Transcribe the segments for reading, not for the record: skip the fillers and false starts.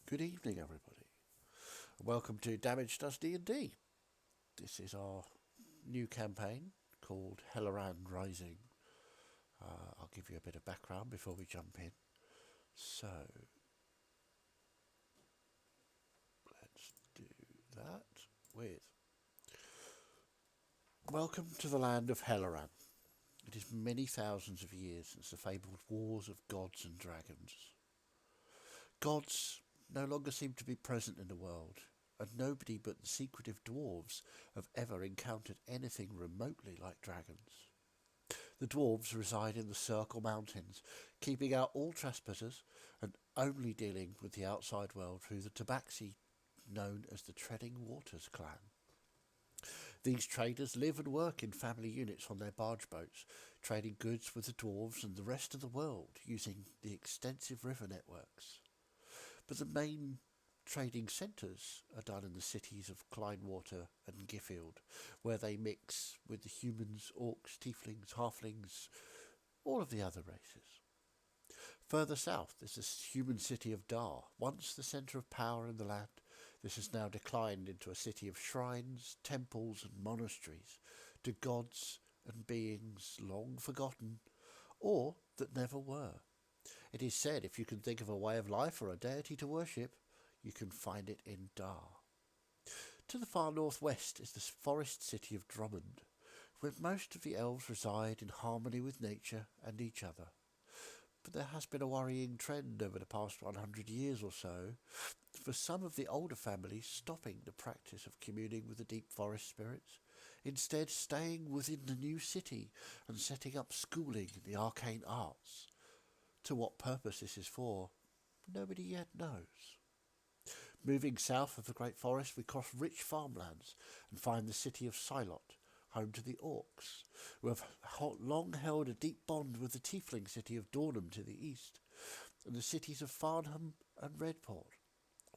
Good evening, everybody. Welcome to Damage Does D&D. This is our new campaign called Helloran Rising. I'll give you a bit of background before we jump in. So, let's do that with... Welcome to the land of Helloran. It is many thousands of years since the fabled wars of gods and dragons. Gods no longer seem to be present in the world, and nobody but the secretive dwarves have ever encountered anything remotely like dragons. The dwarves reside in the Circle Mountains, keeping out all trespassers and only dealing with the outside world through the tabaxi known as the Treading Waters clan. These traders live and work in family units on their barge boats, trading goods with the dwarves and the rest of the world using the extensive river networks. But the main trading centres are done in the cities of Kleinwater and Giffield, where they mix with the humans, orcs, tieflings, halflings, all of the other races. Further south is the human city of Dar, once the centre of power in the land. This has now declined into a city of shrines, temples and monasteries to gods and beings long forgotten, or that never were. It is said if you can think of a way of life or a deity to worship, you can find it in Dar. To the far northwest is the forest city of Drummond, where most of the elves reside in harmony with nature and each other. But there has been a worrying trend over the past 100 years or so for some of the older families stopping the practice of communing with the deep forest spirits, instead staying within the new city and setting up schooling in the arcane arts. To what purpose this is for, nobody yet knows. Moving south of the Great Forest, we cross rich farmlands and find the city of Silot, home to the orcs, who have long held a deep bond with the tiefling city of Dornham to the east, and the cities of Farnham and Redport,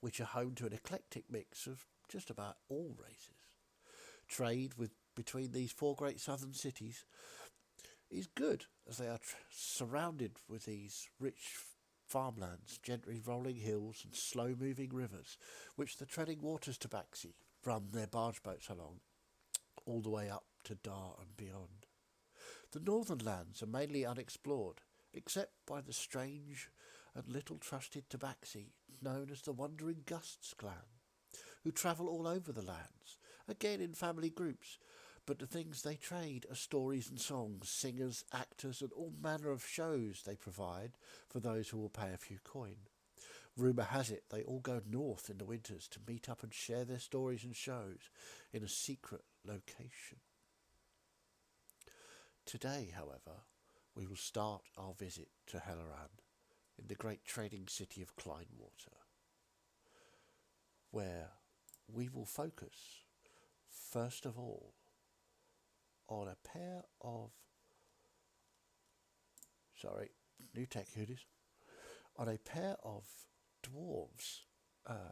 which are home to an eclectic mix of just about all races. Trade between these four great southern cities is good, as they are surrounded with these rich farmlands, gently rolling hills and slow-moving rivers, which the Treading Waters tabaxi run their barge boats along, all the way up to Dar and beyond. The northern lands are mainly unexplored, except by the strange and little trusted tabaxi known as the Wandering Gusts clan, who travel all over the lands, again in family groups, but the things they trade are stories and songs, singers, actors, and all manner of shows they provide for those who will pay a few coin. Rumour has it they all go north in the winters to meet up and share their stories and shows in a secret location. Today, however, we will start our visit to Helloran, in the great trading city of Kleinwater, where we will focus, first of all, on a pair of, new tech hoodies, on a pair of dwarves. An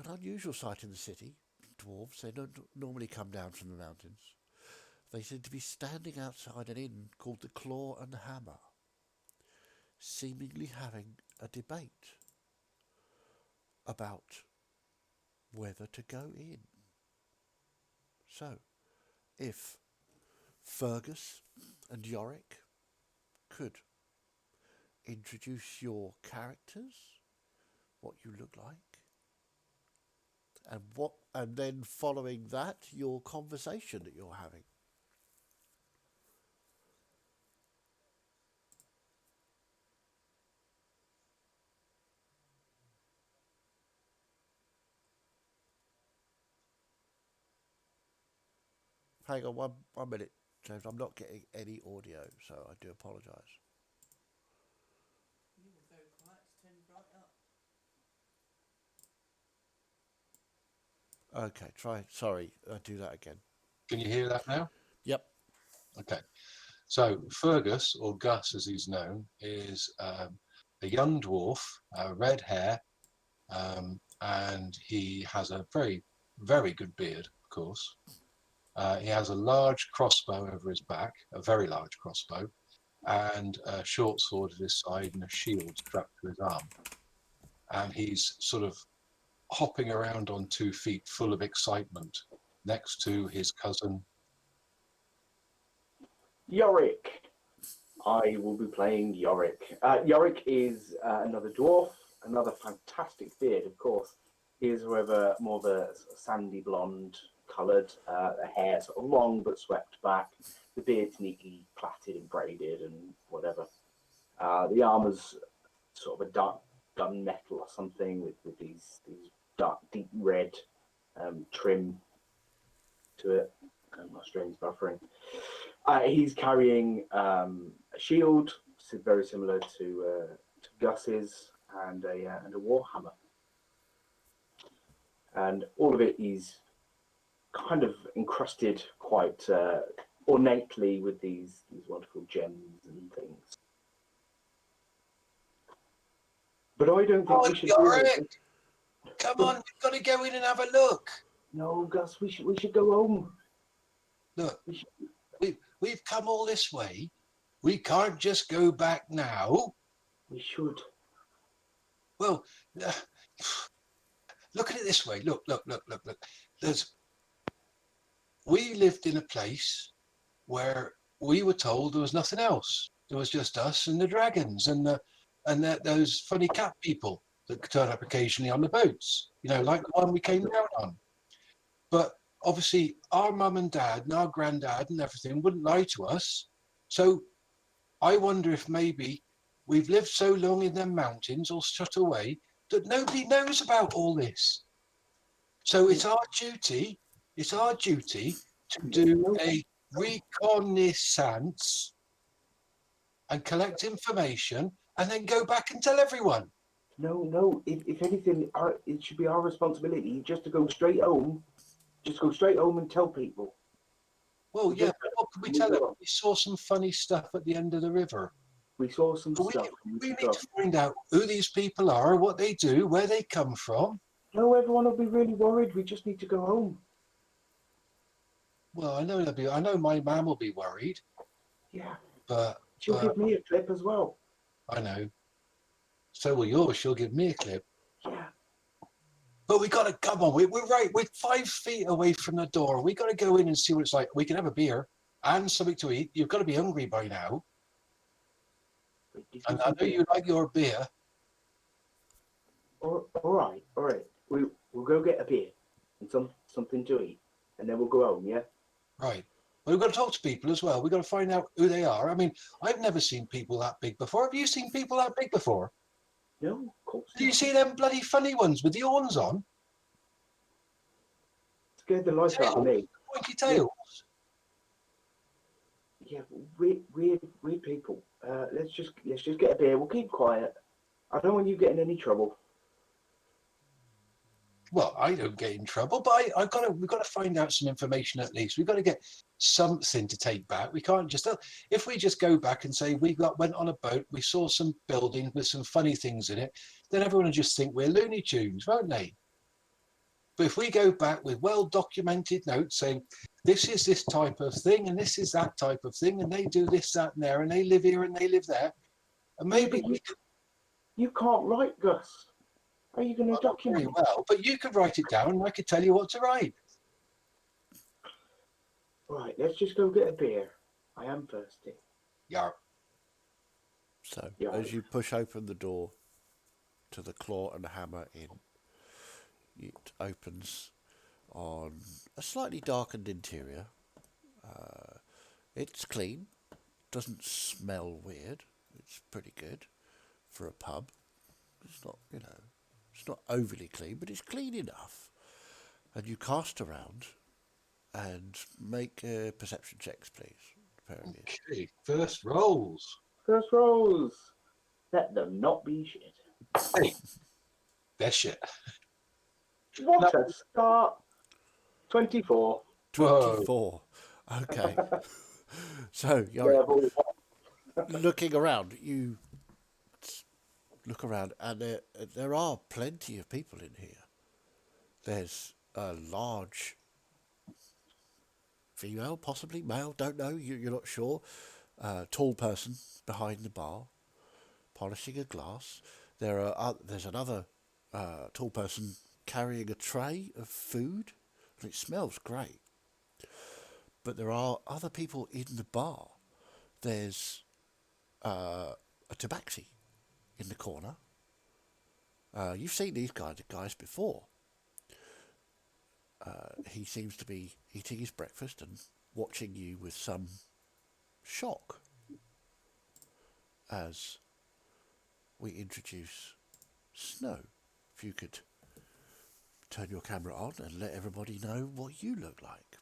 unusual sight in the city. Dwarves, they don't normally come down from the mountains. They seem to be standing outside an inn called the Claw and Hammer, seemingly having a debate about whether to go in. So, if Fergus and Yorick could introduce your characters, what you look like, and then following that, your conversation that you're having. Hang on one minute, James. I'm not getting any audio, so I do apologise. You were very quiet, it's turned right up. Okay, try. Sorry, do that again. Can you hear that now? Yep. Okay. So Fergus, or Gus as he's known, is a young dwarf, red hair, and he has a very, very good beard, of course. He has a large crossbow over his back, a very large crossbow, and a short sword at his side and a shield strapped to his arm. and he's sort of hopping around on 2 feet, full of excitement, next to his cousin. Yorick. I will be playing Yorick. Yorick is another dwarf, another fantastic beard, of course. He is, however, more the sandy blonde coloured, the hair sort of long but swept back, the beard's neatly plaited and braided and whatever. The armour's sort of a dark gunmetal or something with these dark, deep red trim to it. My strain's buffering. He's carrying a shield, very similar to Gus's, and a warhammer, and all of it is kind of encrusted quite ornately with these wonderful gems and things. But I don't think we should. Yorick! Come on, we've got to go in and have a look. No, Gus, we should go home. Look, we've come all this way. We can't just go back now. We should. Well, look at it this way. Look. We lived in a place where we were told there was nothing else. There was just us and the dragons and those funny cat people that turn up occasionally on the boats. You know, like the one we came down on. But obviously, our mum and dad and our granddad and everything wouldn't lie to us. So I wonder if maybe we've lived so long in them mountains all shut away that nobody knows about all this. So it's our duty to do a reconnaissance and collect information and then go back and tell everyone. No. If anything, it should be our responsibility just to go straight home. Just go straight home and tell people. Well, yeah, but what could we tell them? We saw some funny stuff at the end of the river. We saw some stuff. We need to find out who these people are, what they do, where they come from. No, everyone will be really worried. We just need to go home. Well, I know my mum will be worried. Yeah. But she'll give me a clip as well. I know. So will yours. She'll give me a clip. Yeah. But we got to come on. We're right. We're 5 feet away from the door. We got to go in and see what it's like. We can have a beer and something to eat. You've got to be hungry by now. And I know you like your beer. All right. We'll go get a beer and something to eat, and then we'll go home. Yeah. Right. But we've got to talk to people as well. We've got to find out who they are. I mean, I've never seen people that big before. Have you seen people that big before? No, of course not. Do you see them bloody funny ones with the horns on? Scared the life out of me. Pointy tails. Yeah, weird people. Let's just get a beer. We'll keep quiet. I don't want you getting any trouble. Well, I don't get in trouble, but we've got to find out some information at least. We've got to get something to take back. We can't just, if we just go back and say went on a boat, we saw some building with some funny things in it, then everyone will just think we're Looney Tunes, won't they? But if we go back with well-documented notes saying this is this type of thing and this is that type of thing and they do this, that, and there and they live here and they live there, and maybe you can't write, Gus. How are you going to document it? Well, but you could write it down and I could tell you what to write. Right, let's just go get a beer. I am thirsty. Yeah. So, as you push open the door to the claw and hammer inn, it opens on a slightly darkened interior. It's clean, doesn't smell weird. It's pretty good for a pub. It's not, it's not overly clean, but it's clean enough. And you cast around and make perception checks, please. Okay, first rolls. Let them not be shit. Hey, they're shit. What a start. 24. 24. Okay. So, you're looking around. You look around, and there are plenty of people in here. There's a large female, possibly male, don't know, you're not sure, tall person behind the bar, polishing a glass. There's another tall person carrying a tray of food, and it smells great. But there are other people in the bar. There's a tabaxi in the corner. You've seen these kind of guys before. He seems to be eating his breakfast and watching you with some shock as we introduce Snow. If you could turn your camera on and let everybody know what you look like.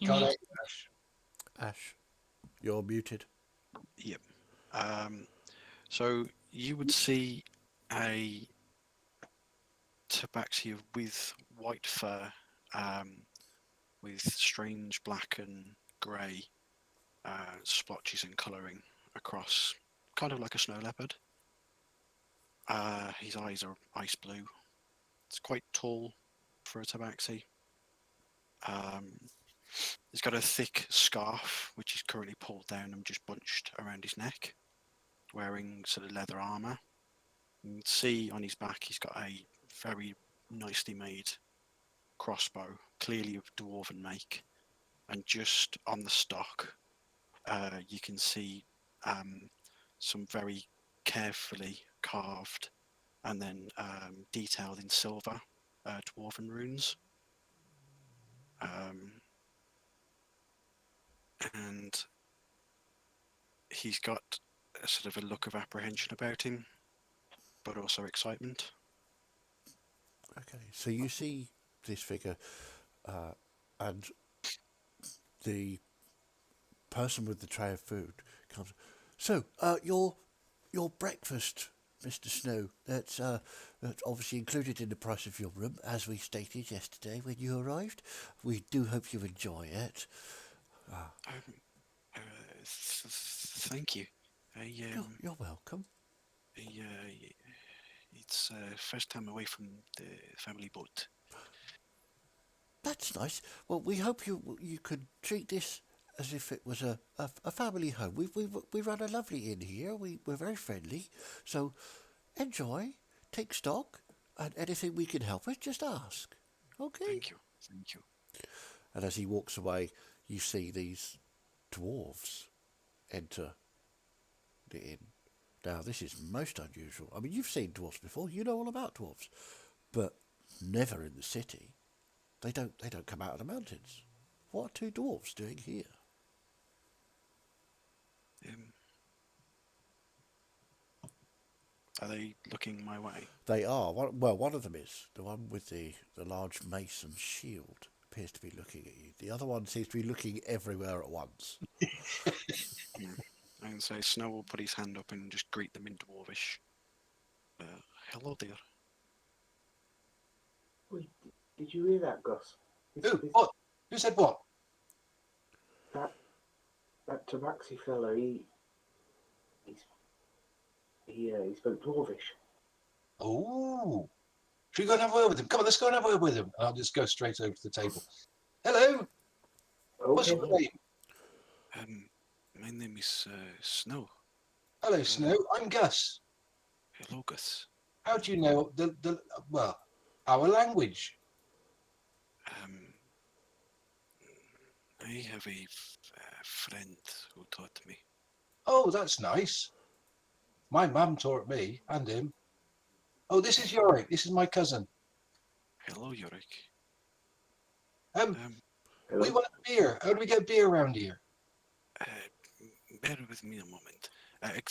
Got it. Ash, you're muted. Yep. So you would see a tabaxi with white fur, with strange black and grey splotches and colouring across, kind of like a snow leopard. His eyes are ice blue. It's quite tall for a tabaxi. He's got a thick scarf, which is currently pulled down and just bunched around his neck, wearing sort of leather armour. You can see on his back he's got a very nicely made crossbow, clearly of dwarven make. And just on the stock, you can see some very carefully carved and then detailed in silver dwarven runes. And he's got a sort of a look of apprehension about him, but also excitement. Okay, so you see this figure, and the person with the tray of food comes. So, your breakfast, Mr. Snow. That's obviously included in the price of your room, as we stated yesterday when you arrived. We do hope you enjoy it. Thank you. You're welcome. It's first time away from the family boat. That's nice. Well, we hope you could treat this as if it was a family home. We run a lovely inn here. We're very friendly. So enjoy, take stock, and anything we can help with, just ask. Okay? Thank you. And as he walks away, you see these dwarves enter the inn. Now, this is most unusual. I mean, you've seen dwarves before. You know all about dwarves. But never in the city. They don't come out of the mountains. What are two dwarves doing here? Are they looking my way? They are. One of them is. The one with the large mace and shield appears to be looking at you. The other one seems to be looking everywhere at once. And so Snow will put his hand up and just greet them in Dwarvish. Hello there. Wait, did you hear that, Gus? What? Who said what? That tabaxi fella, he spoke Dwarvish. Oh. Should we go and have a word with him? Come on, let's go and have a word with him. I'll just go straight over to the table. Hello. Okay. What's your name? My name is Snow. Hello, Snow. I'm Gus. Hello, Gus. How do you know our language? I have a friend who taught me. Oh, that's nice. My mum taught me and him. Oh, this is Yorick. This is my cousin. Hello, Yorick. We want a beer. How do we get beer around here? Bear with me a moment.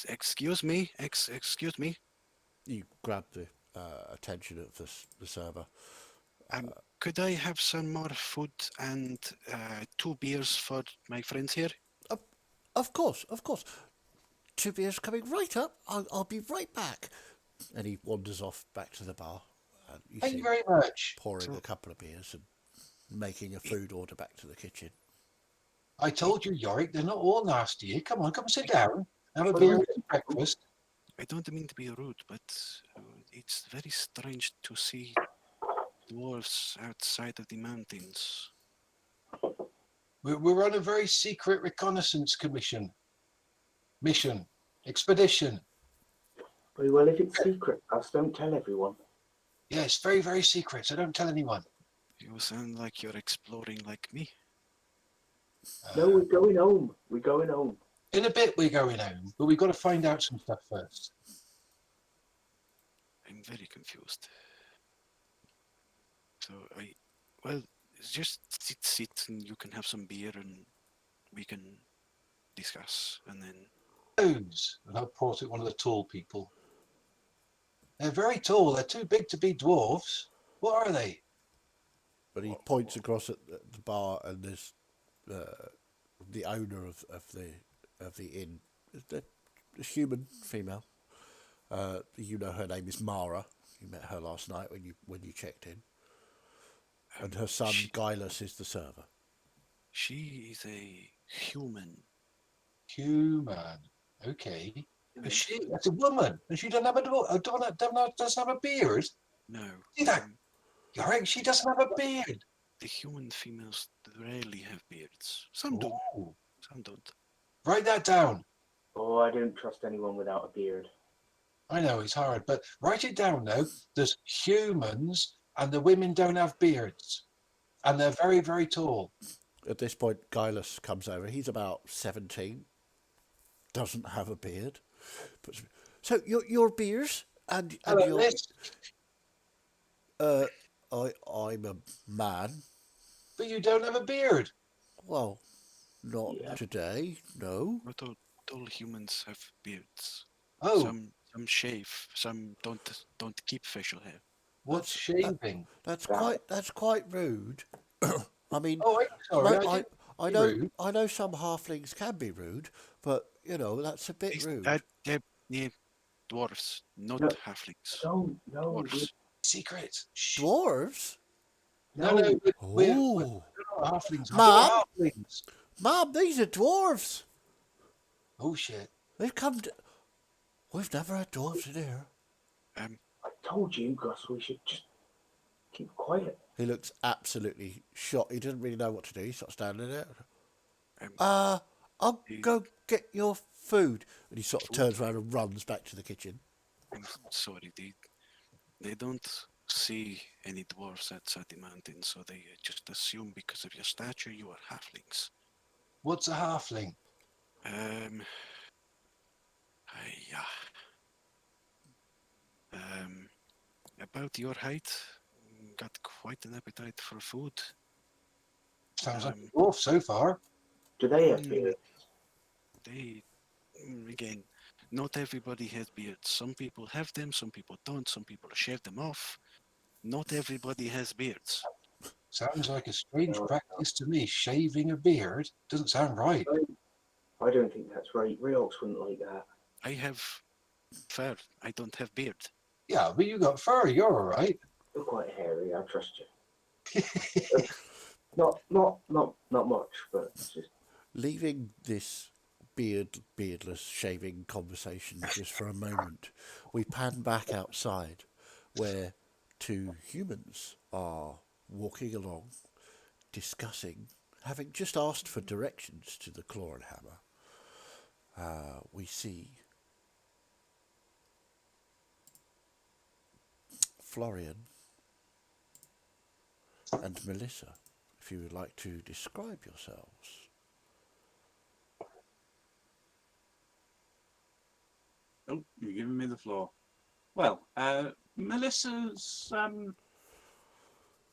Excuse me. Excuse me. You grab the attention of the server. Could I have some more food and 2 beers for my friends here? Of course. 2 beers coming right up. I'll be right back. And he wanders off back to the bar. And Thank you very much. Pouring a couple of beers and making a food order back to the kitchen. I told you, Yorick, they're not all nasty. Come on, come sit down. Have a beer with breakfast. I don't mean to be rude, but it's very strange to see dwarves outside of the mountains. We're on a very secret reconnaissance mission. expedition. Very well, if it's secret, us don't tell everyone. Yes, very, very secret, so don't tell anyone. You sound like you're exploring like me. No, we're going home. We're going home. In a bit we're going home, but we've got to find out some stuff first. I'm very confused. So well, just sit, and you can have some beer, and we can discuss, and then. Those, and I'll point at one of the tall people. They're very tall. They're too big to be dwarves. What are they? But he points across at the bar, and there's the owner of the inn. A human female. You know her name is Mara. You met her last night when you checked in. And her son Gilus is the server. She is a human. Human. Okay. That's a woman, and she doesn't have doesn't have a beard. No. See that? Yorick, she doesn't have a beard. The human females rarely have beards. Some do. Ooh. Some don't. Write that down. Oh, I don't trust anyone without a beard. I know it's hard, but write it down now. There's humans, and the women don't have beards, and they're very, very tall. At this point, Gilus comes over. He's about 17. Doesn't have a beard. So your beers and your I'm a man. But you don't have a beard. Well, not today. No. Not all humans have beards. Oh. Some shave. Some don't keep facial hair. What's shaving? That's quite rude. I mean, sorry. I know some halflings can be rude, but that's a bit rude. They're dwarves, not halflings. No, Dwarves. Secret. Shh. Dwarves? No. We're Oh, not halflings. Mom? Halflings. Mom, these are dwarves. Oh shit. They've come to. We've never had dwarves in here. I told you, Gus, we should just keep quiet. He looks absolutely shocked. He doesn't really know what to do. He's sort of standing there. I'll go get your food. And he sort of turns around and runs back to the kitchen. I'm sorry, they don't see any dwarves outside the mountain, so they just assume because of your stature you are halflings. What's a halfling? About your height, got quite an appetite for food. Sounds like a dwarf so far. Do they have beards? Again, not everybody has beards. Some people have them, some people don't, some people shave them off. Not everybody has beards. Sounds like a strange practice to me. Shaving a beard doesn't sound right. I don't think that's right. Reox wouldn't like that. I have fur. I don't have beard. Yeah, but you got fur. You're all right. You're quite hairy. I trust you. Not much, but just Leaving this beardless shaving conversation just for a moment, we pan back outside where two humans are walking along, discussing, having just asked for directions to the claw and hammer. We see Florian and Melissa, if you would like to describe yourselves. Oh, you're giving me the floor. Well, Melissa's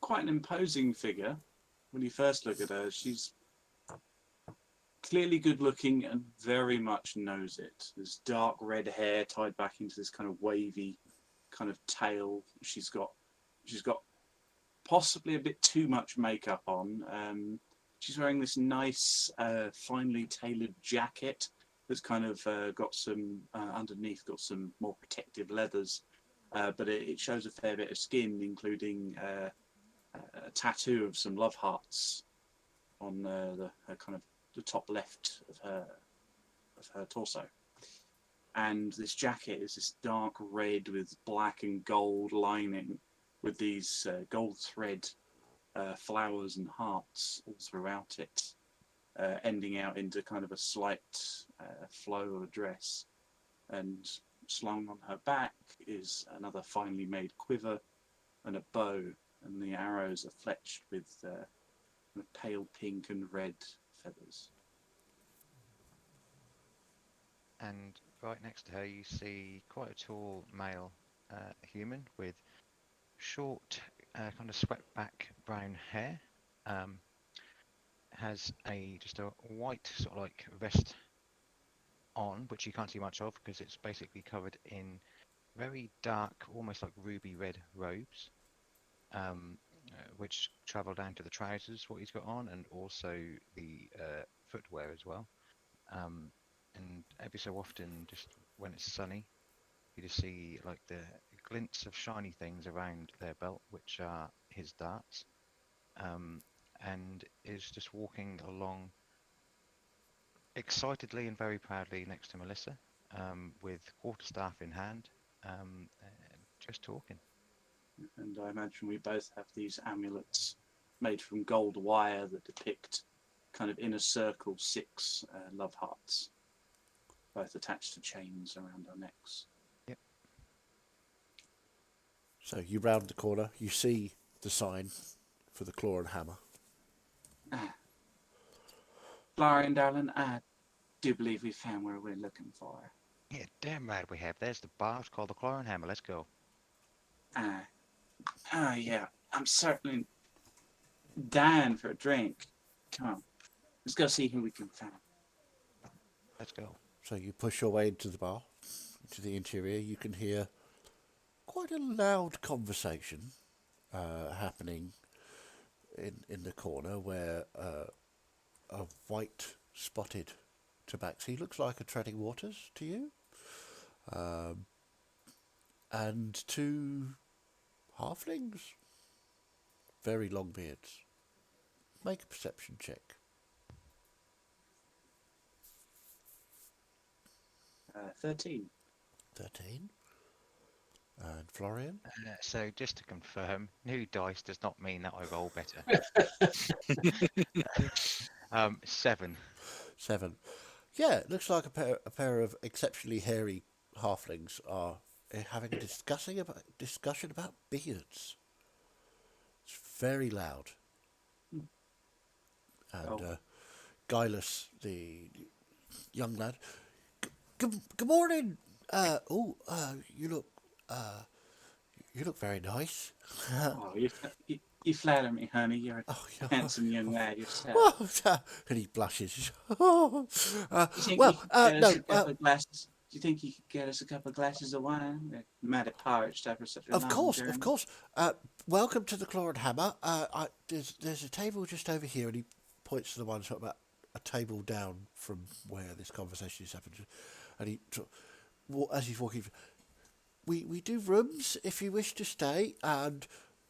quite an imposing figure when you first look at her. She's clearly good looking and very much knows it. There's dark red hair tied back into this kind of wavy kind of tail. She's got possibly a bit too much makeup on. She's wearing this nice, finely tailored jacket that's kind of got some underneath, got some more protective leathers, but it shows a fair bit of skin, including a tattoo of some love hearts on her kind of the top left of her torso. And this jacket is this dark red with black and gold lining, with these gold thread flowers and hearts all throughout it, ending out into kind of a slight flow of a dress. and slung on her back is another finely made quiver and a bow, and the arrows are fletched with pale pink and red feathers. And right next to her, you see quite a tall male human with short, kind of swept back brown hair. Has just a white sort of like vest on, which you can't see much of because it's basically covered in very dark, almost like ruby red robes, which travel down to the trousers, what he's got on, and also the footwear as well. And every so often, just when it's sunny, you just see like the glints of shiny things around their belt, which are his darts, and is just walking along excitedly and very proudly next to Melissa, with quarterstaff in hand, just talking. And I imagine we both have these amulets made from gold wire that depict kind of inner circle 6 love hearts, both attached to chains around our necks. Yep. So you round the corner, you see the sign for the claw and hammer. Florian, darling, I do believe we found where we're looking for. Yeah, damn right we have. There's the bar. It's called the Claw and Hammer. Let's go. Yeah, I'm certainly dying for a drink. Come on, let's go see who we can find. Let's go. So you push your way into the bar, into the interior. You can hear quite a loud conversation happening in the corner where a white spotted tabaxi looks like a treading waters to you, and 2 halflings, very long beards. Make a perception check. 13. 13. And Florian? So just to confirm, new dice does not mean that I roll better. 7. 7. Yeah, it looks like a pair of exceptionally hairy halflings are having a discussion about beards. It's very loud. And Gilus, the young lad, good morning. You look very nice. Oh, you flatter me, honey. You're a handsome young lad yourself. And he blushes. Do you think you could get us a couple of glasses of wine? It might have parched after such a long journey. Of course. Welcome to the Claw and Hammer. There's a table just over here, and he points to the one sort of about a table down from where this conversation is happening. And as he's walking, we do rooms if you wish to stay, and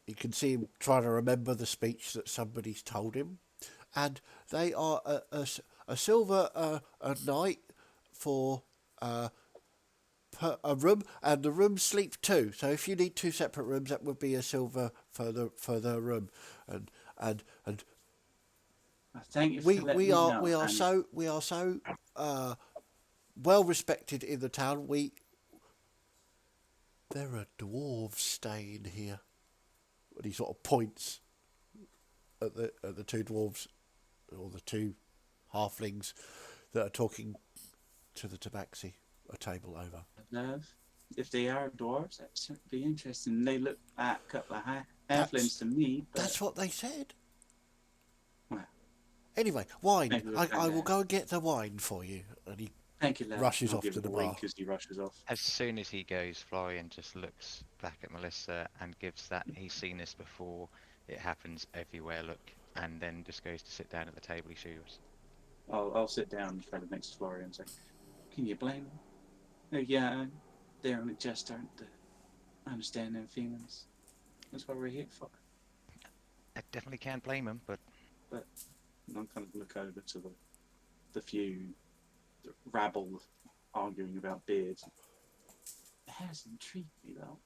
you can see him trying to remember the speech that somebody's told him, and they are a silver a night for a room, and the rooms sleep 2. So if you need 2 separate rooms, that would be a silver for the room, and thank you for letting me know. We are so well respected in the town. There are dwarves staying here. And he sort of points at the 2 dwarves, or the 2 halflings that are talking to the tabaxi, a table over. Love, if they are dwarves, that'd certainly be interesting. They look like a couple of halflings to me. But... That's what they said. Well, anyway, wine. I will go and get the wine for you. And he thank you, love. rushes off to the bar. As he rushes off. As soon as he goes, Florian just looks back at Melissa and gives that he's seen this before, it happens everywhere look, and then just goes to sit down at the table he shares. I'll sit down right next to Florian and say, can you blame them? Oh, yeah, they're only just starting to understand their feelings. That's what we're here for. I definitely can't blame him, but I'll kind of look over to the few rabble arguing about beards. It has intrigued me, though.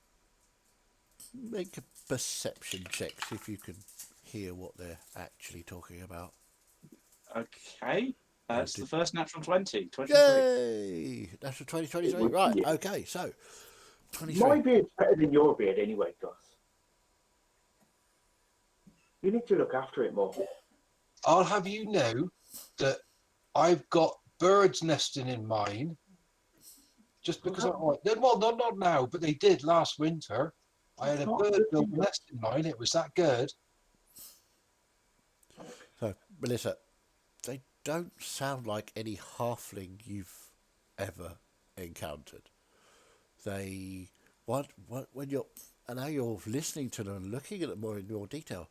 Make a perception check, see if you can hear what they're actually talking about. Okay. It's the first natural 20, 23. Yay! That's for 2023. Right, Yeah. okay, so My 23. beard's better than your beard anyway, Gus. You need to look after it more. I'll have you know that I've got birds nesting in mine. Just because well, not now, but they did last winter. I had a bird built nest in mine. It was that good. So, Melissa, they don't sound like any halfling you've ever encountered. They, when you're, and now you're listening to them and looking at them more in more detail,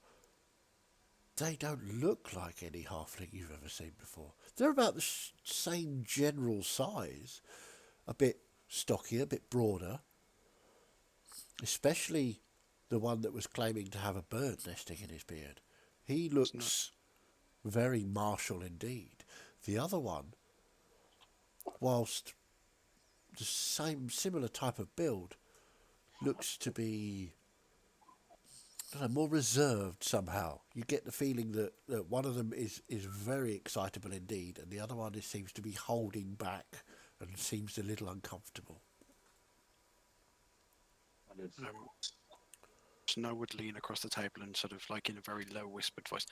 they don't look like any halfling you've ever seen before. They're about the same general size, a bit stockier, a bit broader, especially the one that was claiming to have a bird nesting in his beard. He looks very martial indeed. The other one, whilst the similar type of build, looks to be, I don't know, more reserved somehow. You get the feeling that one of them is very excitable indeed, and the other one seems to be holding back and seems a little uncomfortable. Snow would lean across the table and sort of like in a very low whispered voice,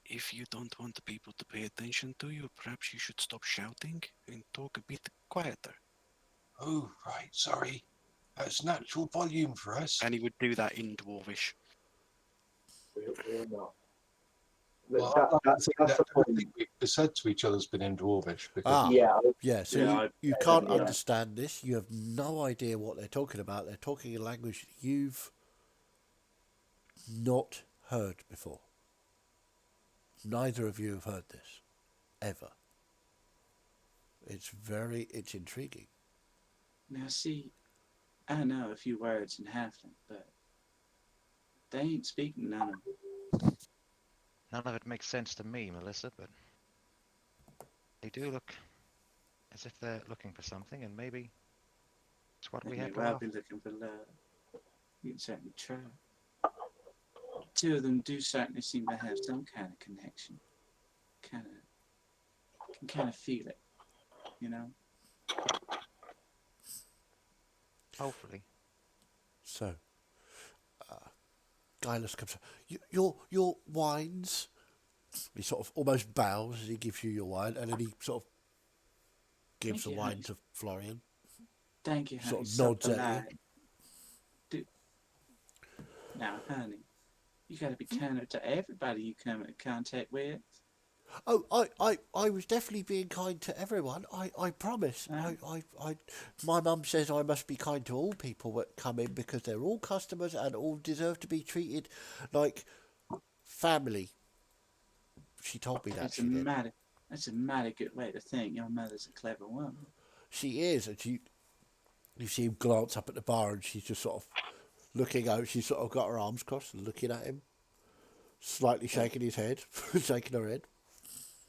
if you don't want the people to pay attention to you, perhaps you should stop shouting and talk a bit quieter. Oh, right, sorry. That's natural volume for us. And he would do that in Dwarvish. We're not. Well, That's the point. everything we've said to each other's been in Dwarvish. Because So you can't understand this. You have no idea what they're talking about. They're talking a language you've not heard before. Neither of you have heard this, ever. It's intriguing. Now, see, I know a few words in Halfling, but they ain't speaking none of them. None of it makes sense to me, Melissa, but they do look as if they're looking for something, and maybe it's what we have to I'll offer. be looking for love. You can certainly try. Two of them do certainly seem to have some kind of connection. Can kind of feel it, you know. Hopefully. So, Gilus comes. Your wines. He sort of almost bows as he gives you your wine, and then he sort of gives the wine to Florian. Thank you, honey. Sort of nods at you. Now, honey, you got to be kinder to everybody you come in contact with. Oh, I was definitely being kind to everyone. I promise. My mum says I must be kind to all people that come in because they're all customers and all deserve to be treated like family. She told me that. That's a mighty good way to think. Your mother's a clever woman. She is, and you see him glance up at the bar, and she's just sort of looking out. She's sort of got her arms crossed and looking at him, slightly shaking his head, shaking her head.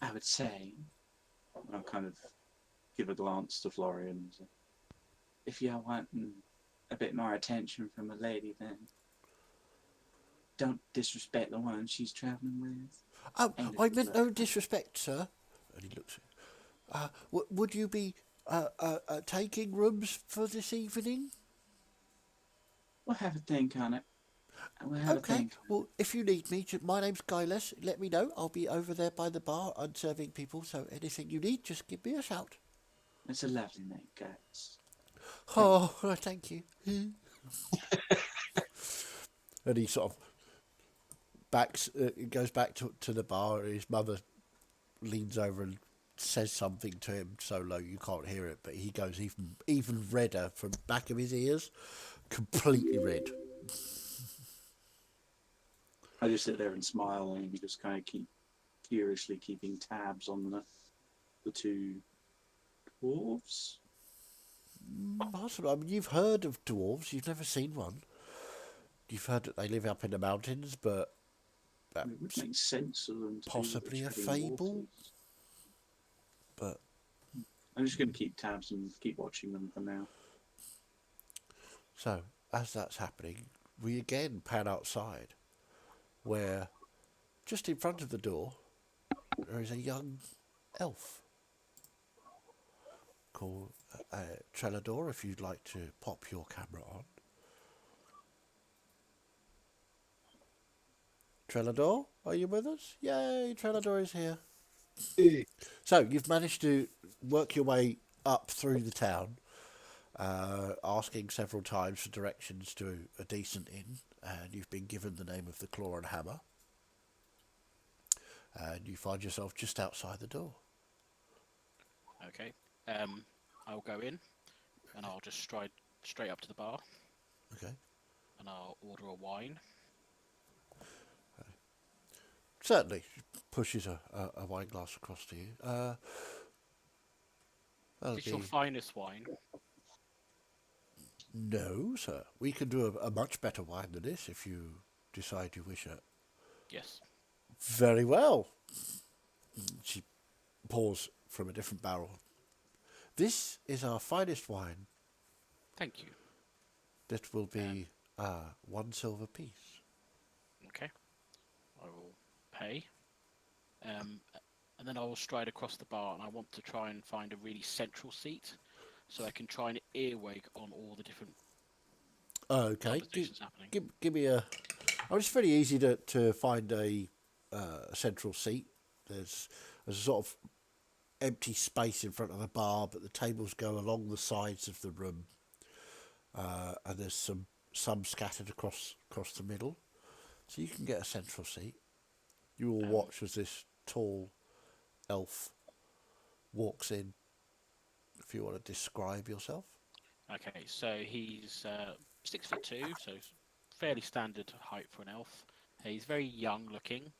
I would say, I'll kind of give a glance to Florian. If you're wanting a bit more attention from a lady, then don't disrespect the one she's travelling with. Oh, I meant no disrespect, sir. And he looks at would you be taking rooms for this evening? We'll have a think on it. Okay, well, if you need me, my name's Gilus. Let me know. I'll be over there by the bar and serving people, so anything you need, just give me a shout. It's a lovely name, guys. Oh, thank you. And he sort of goes back to the bar, and his mother leans over and says something to him so low you can't hear it, but he goes even redder from the back of his ears, completely red. I just sit there and smile and just kind of keep curiously keeping tabs on the two dwarves. Possibly. I mean, you've heard of dwarves. You've never seen one. You've heard that they live up in the mountains, but It would make sense for them to possibly be a fable. waters. But I'm just going to keep tabs and keep watching them for now. so, as that's happening, we again pan outside, where just in front of the door there is a young elf. Call Trelador if you'd like to pop your camera on. Trelador, are you with us? Yay, Trelador is here. Hey, So you've managed to work your way up through the town, asking several times for directions to a decent inn, and you've been given the name of the Claw and Hammer, and you find yourself just outside the door. Okay. I'll go in, and I'll just stride straight up to the bar, Okay. and I'll order a wine. Certainly, pushes a wine glass across to you. Is this your finest wine? No, sir. We can do a much better wine than this if you decide you wish it. Yes. Very well. She pours from a different barrel. This is our finest wine. Thank you. That will be 1 silver piece. Okay. I will pay. And then I will stride across the bar, and I want to try and find a really central seat, so I can try and earwig on all the different Okay. conversations happening. Give me a. Oh, it's very easy to find a central seat. There's a sort of empty space in front of the bar, but the tables go along the sides of the room, and there's some scattered across the middle, so you can get a central seat. You will watch as this tall elf walks in. If you want to describe yourself. Okay, so he's 6'2", so fairly standard height for an elf. He's very young looking.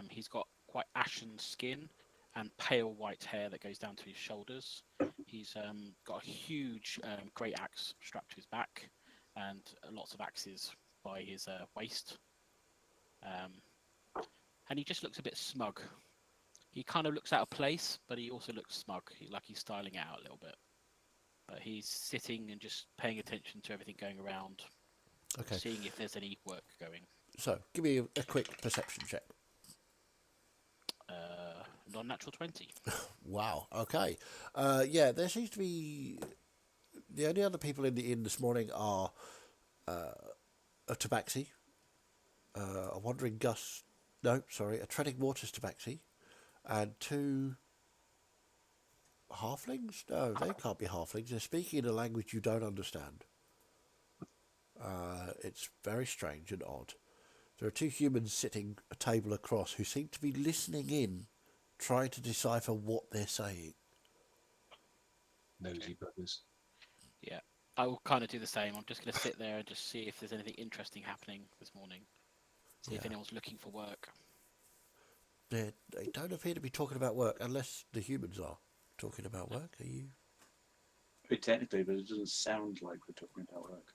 He's got quite ashen skin and pale white hair that goes down to his shoulders. He's got a huge great axe strapped to his back, and lots of axes by his waist. And he just looks a bit smug. He kind of looks out of place, but he also looks smug, like he's styling it out a little bit. But he's sitting and just paying attention to everything going around, Okay. seeing if there's any work going. So give me a quick perception check. Non-natural 20. Wow. Okay. Yeah, there seems to be the only other people in the inn this morning are a tabaxi, a wandering Gus. No, sorry, a treading waters tabaxi, and 2 halflings. No, they can't be halflings. They're speaking in a language you don't understand. It's very strange and odd. There are 2 humans sitting a table across who seem to be listening in, trying to decipher what they're saying. nosy buggers. Yeah, I will kind of do the same. I'm just going to sit there and just see if there's anything interesting happening this morning. See if Yeah. anyone's looking for work. They don't appear to be talking about work, unless the humans are talking about work. Are you? Technically, but it doesn't sound like we're talking about work.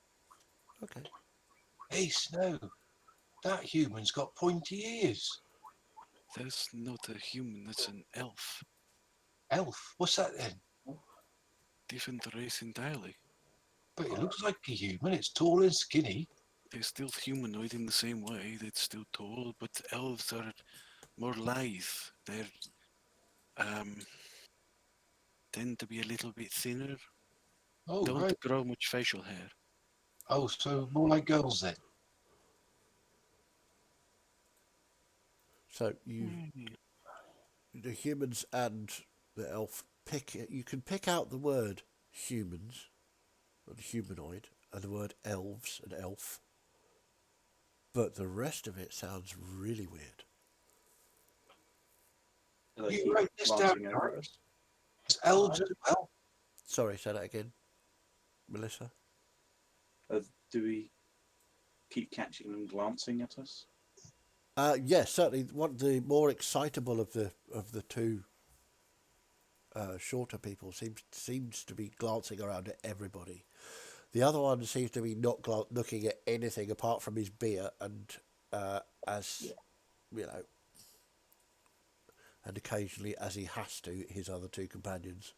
Okay. Hey, Snow, that human's got pointy ears. That's not a human, that's an elf. Elf? What's that then? Different race entirely. But it looks like a human. It's tall and skinny. They're still humanoid in the same way. They're still tall, but elves are more lithe. They're tend to be a little bit thinner. Oh, Don't right. grow much facial hair. Oh, so more like girls then. So the humans and the elf you can pick out the word humans, or humanoid, and the word elves and elf, but the rest of it sounds really weird. Do they You keep write this down, glancing over Yorick. us? It's elves as well. Sorry, say that again, Melissa. Do we keep catching them glancing at us? Yes, certainly. One the more excitable of the 2 shorter people seems to be glancing around at everybody. The other one seems to be not looking at anything apart from his beer and you know, and occasionally, as he has to, his other 2 companions.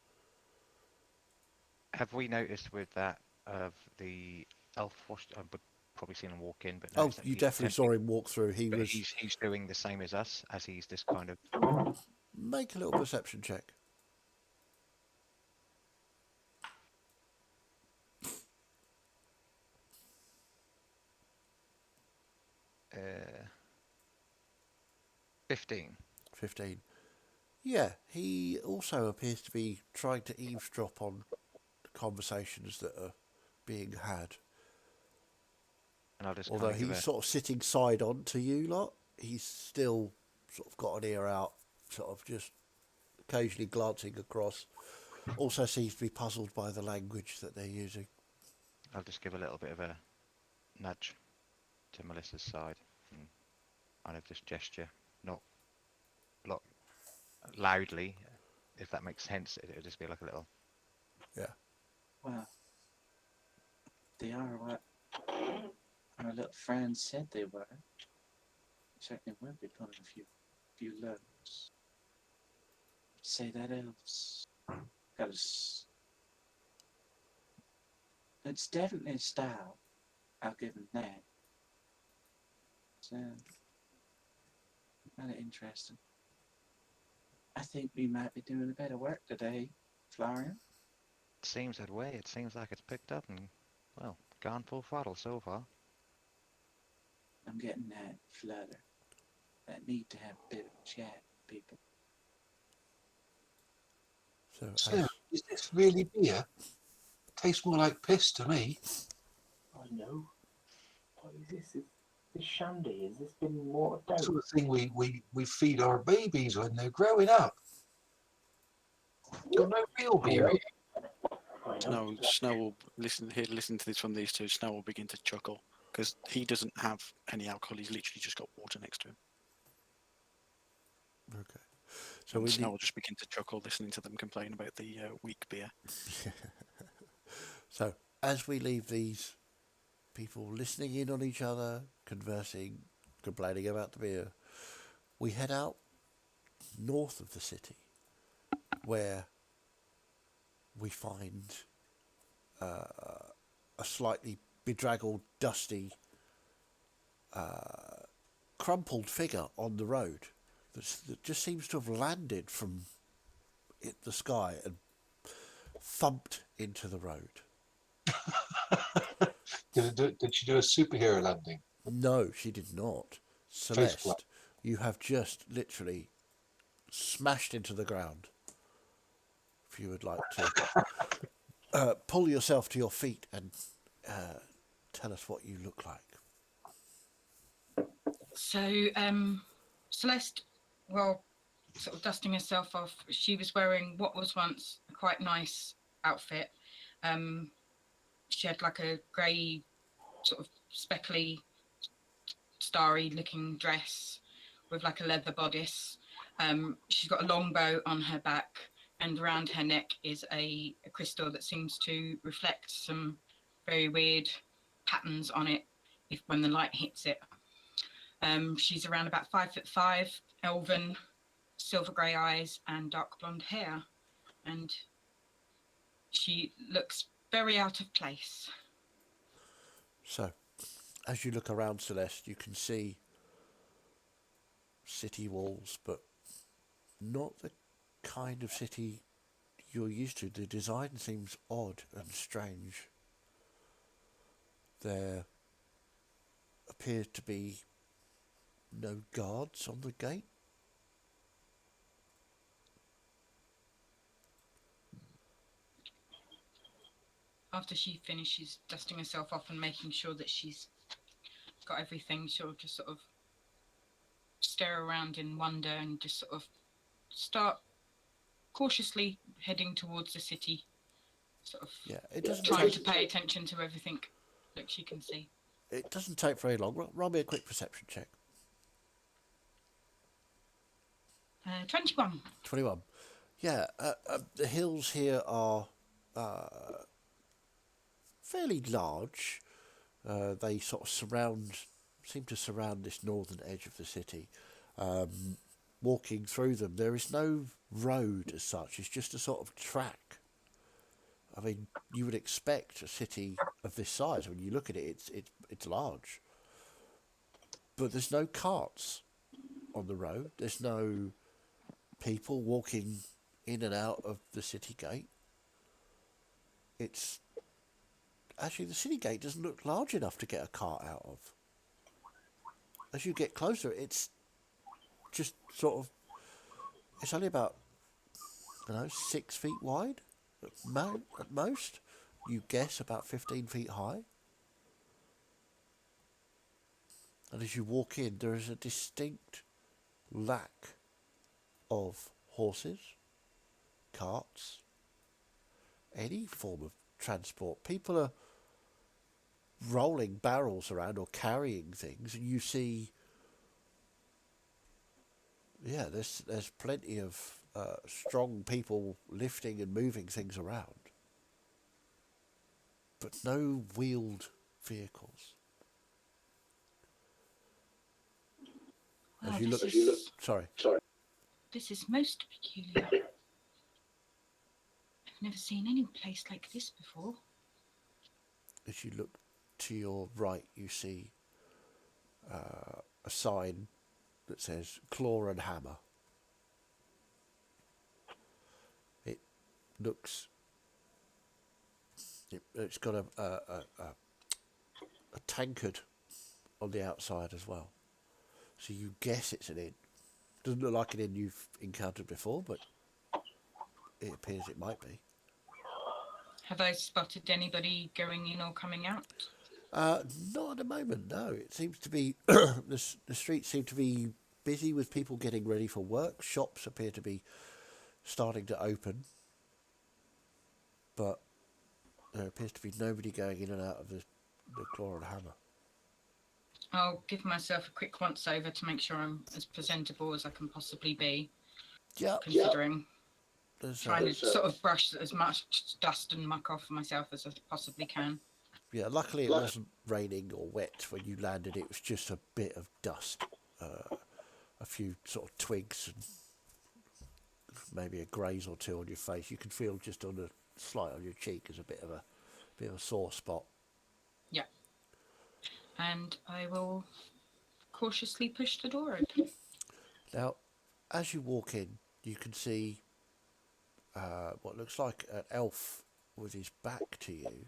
Have we noticed with that of the elf wash? I've probably seen him walk in, but Oh, noticed that you he's definitely saw attempting- him walk through. But he's doing the same as us, as he's just kind of. Make a little perception check. Uh, 15. 15. Yeah, he also appears to be trying to eavesdrop on conversations that are being had. And I'll just Although kind of give he's sort of sitting side on to you lot, he's still sort of got an ear out, sort of just occasionally glancing across. Also seems to be puzzled by the language that they're using. I'll just give a little bit of a nudge to Melissa's side and kind of just gesture, not loudly, if that makes sense. It'll just be like a little. Yeah. Well, they are what our little friend said they were. Certainly will be pulling a few loads. Say that elves. It's definitely a style. I'll give them that. So, kind of interesting. I think we might be doing a bit of work today, Florian. Seems that way. It seems like it's picked up and, well, gone full throttle so far. I'm getting that flutter. That need to have a bit of a chat, people. So, So, is this really beer? Tastes more like piss to me. Oh no. What is this? Is this shandy? Has this been watered down? Sort of thing we feed our babies when they're growing up. Got no real beer. I know. No, Snow will listen to this from these two. Snow will begin to chuckle because he doesn't have any alcohol. He's literally just got water next to him. okay. So And we Snow need... will just begin to chuckle listening to them complain about the weak beer. So, as we leave these people listening in on each other, conversing, complaining about the beer, we head out north of the city, where we find a slightly bedraggled, dusty, crumpled figure on the road that just seems to have landed from the sky and thumped into the road. Did she do a superhero landing? No, she did not. Face plant. Celeste, you have just literally smashed into the ground. If you would like to pull yourself to your feet and tell us what you look like. So, Celeste, well, sort of dusting herself off, she was wearing what was once a quite nice outfit. She had like a grey, sort of speckly, starry looking dress with like a leather bodice. She's got a long bow on her back, and around her neck is a crystal that seems to reflect some very weird patterns on it when the light hits it. She's around about 5'5", elven, silver grey eyes and dark blonde hair, and she looks very out of place. So, as you look around, Celeste, you can see city walls, but not the kind of city you're used to. The design seems odd and strange. There appear to be no guards on the gate. After she finishes dusting herself off and making sure that she's got everything, she'll just sort of stare around in wonder and just sort of start cautiously heading towards the city, sort of It doesn't trying take, to pay attention to everything that she can see. it doesn't take very long. Roll me a quick perception check. 21. 21. Yeah, the hills here are fairly large. They sort of seem to surround this northern edge of the city. Walking through them, there is no road as such. It's just a sort of track. I mean, you would expect a city of this size. When you look at it, it's large. But there's no carts on the road. There's no people walking in and out of the city gate. It's actually, the city gate doesn't look large enough to get a cart out of. As you get closer, it's just sort of, it's only about, I don't know, 6 feet wide at most. You guess about 15 feet high. And as you walk in, there is a distinct lack of horses, carts, any form of transport. People are rolling barrels around or carrying things, and you see, there's plenty of strong people lifting and moving things around, but no wheeled vehicles. Well, As you look, sorry. This is most peculiar. I've never seen any place like this before. As you look to your right, you see a sign that says Claw and Hammer. It looks, it's got a tankard on the outside as well. So you guess it's an inn. Doesn't look like an inn you've encountered before, but it appears it might be. Have I spotted anybody going in or coming out? Not at the moment, no. It seems to be, the streets seem to be busy with people getting ready for work. Shops appear to be starting to open. But there appears to be nobody going in and out of the Claw and Hammer. I'll give myself a quick once over to make sure I'm as presentable as I can possibly be. Yeah. Considering There's, trying to sort of brush as much dust and muck off myself as I possibly can. Yeah, luckily it wasn't raining or wet when you landed. It was just a bit of dust, a few sort of twigs, and maybe a graze or two on your face. You can feel just on the slight on your cheek as a bit of a sore spot. Yeah. And I will cautiously push the door open. Now, as you walk in, you can see what looks like an elf with his back to you.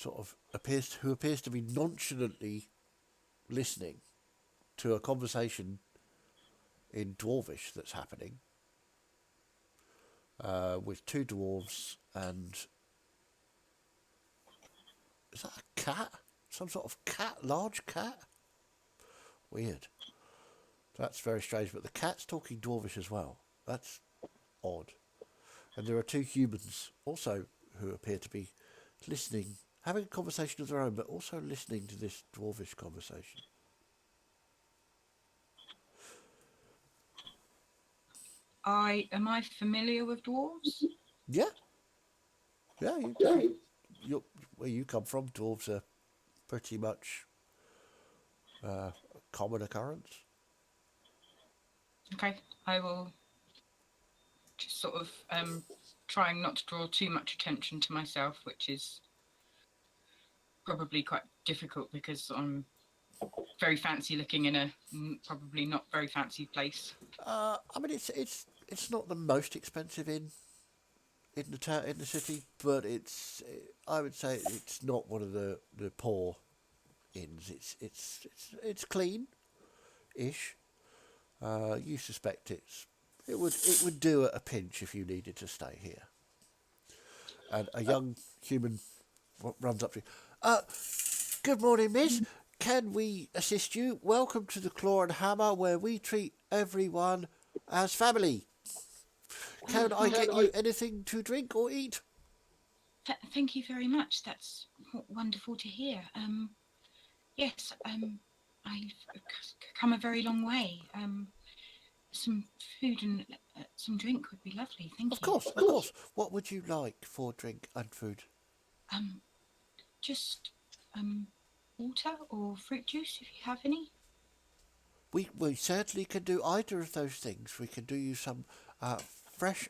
Who appears to be nonchalantly listening to a conversation in Dwarvish that's happening with two dwarves and, is that a cat? Some sort of cat, large cat? Weird. That's very strange, but the cat's talking Dwarvish as well. That's odd. And there are two humans also who appear to be listening, having a conversation of their own, but also listening to this Dwarvish conversation. Am I familiar with dwarves? Yeah. Yeah, where you come from, dwarves are pretty much a common occurrence. Okay, I will just sort of trying not to draw too much attention to myself, which is probably quite difficult because I'm very fancy looking in a probably not very fancy place. I mean, it's not the most expensive inn in the city, but I would say it's not one of the poor inns. It's clean-ish. You suspect it would do at a pinch if you needed to stay here. And a young human runs up to you. Good morning, miss. Can we assist you? Welcome to the Claw and Hammer, where we treat everyone as family. Can I get you anything to drink or eat? Thank you very much. That's wonderful to hear. Yes, I've come a very long way. Some food and some drink would be lovely. Thank you. Of course. What would you like for drink and food? Just water or fruit juice if you have any. We certainly can do either of those things. We can do you some fresh.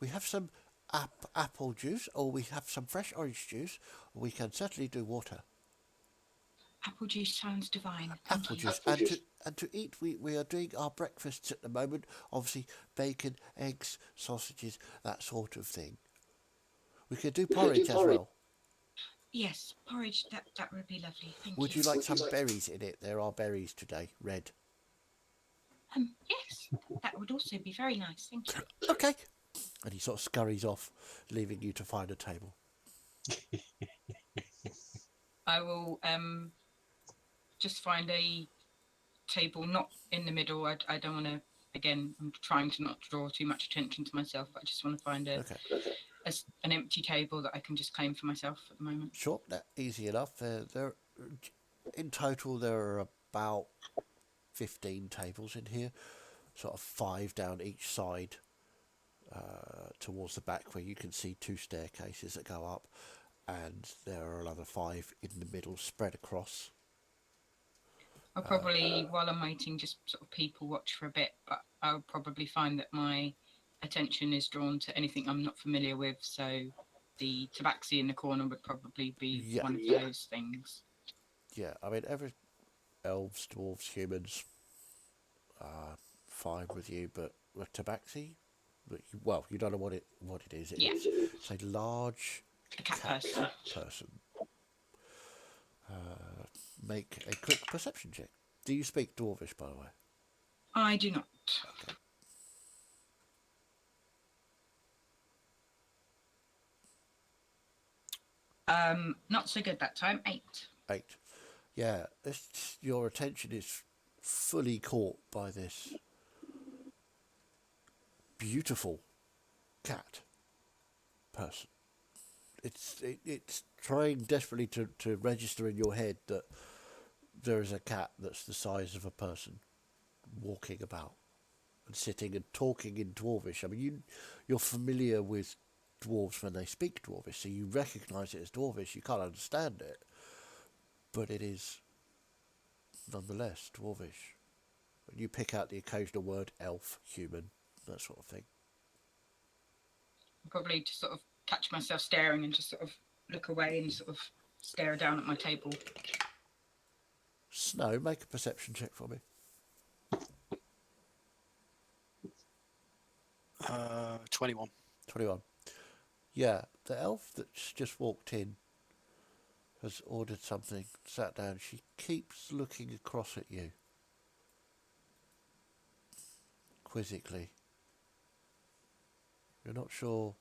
We have some apple juice, or we have some fresh orange juice. We can certainly do water. Apple juice sounds divine. Thank Apple you. juice. And to eat, we are doing our breakfasts at the moment. Obviously, bacon, eggs, sausages, that sort of thing. We could do porridge as well. Yes, porridge. That would be lovely. Thank Would you. you like some berries in it? There are berries today, red. Yes, that would also be very nice. Thank you. Okay. And he sort of scurries off, leaving you to find a table. I will just find a table, not in the middle. I don't want to. Again, I'm trying to not draw too much attention to myself. But I just want to find an empty table that I can just claim for myself at the moment. Sure, that easy enough. In total, there are about 15 tables in here, sort of 5 down each side towards the back, where you can see 2 staircases that go up, and there are another 5 in the middle spread across. I'll probably, while I'm waiting, just sort of people watch for a bit, but I'll probably find that my attention is drawn to anything I'm not familiar with, so the tabaxi in the corner would probably be one of those things. Yeah, I mean, every elves, dwarves, humans, fine with you, but with tabaxi, you don't know what it is. It's a large A cat person. Make a quick perception check. Do you speak Dwarvish, by the way? I do not. Okay. Not so good that time. 8. 8. Yeah, your attention is fully caught by this beautiful cat person. It's trying desperately to register in your head that there is a cat that's the size of a person walking about and sitting and talking in Dwarvish. I mean, you're familiar with dwarves when they speak Dwarvish, so you recognise it as Dwarvish. You can't understand it, but it is nonetheless Dwarvish. And you pick out the occasional word: elf, human, that sort of thing. Probably just sort of catch myself staring and just sort of look away and sort of stare down at my table. Snow, make a perception check for me. 21. 21. Yeah, the elf that's just walked in has ordered something, sat down. She keeps looking across at you, quizzically. You're not sure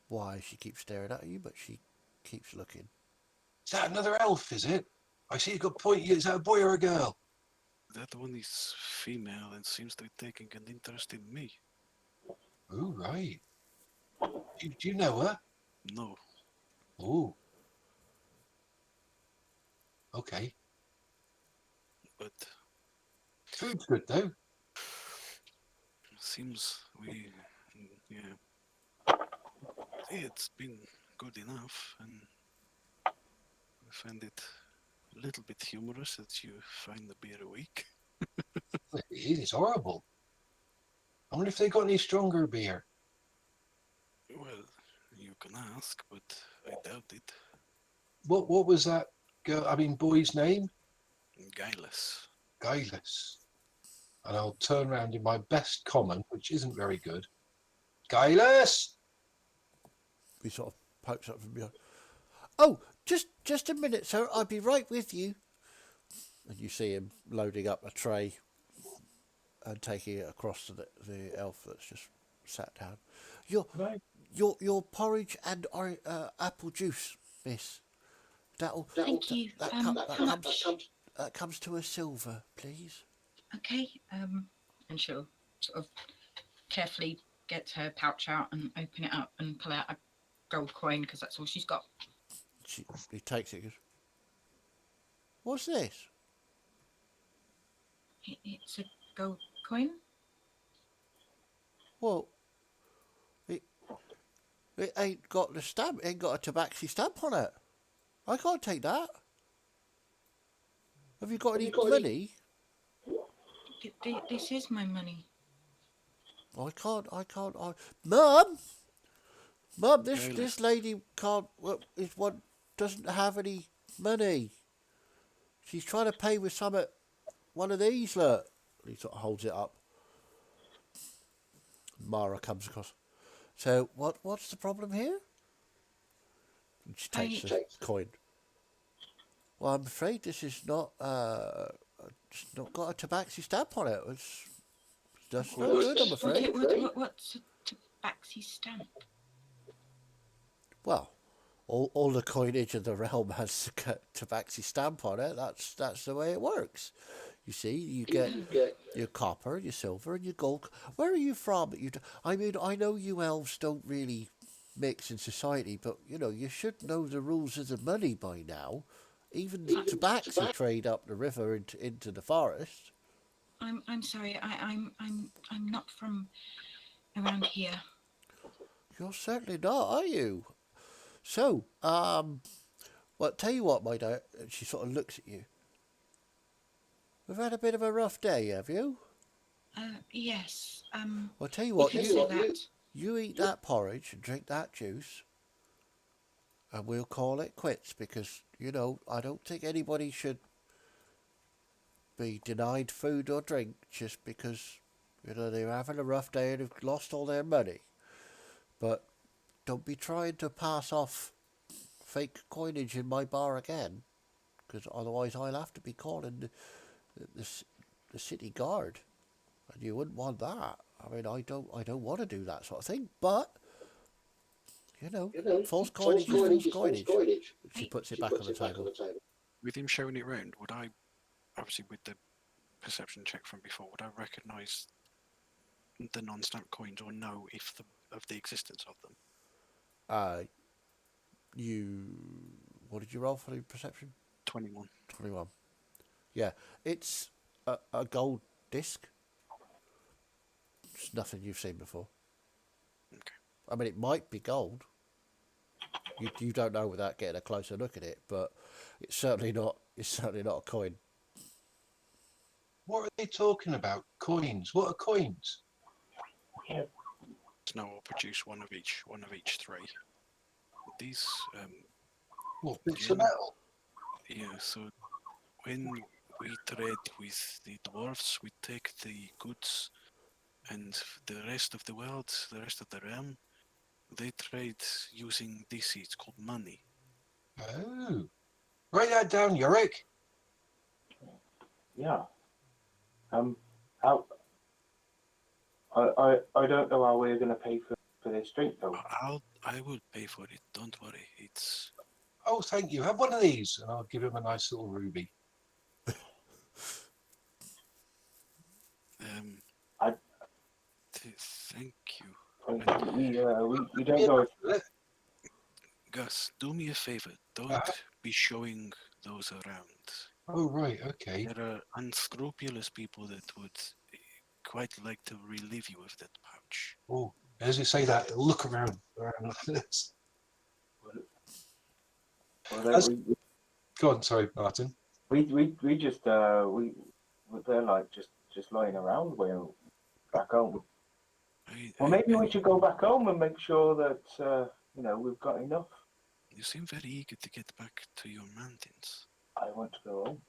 why she keeps staring at you, but she keeps looking. Is that another elf, is it? I see you've got pointy. Is that a boy or a girl? That one is female and seems to be taking an interest in me. Oh, right. Do you know her? No. Oh. Okay. But Food's good, though. seems it's been good enough, and I find it a little bit humorous that you find the beer weak. It is horrible. I wonder if they got any stronger beer. Well, you can ask, but I doubt it. What was that girl? I mean, boy's name? Guileless. Guileless. And I'll turn around in my best common, which isn't very good. Guileless! He sort of pokes up from behind. Oh, just a minute, sir. I'll be right with you. And you see him loading up a tray and taking it across to the elf that's just sat down. Your porridge and apple juice, miss. Thank you. That comes to a silver, please. Okay. And she'll sort of carefully get her pouch out and open it up and pull out a gold coin because that's all she's got. He takes it and goes, what's this? It's a gold coin. Well, it ain't got the stamp. It ain't got a tabaxi stamp on it. I can't take that. Have you got any money? This is my money. I can't. Mum, this lady can't. Doesn't have any money. She's trying to pay with one of these, look. He sort of holds it up. Mara comes across. So, what's the problem here? And she takes the coin. Well, I'm afraid this is not, it's not got a tabaxi stamp on it. It's just no good, I'm afraid. What's a tabaxi stamp? Well, all the coinage of the realm has a tabaxi stamp on it. That's the way it works. You see, you get your copper, your silver, and your gold. Where are you from? I mean, I know you elves don't really mix in society, but you should know the rules of the money by now. Even the tabaxi trade up the river into the forest. I'm sorry. I'm not from around here. You're certainly not, are you? So, well, tell you what, my dear. She sort of looks at you. We've had a bit of a rough day, have you? Yes. Well, tell you what, you eat that porridge and drink that juice, and we'll call it quits because, I don't think anybody should be denied food or drink just because, they're having a rough day and have lost all their money. But don't be trying to pass off fake coinage in my bar again, because otherwise I'll have to be calling the city guard, and you wouldn't want that. I mean, I don't want to do that sort of thing, but false coinage is false coinage. She puts it back on the table. With him showing it round, would I, obviously with the perception check from before, would I recognise the non-stamp coins or know of the existence of them? What did you roll for the perception? 21. 21. Yeah, it's a gold disc. It's nothing you've seen before. Okay. I mean, it might be gold. You don't know without getting a closer look at it, but it's certainly not. It's certainly not a coin. What are they talking about? Coins? What are coins? Now I'll produce one of each three. These What bits of metal? yeah, so when we trade with the dwarves, we take the goods, and the rest of the world, the rest of the realm, they trade using this. It's called money. Oh, write that down, Yorick. Yeah. How? I don't know how we're going to pay for this drink though. I will pay for it. Don't worry. It's. Oh, thank you. Have one of these, and I'll give him a nice little ruby. Thank you. We don't know. Gus, do me a favor. Don't be showing those around. Oh, right. Okay. There are unscrupulous people that would quite like to relieve you of that pouch. Oh, as you say that, look around like this. Go on, sorry, Martin. We just they're like just lying around. We're back home. Well, maybe we should go back home and make sure that we've got enough. You seem very eager to get back to your mountains. I want to go home.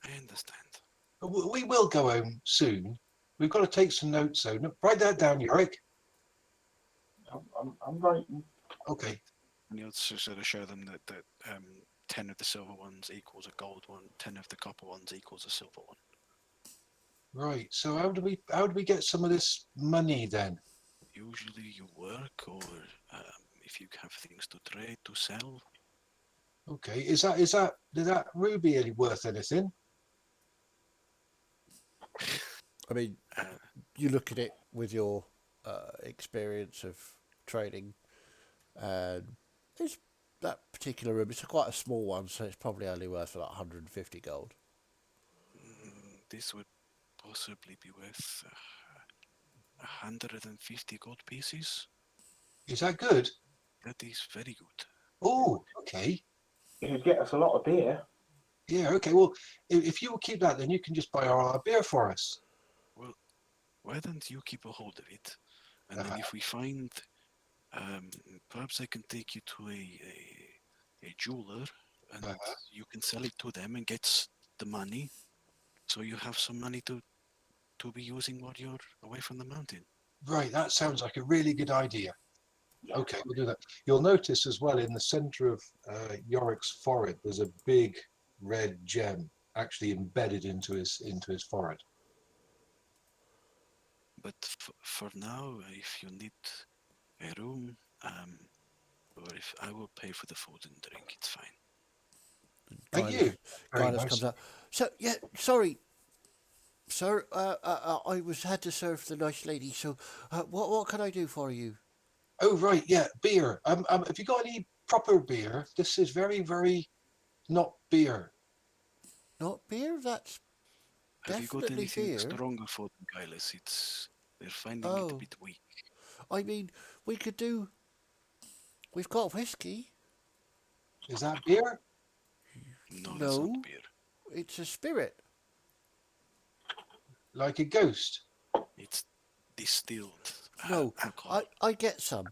I understand. We will go home soon. We've got to take some notes, though. Write that down, Yorick. I'm writing. Okay. And you'll sort of show them that 10 of the silver ones equals a gold one, 10 of the copper ones equals a silver one. Right. So how do we get some of this money then? Usually you work, or if you have things to trade, to sell. Okay. Is that ruby any worth anything? I mean, you look at it with your experience of trading, and it's that particular room. It's quite a small one, so it's probably only worth like 150 gold. This would possibly be worth 150 gold pieces. Is that good? That is very good. Oh, okay. It would get us a lot of beer. Yeah, okay. Well, if you will keep that, then you can just buy our beer for us. Well, why don't you keep a hold of it? And then if we find, perhaps I can take you to a jeweler and Uh-huh. you can sell it to them and get the money, so you have some money to be using while you're away from the mountain. Right, that sounds like a really good idea. Yeah. Okay, we'll do that. You'll notice as well in the center of Yorick's forehead, there's a big red gem actually embedded into his forehead. But for now, if you need a room, or if I will pay for the food and drink, it's fine. Thank Guidus, you. Very Guidus nice. comes out. So yeah, sorry, sir. I had to serve the nice lady. So, what can I do for you? Oh right, yeah, beer. Have you got any proper beer? This is very, very not beer. Not beer. That's Have you got definitely anything beer. stronger for them, Gaius? They're finding it a Oh, bit weak. I mean, we could do. We've got whiskey. Is that beer? No, that's not No, beer. it's a spirit. Like a ghost? It's distilled No, alcohol. I get some.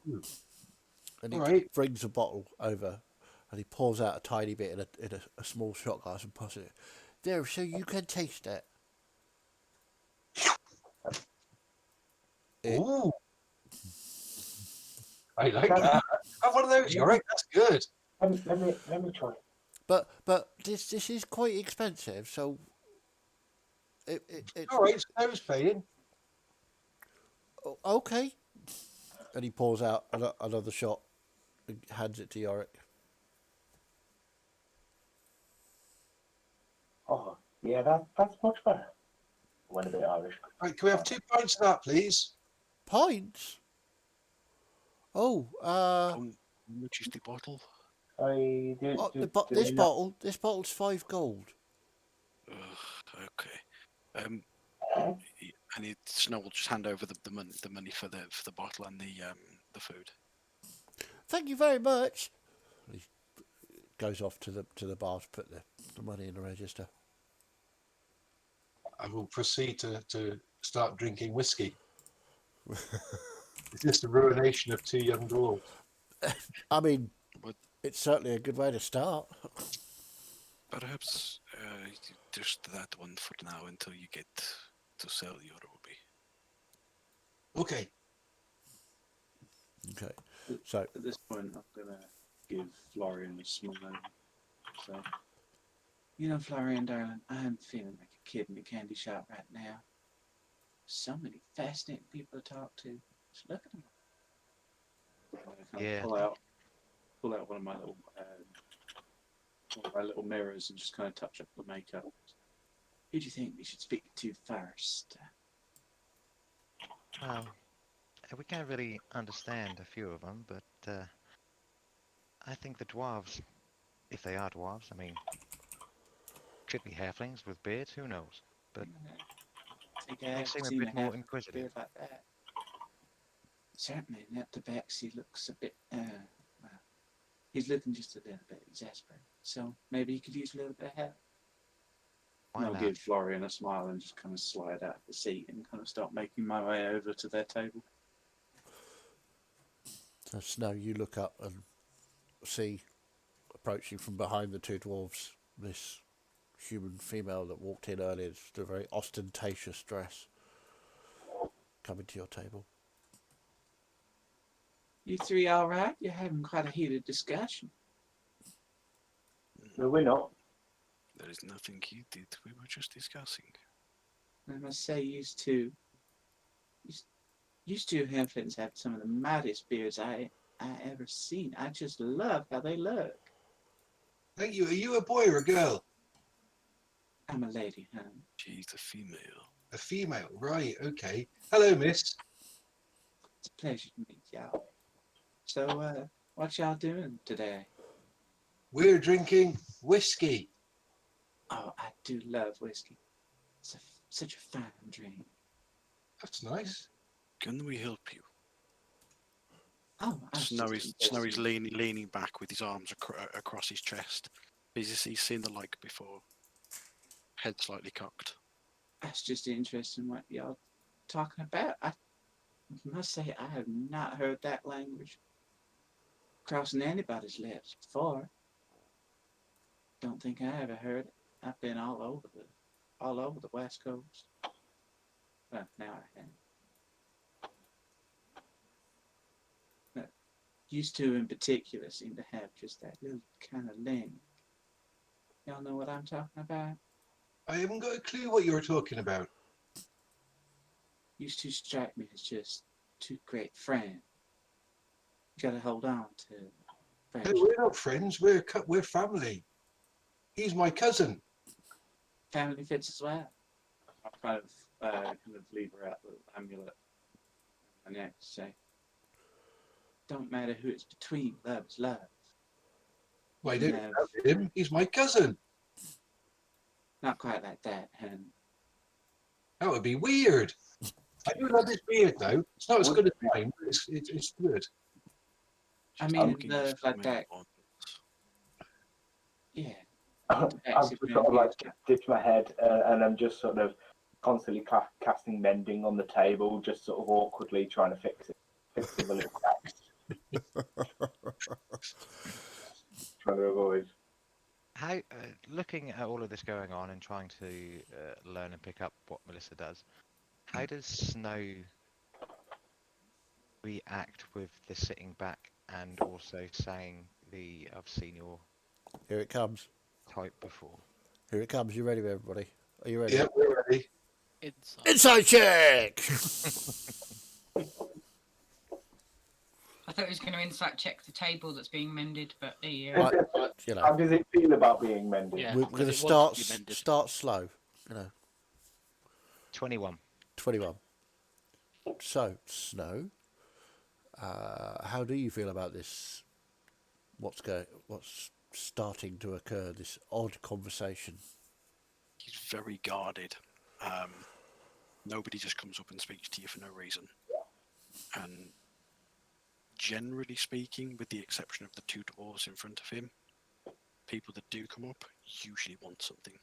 And he All right. brings a bottle over, and he pours out a tiny bit in a small shot glass and puts it there, so you can taste it. Ooh, I like Can- that. Have one of those, Yorick. That's good. Let me try. But this is quite expensive, so it's All right, so I was paying. okay. And he pours out another shot and hands it to Yorick. Oh, yeah, that's much better. Went a bit Irish. Right, can we have 2 pints of that, please? Pints. Oh, How much is the bottle? I do. oh, do, do this they not- bottle's 5 gold. Okay. And Snow will just hand over the money for the bottle and the food. Thank you very much. He goes off to the bar to put the money in the register. I will proceed to start drinking whiskey. It's just the ruination of 2 young dwarves. I mean, But it's certainly a good way to start. perhaps just that one for now until you get to sell your ruby. Okay. Okay, so At this point, I'm gonna give Florian a smile. So, you know, Florian, darling, I'm feeling like a kid in a candy shop right now. So many fascinating people to talk to. Just look at them. Yeah. Pull out one of my little mirrors and just kind of touch up the makeup. Who do you think we should speak to first? Well, we can't really understand a few of them, but I think the dwarves, if they are dwarves, I mean, could be halflings with beards, who knows? But I think I they haven't seem a seen bit more half inquisitive. beard like that. Certainly, not the back. He looks a bit. Well, he's looking just a little bit exasperated. So maybe he could use a little bit of help. Why I'll not? give Florian a smile and just kind of slide out of the seat and kind of start making my way over to their table. So Snow, you look up and see, approaching from behind the 2 dwarves, this human female that walked in earlier, just a very ostentatious dress, coming to your table. You three all right? You're having quite a heated discussion. No, we're not. There is nothing heated. We were just discussing. I must say, used to halflings have some of the mightiest beards I ever seen. I just love how they look. Thank you. Are you a boy or a girl? I'm a lady, huh? She's a female. A female. Right. Okay. Hello, miss. It's a pleasure to meet y'all. So, what y'all doing today? We're drinking whiskey. Oh, I do love whiskey. It's such a fine drink. That's nice. Can we help you? Oh, I was just Snowy's interested. leaning back with his arms across his chest. He's seen the like before. Head slightly cocked. I was just interested in what y'all talking about. I must say I have not heard that language crossing anybody's lips before. Don't think I ever heard it. I've been all over the West Coast. Well, now I have. But used to, in particular, seem to have just that little kind of ling. Y'all know what I'm talking about? I haven't got a clue what you were talking about. Used to strike me as just two great friends. You gotta hold on to Hey, friendship. we're not friends. We're family. He's my cousin. Family fits as well. I'll kind of leave her out the amulet and next say, don't matter who it's between, love is love. Well, I You don't have- know him. He's my cousin. Not quite like that, hen. That would be weird. I do love his beard, though. It's not as good as mine, but it's good. I She's mean, looking love for like me that. once. Yeah. I've just sort of like dipped my head and I'm just sort of constantly casting mending on the table, just sort of awkwardly trying to fix the little cracks. Trying to avoid. How, looking at all of this going on and trying to learn and pick up what Melissa does, how does Snow react with the sitting back and also saying I've seen your Here it comes. type before? Here it comes. You ready, everybody? Are you ready? Yeah, we're ready. Inside check! I thought he was going to insight check the table that's being mended, but there you Right, go. you How know, does it feel about being mended? Yeah. we're because going to it wants to be mended. start slow. 21. 21. So, Snow, how do you feel about this? What's starting to occur? This odd conversation. He's very guarded. Nobody just comes up and speaks to you for no reason. And generally speaking, with the exception of the two dwarves in front of him, people that do come up usually want something.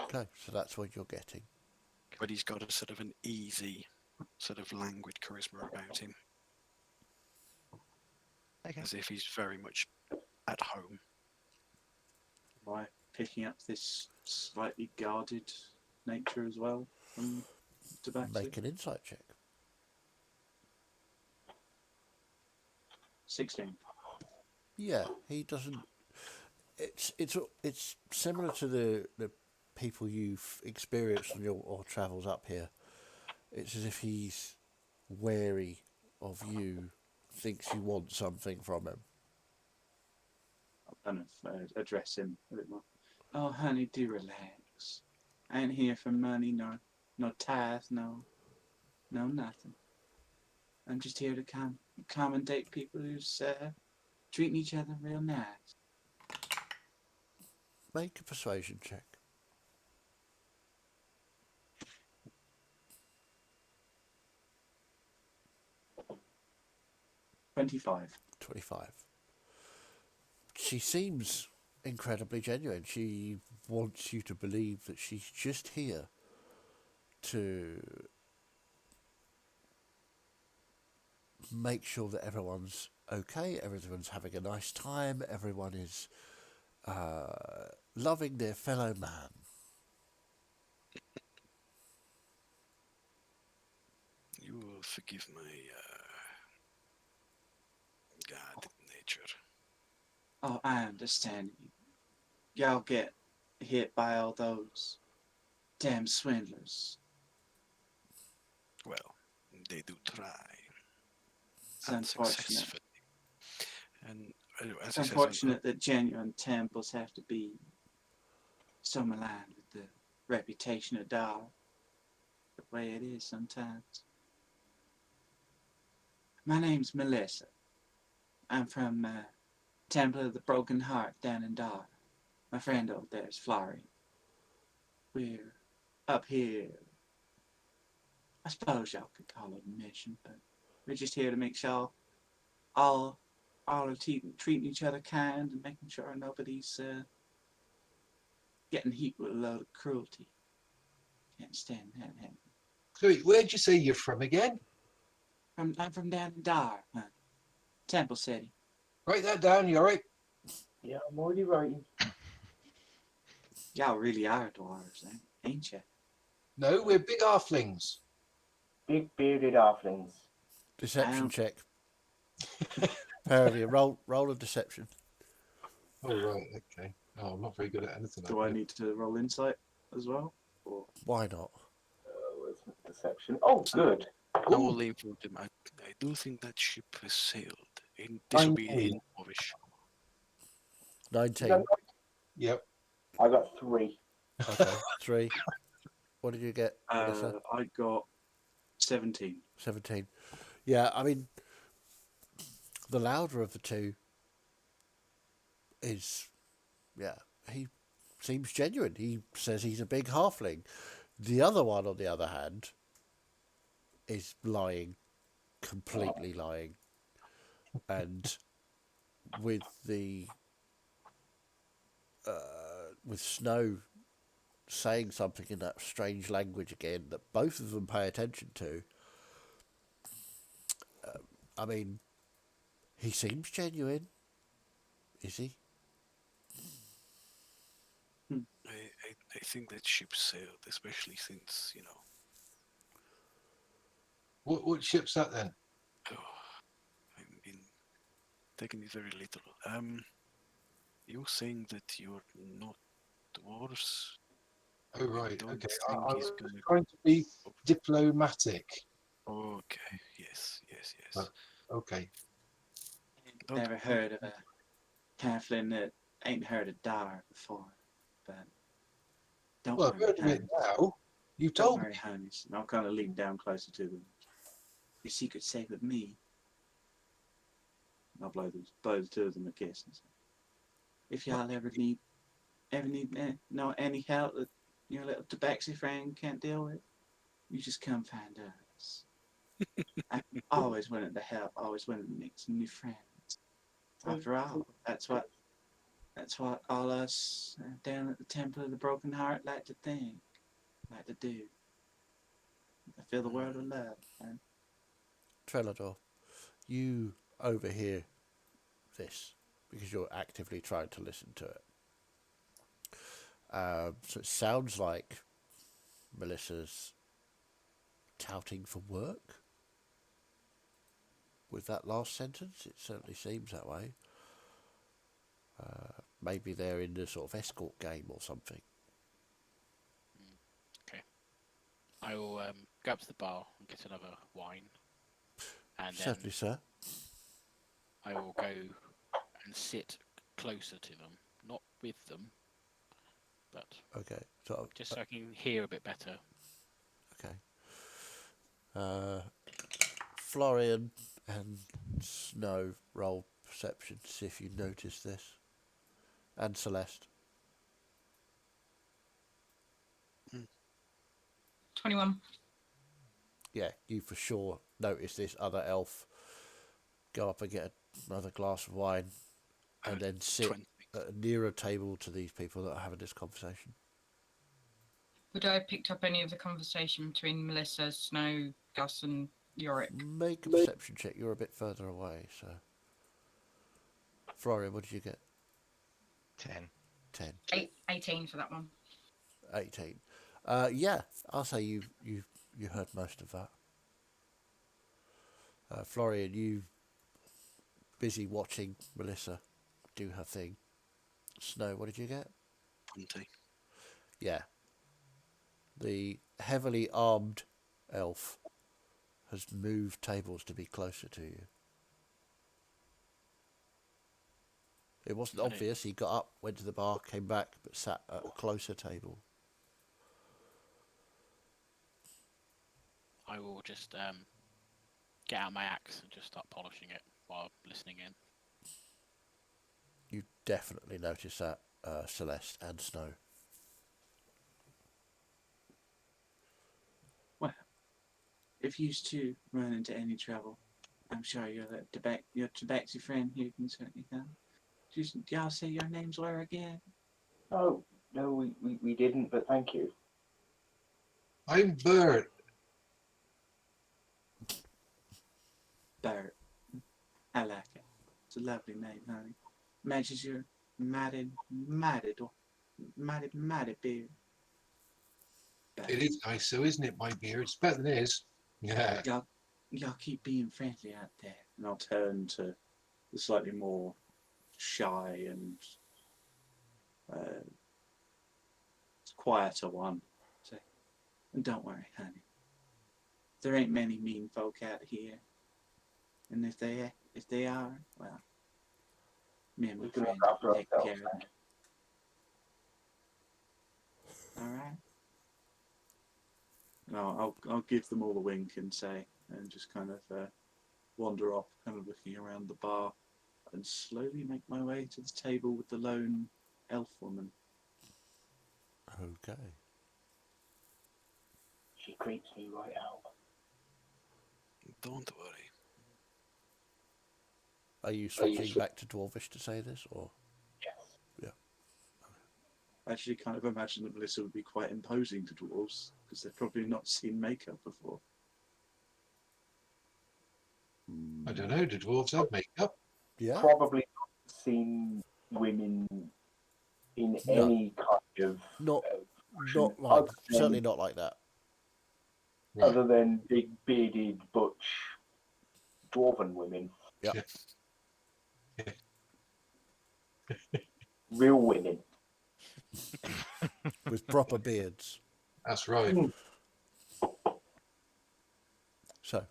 Okay, so that's what you're getting. But he's got a sort of an easy, sort of languid charisma about him, Okay. as if he's very much at home. Am I picking up this slightly guarded nature as well from Tabaxi? Make an insight check. 16. Yeah, he doesn't. It's similar to the people you've experienced on your travels up here. It's as if he's wary of you, thinks you want something from him. I'll kind of address him a bit more. Oh, honey, do relax. I ain't here for money, no tithe, no nothing. I'm just here to accommodate people who's treating each other real nice. Make a persuasion check. 25. 25. She seems incredibly genuine. She wants you to believe that she's just here to make sure that everyone's okay, everyone's having a nice time, everyone is loving their fellow man. You will forgive my guarded nature. Oh, I understand. Y'all get hit by all those damn swindlers. Well, they do try. It's unfortunate. Unsuccessfully. And as It's he says, unfortunate that genuine temples have to be so maligned with the reputation of Dar. The way it is sometimes. My name's Melissa. I'm from Temple of the Broken Heart down in Dar. My friend over there is Florrie. We're up here. I suppose y'all could call it a mission, but we're just here to make sure all are treating each other kind and making sure nobody's getting heat with a load of cruelty. Can't stand that happening. So, where'd you say you're from again? I'm from down in Dar, Temple City. Write that down, Yorick. Yeah, I'm already writing. Y'all really are dwarves, ain't you? No, we're big halflings. Big bearded halflings. Deception Um, check. Pair of you. Roll a deception. Oh, right, okay. Oh, I'm not very good at anything. Do I need to roll insight as well? Or Why not? Where's my deception? Oh, good. I will lean forward to him. I do think that ship has sailed. This will be 19. in Dwarvish. 19. Yep. I got 3. Okay. 3. What did you get, Melissa? I got 17. 17. Yeah, I mean, the louder of the two is, yeah, he seems genuine. He says he's a big halfling. The other one, on the other hand, is lying, completely lying. And with the, with Snow saying something in that strange language again that both of them pay attention to, I mean, he seems genuine. Is he? I think that ship sailed, especially since, What ship's that then? oh, I've been taking it very little. You're saying that you're not dwarves? Oh, right, don't okay. think I he's was gonna- trying to be diplomatic. Okay, yes. But, okay. Don't- Never heard of a halfling that ain't heard of Dar before. But don't Well, I've worry, heard of it honeys. now. You Don't told me. worry, honeys. And I'll kind of lean down closer to them. Your secret's safe with me. I'll blow the two of them a kiss and say, if y'all ever need any help that your little tabaxi friend can't deal with, you just come find us. I'm always willing to help, always willing to make some new friends. After all, that's what all us down at the Temple of the Broken Heart like to think, like to do. I fill the world with love. And Trelador, you overhear this because you're actively trying to listen to it. So it sounds like Melissa's touting for work. With that last sentence, it certainly seems that way. Maybe they're in the sort of escort game or something. I will go up to the bar and get another wine, and then Certainly, sir. I will go and sit closer to them, not with them, but Okay. So, just so I can hear a bit better. okay. Florian and Snow roll perception to see if you notice this. And Celeste. 21. Yeah, you for sure notice this other elf go up and get another glass of wine and then sit 20. at a nearer table to these people that are having this conversation. Would I have picked up any of the conversation between Melissa, Snow, Gus, and Yorick? Make a perception check. You're a bit further away, so. Florian, what did you get? 10. 10. 18 for that one. 18. Yeah, I'll say you heard most of that. Florian, you busy watching Melissa do her thing. Snow, what did you get? 20. Yeah. The heavily armed elf has moved tables to be closer to you. It wasn't Got it. obvious. He got up, went to the bar, came back, but sat at a closer table. I will just get out my axe and just start polishing it while listening in. You definitely notice that, Celeste and Snow. well, if you two run into any trouble, I'm sure your tabaxi friend here can certainly help. Y'all say your names were again? Oh, no, we didn't, but thank you. I'm Bert. Bert. I like it. It's a lovely name, honey. Matches your mighty beard. But It is nice, so isn't it, my beard? It's better than his. Yeah. y'all keep being friendly out there. And I'll turn to the slightly more shy and quieter one. Say, and don't worry, honey. There ain't many mean folk out here. And if they are, well, me and my We can friend look after take ourselves. care of them. All right. No, I'll give them all a wink and say, and just kind of wander off, kind of looking around the bar, and slowly make my way to the table with the lone elf woman. Okay. She creeps me right out. Don't worry. Are you switching back to Dwarvish to say this, or? Yes. Yeah. I actually kind of imagine that Melissa would be quite imposing to dwarves, because they've probably not seen makeup before. I don't know. Do dwarves have makeup? Yeah. Probably not seen women in No. any kind of Not fashion like other than- certainly not like that. Right. other than big bearded butch dwarven women. Yeah. Real women. With proper beards. That's right. So,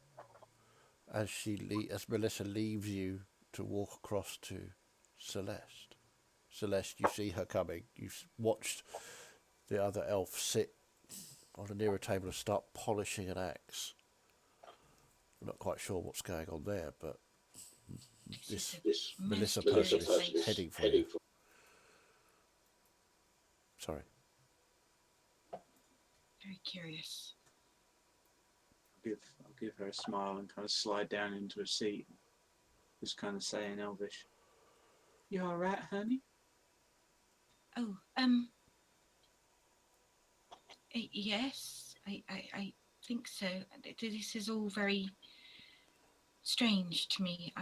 as Melissa leaves you to walk across to Celeste, you see her coming. You've watched the other elf sit on a nearer table and start polishing an axe. I'm not quite sure what's going on there, but this Melissa person is heading for you. Sorry. Very curious. I'll give her a smile and kind of slide down into a seat, just kind of say in Elvish, "You all right, honey?" Oh, yes, I think so. This is all very strange to me.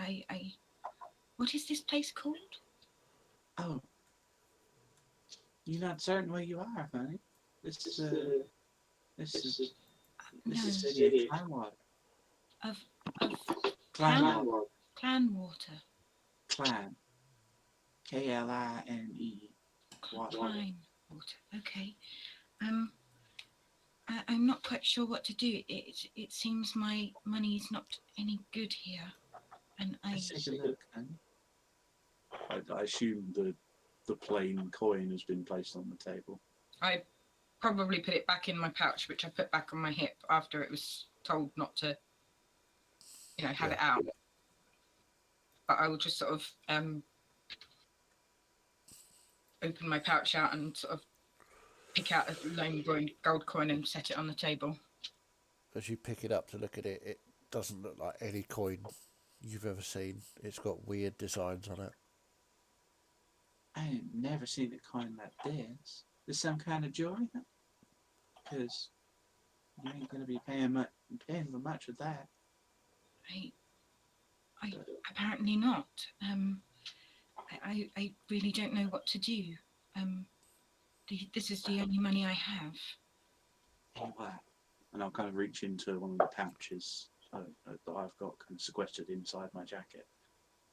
What is this place called? Oh, you're not certain where you are, honey. This is No, the city of Clanwater. of Clanwater. Clanwater. Clan. Kline. Water. Clanwater. Okay. I'm not quite sure what to do. It seems my money is not any good here, and Let's take a look, honey. I assume the plain coin has been placed on the table. I probably put it back in my pouch, which I put back on my hip after it was told not to, have it out. But I will just sort of open my pouch out and sort of pick out a lone gold coin and set it on the table. As you pick it up to look at it, it doesn't look like any coin you've ever seen. It's got weird designs on it. I ain't never seen a coin like this. There's some kind of jewelry, because you ain't gonna be paying for much of that. I apparently not. I really don't know what to do. This is the only money I have. Anyway, and I'll kind of reach into one of the pouches that I've got kind of sequestered inside my jacket.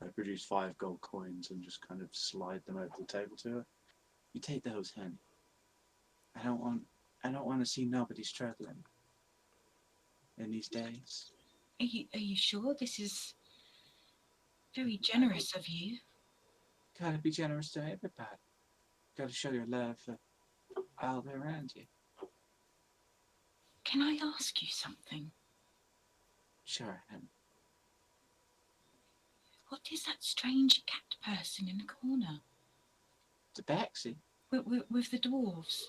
I produce 5 gold coins and just kind of slide them over the table to her. You take those, honey. I don't want to see nobody struggling in these days. Are you sure? This is very generous of you. Gotta be generous to everybody. Gotta show your love for all around you. Can I ask you something? Sure, honey. What is that strange cat person in the corner? Tabaxi. With the dwarves?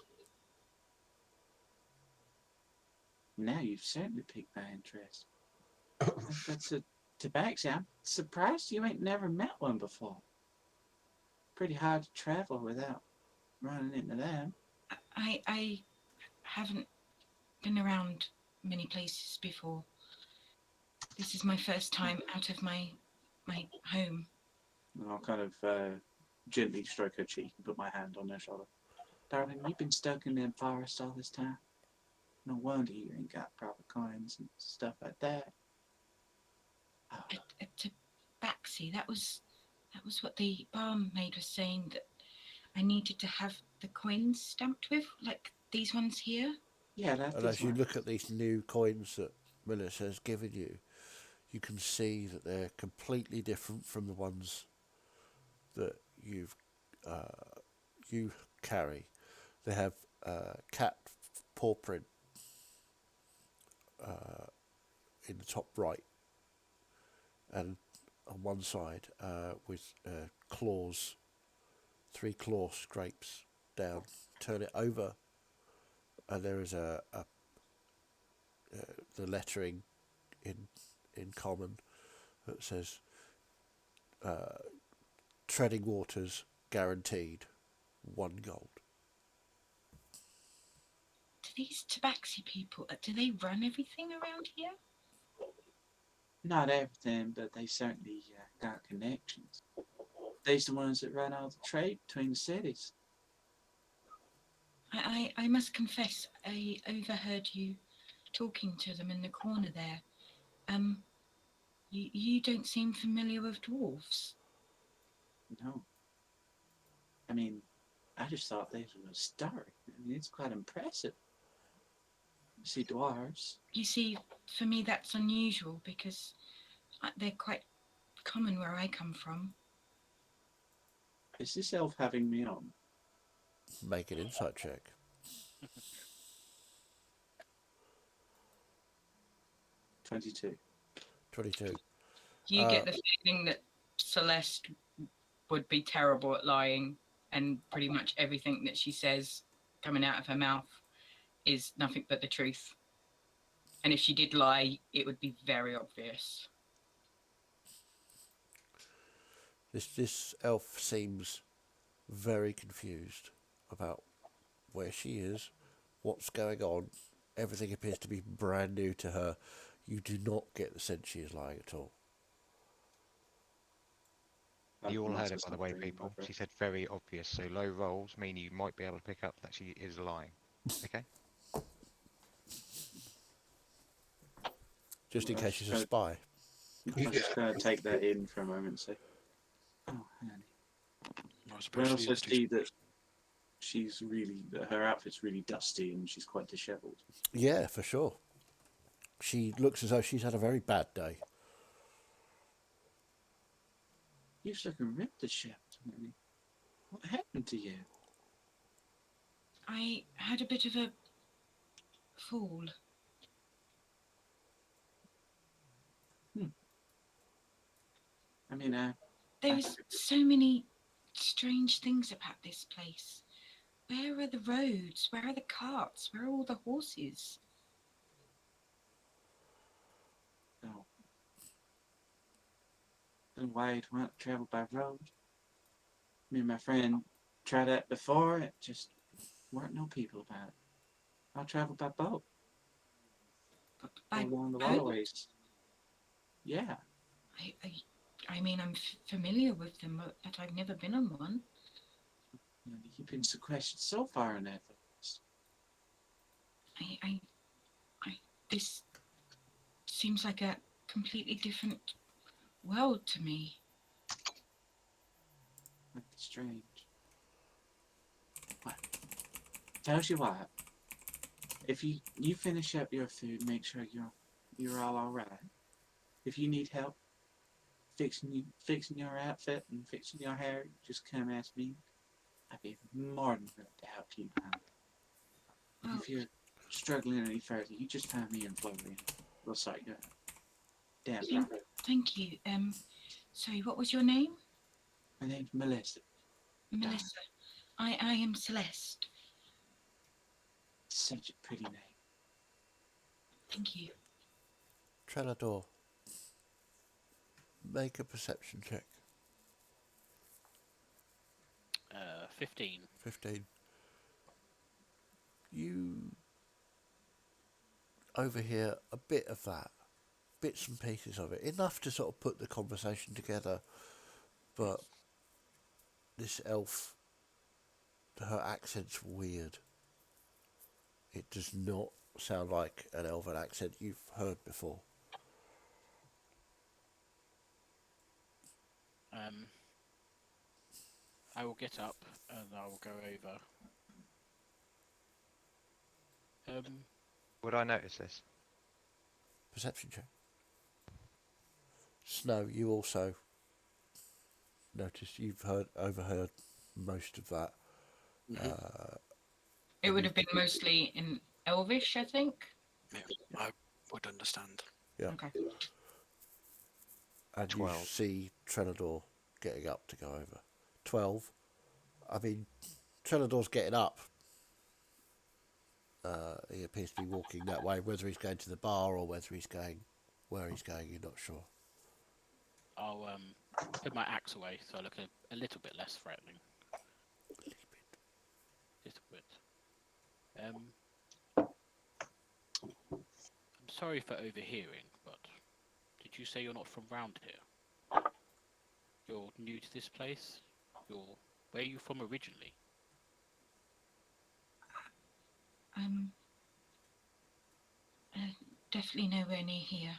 Now you've certainly piqued my interest. That's a Tabaxi. I'm surprised you ain't never met one before. Pretty hard to travel without running into them. I haven't been around many places before. This is my first time out of my home. And I'll kind of gently stroke her cheek and put my hand on her shoulder. Darling, you've been stuck in that forest all this time. No wonder you ain't got proper coins and stuff like that. Oh, A tabaxi. That was what the barmaid was saying, that I needed to have the coins stamped with, like these ones here. yeah, that's And as you look at these new coins that Melissa has given you, you can see that they're completely different from the ones that you carry. They have cat paw print in the top right, and on one side with claws, 3 claw scrapes down. Turn it over, and there is the lettering in common that says treading waters guaranteed, 1 gold. Do these tabaxi people, do they run everything around here? Not everything, but they certainly got connections. They's the ones that run all the trade between the cities. I must confess, I overheard you talking to them in the corner there. You don't seem familiar with dwarves. No. I mean, I just thought they were historic. I mean, it's quite impressive. You see dwarves. You see, for me that's unusual because they're quite common where I come from. Is this elf having me on? Make an insight check. 22. 22. You get the feeling that Celeste would be terrible at lying, and pretty much everything that she says coming out of her mouth is nothing but the truth. And if she did lie, it would be very obvious. This elf seems very confused about where she is, what's going on. Everything appears to be brand new to her. You do not get the sense she is lying at all. You all heard it, by the way, people. She said very obvious, so low rolls mean you might be able to pick up that she is lying. Okay? Just in case she's a spy. I'm just going to take that in for a moment and say, oh, honey. I also see that she's really, her outfit's really dusty and she's quite dishevelled. Yeah, for sure. She looks as though she's had a very bad day. You're looking real dishevelled, honey. What happened to you? I had a bit of a fall. I mean, there was so many strange things about this place. Where are the roads? Where are the carts? Where are all the horses? Oh. Then why you want to travel by road? Me and my friend tried that before. It just weren't no people about it. I'll travel by boat. By along the boat? waterways. Yeah. I mean, I'm familiar with them, but I've never been on one. You've been sequestered so far in that forest. This seems like a completely different world to me. That's strange. What? Tells you what. If you finish up your food, make sure you're all right. If you need help fixing your outfit and fixing your hair, just come ask me. I'd be more than glad to help you. If you're struggling any further, you just find me in Florida. We'll sort you out. Damn. Thank you. Sorry, what was your name? My name's Melissa. Melissa. I am Celeste. Such a pretty name. Thank you. Trelador, make a perception check. 15. 15. You overhear a bit of that, bits and pieces of it, enough to sort of put the conversation together, but this elf, her accent's weird. It does not sound like an elven accent you've heard before. I will get up and I will go over. Would I notice this? Perception check. Snow, you also noticed you've overheard most of that. It would have been mostly in Elvish, I think. Yeah, I would understand. Yeah. Okay. And 12. you see Trenador getting up to go over. 12. I mean, Trenador's getting up. He appears to be walking that way. Whether he's going to the bar or whether he's going where he's going, you're not sure. I'll put my axe away so I look a little bit less threatening. Little bit. I'm sorry for overhearing, but did you say you're not from round here? You're new to this place? Where are you from originally? Definitely nowhere near here.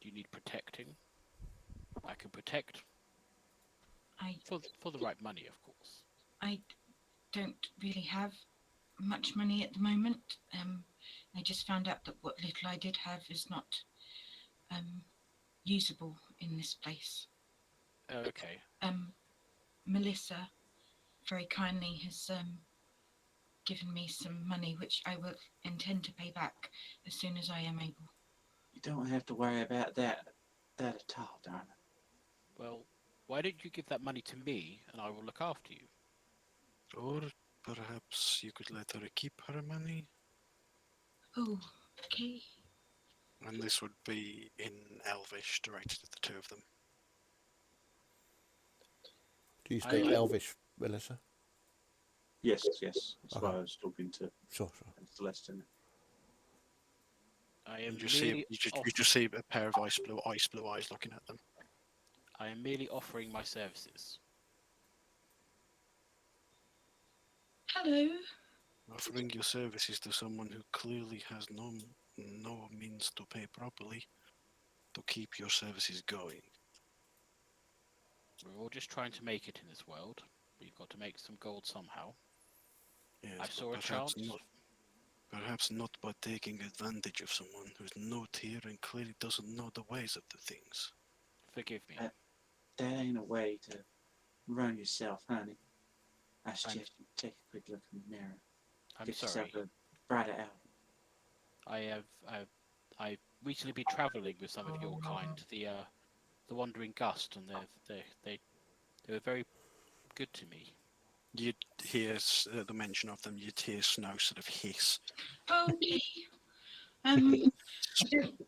Do you need protecting? I can protect. I For the right money, of course. I don't really have much money at the moment. I just found out that what little I did have is not usable in this place. Oh, okay. Melissa very kindly has given me some money, which I will intend to pay back as soon as I am able. You don't have to worry about that at all, darling. Well, why don't you give that money to me and I will look after you? Or perhaps you could let her keep her money? Oh, okay. And this would be in Elvish, directed at the two of them. Do you speak Elvish, Melissa? Yes. That's Okay. why I was talking to Sure. Celeste. I am You just see a pair of ice blue eyes looking at them. I am merely offering my services. Hello. Offering your services to someone who clearly has no means to pay properly to keep your services going. We're all just trying to make it in this world. We've got to make some gold somehow. Yes, I saw a chance. Perhaps not by taking advantage of someone who's not here and clearly doesn't know the ways of the things. Forgive me. That ain't a way to run yourself, honey. I suggest you take a quick look in the mirror. I'm Get sorry. yourself a brighter outlook. I've recently been travelling with some of your kind, the Wandering Gust, and they were very good to me. You'd hear the mention of them. You'd hear Snow sort of hiss. Okay. I don't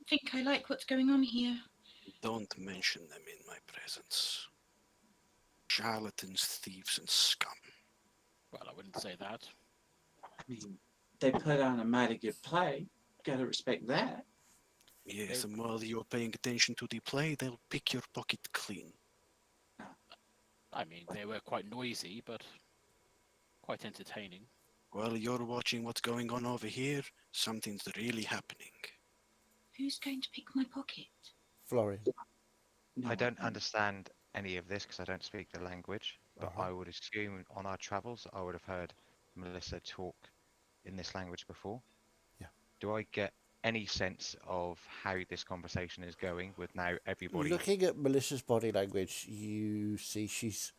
think I like what's going on here. Don't mention them in my presence. Charlatans, thieves, and scum. Well, I wouldn't say that. I mean, they put on a mighty good play. Gotta respect that. Yes, and while you're paying attention to the play, they'll pick your pocket clean. I mean, they were quite noisy, but quite entertaining. While you're watching what's going on over here, something's really happening. Who's going to pick my pocket? Florian. No, I don't understand any of this because I don't speak the language, but Uh-huh. I would assume on our travels I would have heard Melissa talk in this language before. Yeah. Do I get any sense of how this conversation is going with now everybody? Looking at Melissa's body language, you see she's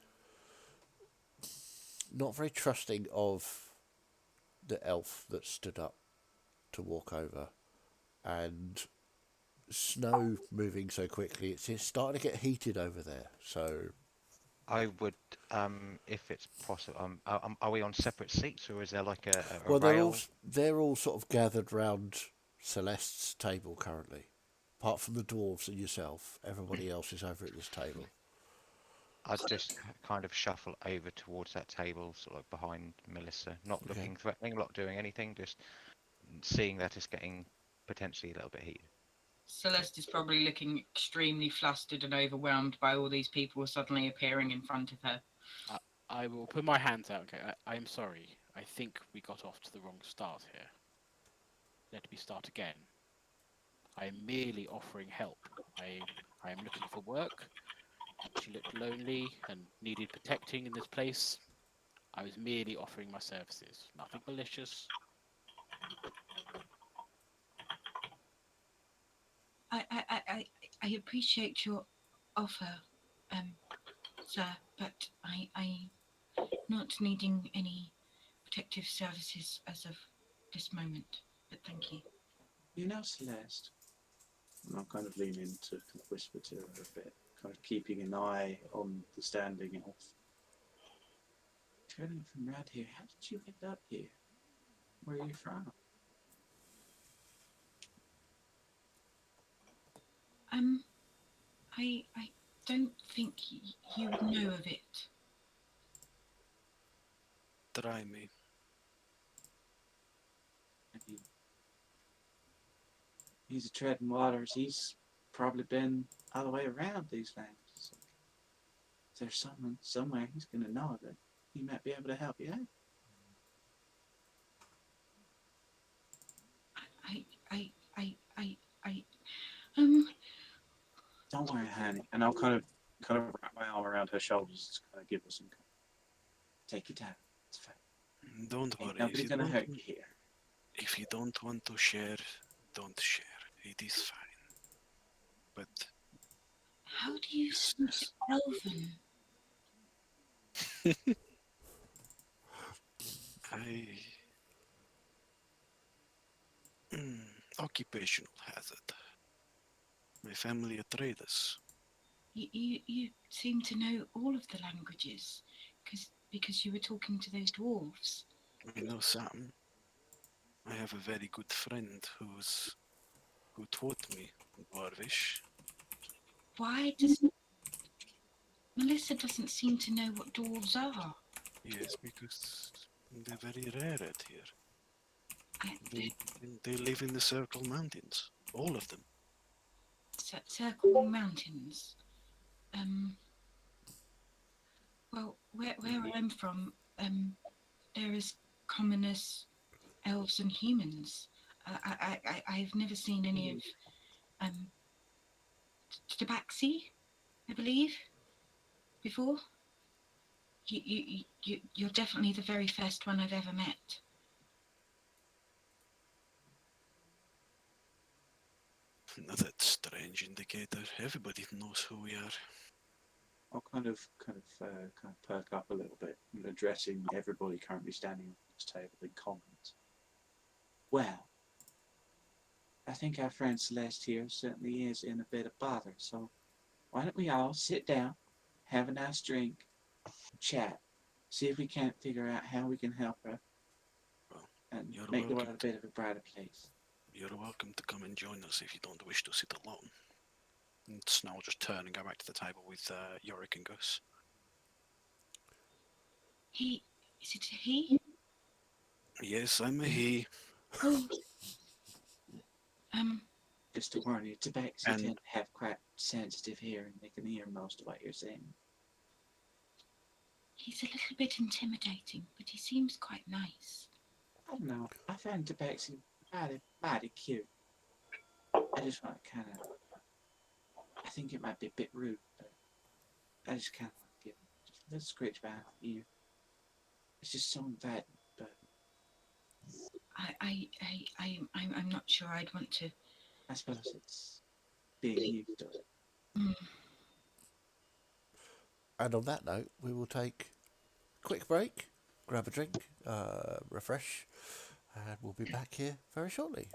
not very trusting of the elf that stood up to walk over, and Snow moving so quickly, it's starting to get heated over there. So I would, if it's possible, are we on separate seats or is there like a well, rail? they're all sort of gathered round Celeste's table currently. Apart from the dwarves and yourself, everybody else is over at this table. I'd just kind of shuffle over towards that table, sort of behind Melissa, not Okay. looking threatening, not doing anything, just seeing that it's getting potentially a little bit heated. Celeste is probably looking extremely flustered and overwhelmed by all these people suddenly appearing in front of her. I will put my hands out. Okay, I am sorry. I think we got off to the wrong start here. Let me start again. I am merely offering help. I am looking for work. She looked lonely and needed protecting in this place. I was merely offering my services. Nothing malicious. I appreciate your offer, sir, but I'm not needing any protective services as of this moment. But thank you. You know, Celeste. And I'll kind of lean in to kind of whisper to her a bit, kind of keeping an eye on the standing elf. Turning from around here, how did you end up here? Where are you from? I don't think you would know of it. Try me. I mean, he's a treading waters. He's probably been all the way around these lands. So if there's someone somewhere he's going to know that he might be able to help you out. Don't worry, honey. And I'll kind of wrap my arm around her shoulders to kind of give her some comfort. Take your time. It's fine. Don't worry. Nobody's going to hurt you here. If you don't want to share, don't share. It is fine. But how do you speak Elven? Occupational hazard. My family are traders. You seem to know all of the languages, because you were talking to those dwarves. I know some. I have a very good friend who taught me Dwarvish. Why does Melissa doesn't seem to know what dwarves are? Yes, because they're very rare out here. They live in the Circle Mountains, all of them. Circle Mountains. Well, where I'm from, there is commoners, elves, and humans. I've never seen any of Tabaxi, I believe, before. You're definitely the very first one I've ever met. That's a strange indicator. Everybody knows who we are. I'll kind of perk up a little bit, addressing everybody currently standing at this table in comment. Well, I think our friend Celeste here certainly is in a bit of bother, so why don't we all sit down, have a nice drink, chat, see if we can't figure out how we can help her, and make the world a bit of a brighter place. You're welcome to come and join us if you don't wish to sit alone. And Snow will just turn and go back to the table with Yorick and Gus. Is it a he? Yes, I'm a he. Oh. Just to warn you, Tabaxi tend to have quite sensitive hearing. They can hear most of what you're saying. He's a little bit intimidating, but he seems quite nice. I don't know. I find Tabaxi mighty cute. I just want to kind of... I think it might be a bit rude, but I just kind of want to give him just a little scratch behind the ear. It's just so inviting, but... I'm not sure I'd want to... I suppose it's being used to it. Mm. And on that note, we will take a quick break, grab a drink, refresh, and we'll be back here very shortly.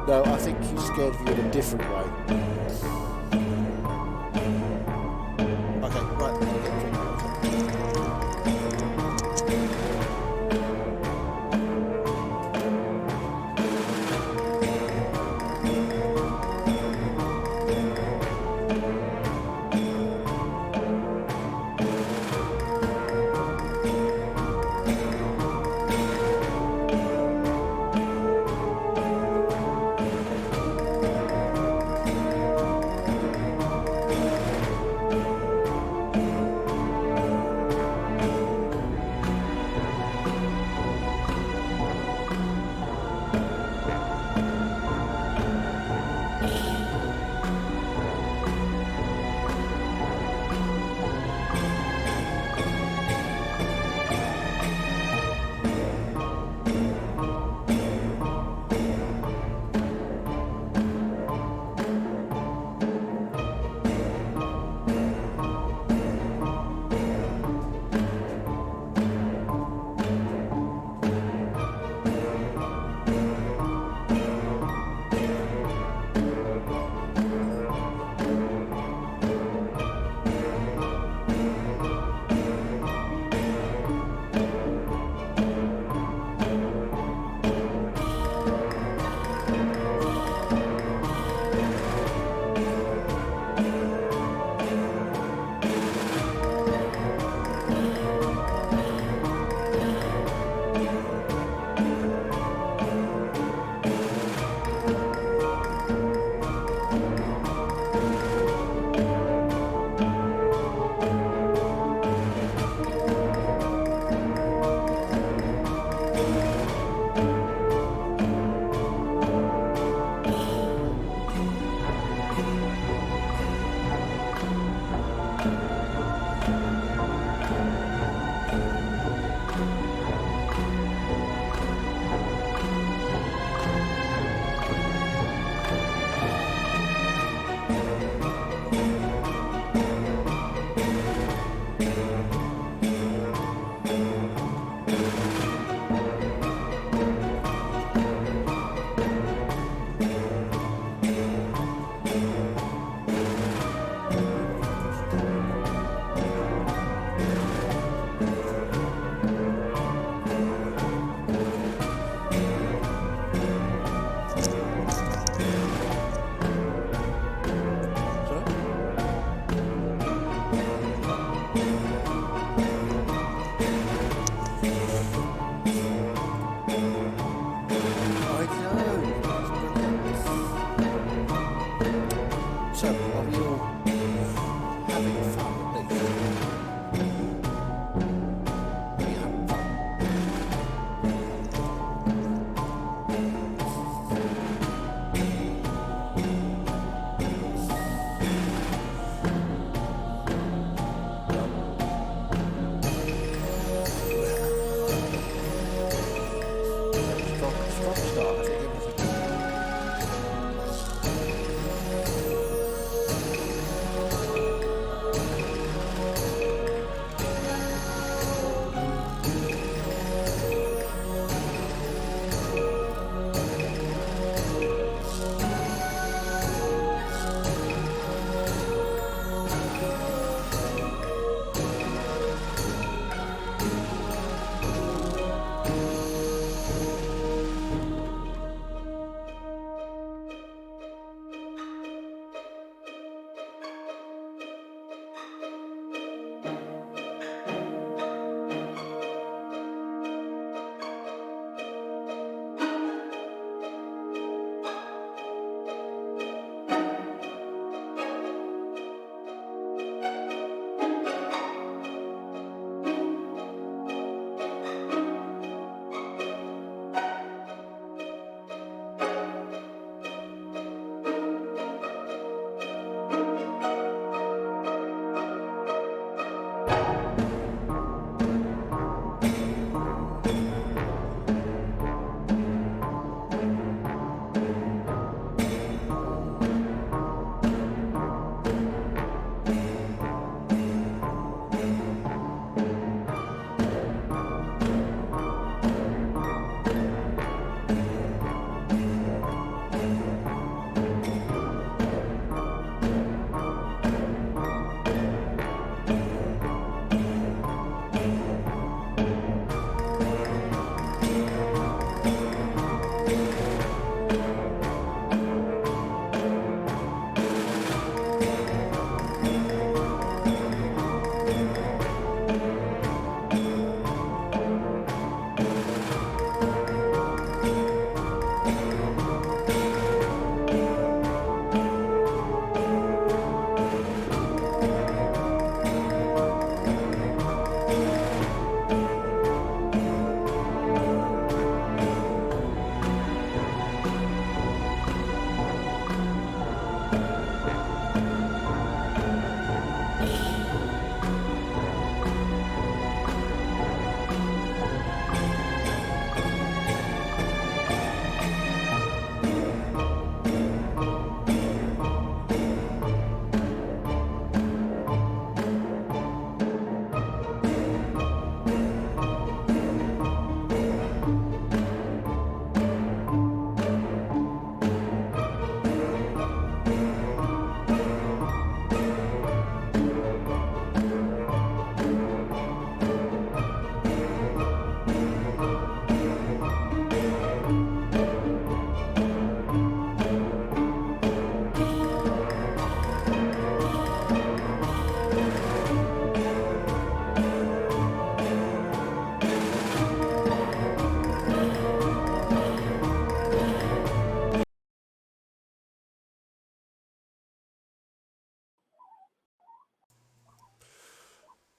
No, I think he's scared of you in a different way. So, are we all having fun at least? Are you having fun? Strong start, I think everything.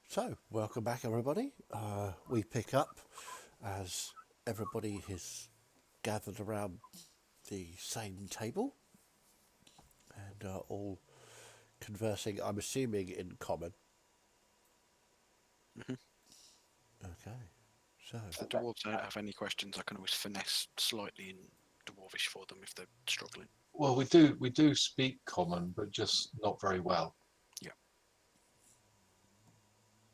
So, welcome back everybody. We pick up as everybody is gathered around the same table and are all conversing, I'm assuming, in common. Mhm. Okay, so... If the dwarves don't have any questions, I can always finesse slightly in dwarvish for them if they're struggling. Well, we do speak common, but just not very well. Yeah.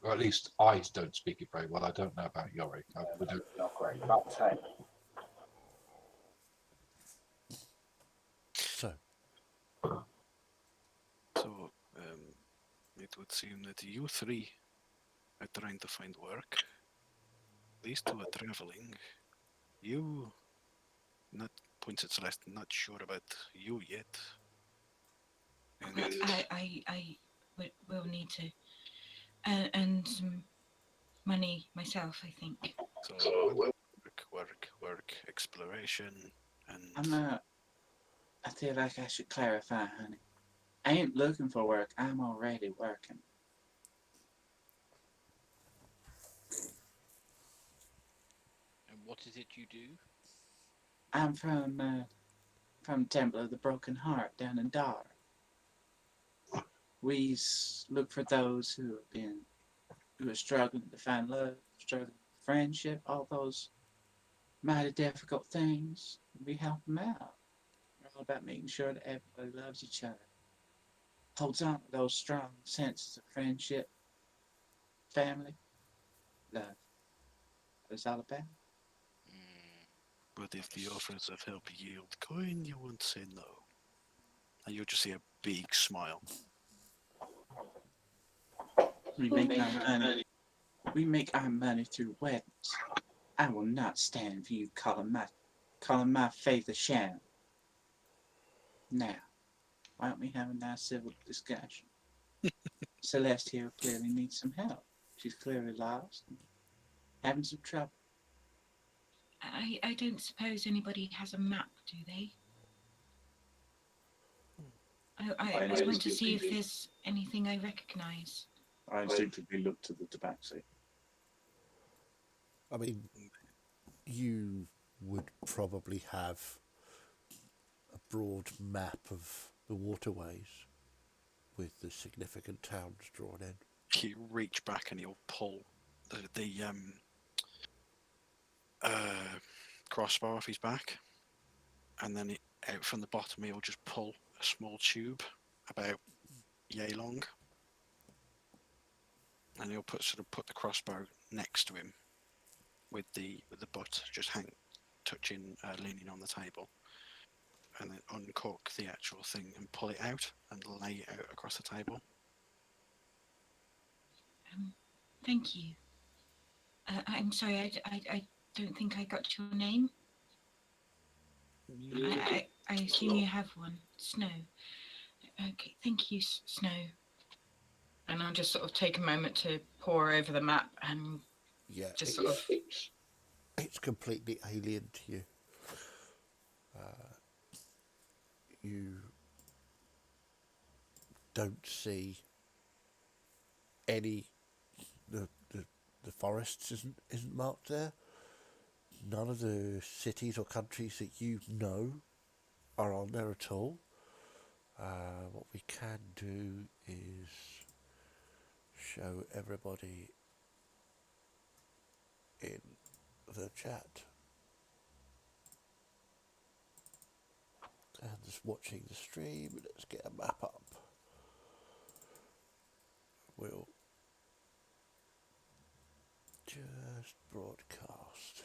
Or at least I don't speak it very well. I don't know about Yorick. We don't. Not great. About 10. So, So, it would seem that you three are trying to find work. These two are traveling. You, not points at Celeste, not sure about you yet. And I will need to earn some money myself, I think. so work, exploration, and I feel like I should clarify, honey. I ain't looking for work. I'm already working. And what is it you do? I'm from Temple of the Broken Heart down in Dar. We look for those who are struggling to find love, struggling with friendship, all those mighty difficult things. We help them out. We're all about making sure that everybody loves each other, holds on to those strong senses of friendship, family, love. What it's all about. But if the offers of help yield coin, you won't say no. And you'll just see a big smile. We make our money. We make our money through weddings. I will not stand for you calling my faith a sham. Now, why don't we have a nice civil discussion? Celeste here clearly needs some help. She's clearly lost and having some trouble. I don't suppose anybody has a map, do they? I just want to see if there's anything I recognise. I instinctively look to the tabaxi. I mean, you would probably have a broad map of the waterways with the significant towns drawn in. He'll reach back and he'll pull the crossbar off his back, and then out from the bottom he'll just pull a small tube about yay long, and he'll put the crossbow next to him with the butt just leaning on the table, and then uncork the actual thing and pull it out and lay it out across the table. Thank you. I'm sorry, I don't think I got your name. I assume you have one. Snow. Okay, thank you, Snow. And I'll just sort of take a moment to pore over the map and just sort of... It's completely alien to you. You don't see any... The forests isn't marked there. None of the cities or countries that you know are on there at all. What we can do is show everybody in the chat and just watching the stream. Let's get a map up. We'll just broadcast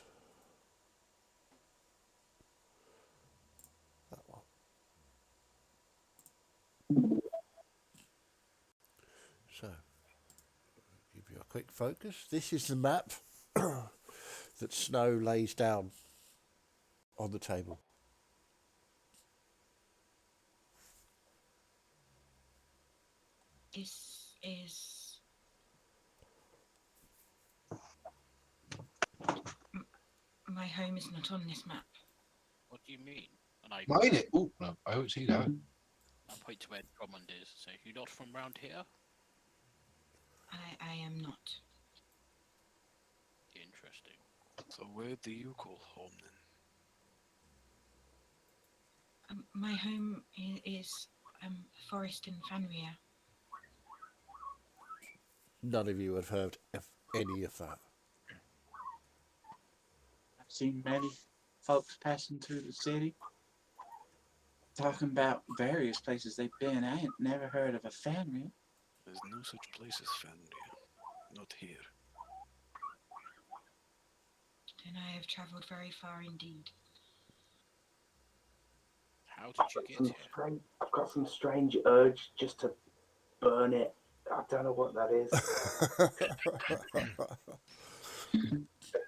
that one. So, give you a quick focus. This is the map that Snow lays down on the table. This is... My home is not on this map. What do you mean? And I Mine it. Oh, no, I don't see that. point to where Drummond is. So you're not from round here? I am not. Interesting. So where do you call home then? My home is a forest in Fanria. None of you have heard of any of that. I've seen many folks passing through the city talking about various places they've been. I ain't never heard of a family. There's no such place as Fandria. Not here. Then I have travelled very far indeed. How did you get here? I've got some strange urge just to burn it. I don't know what that is.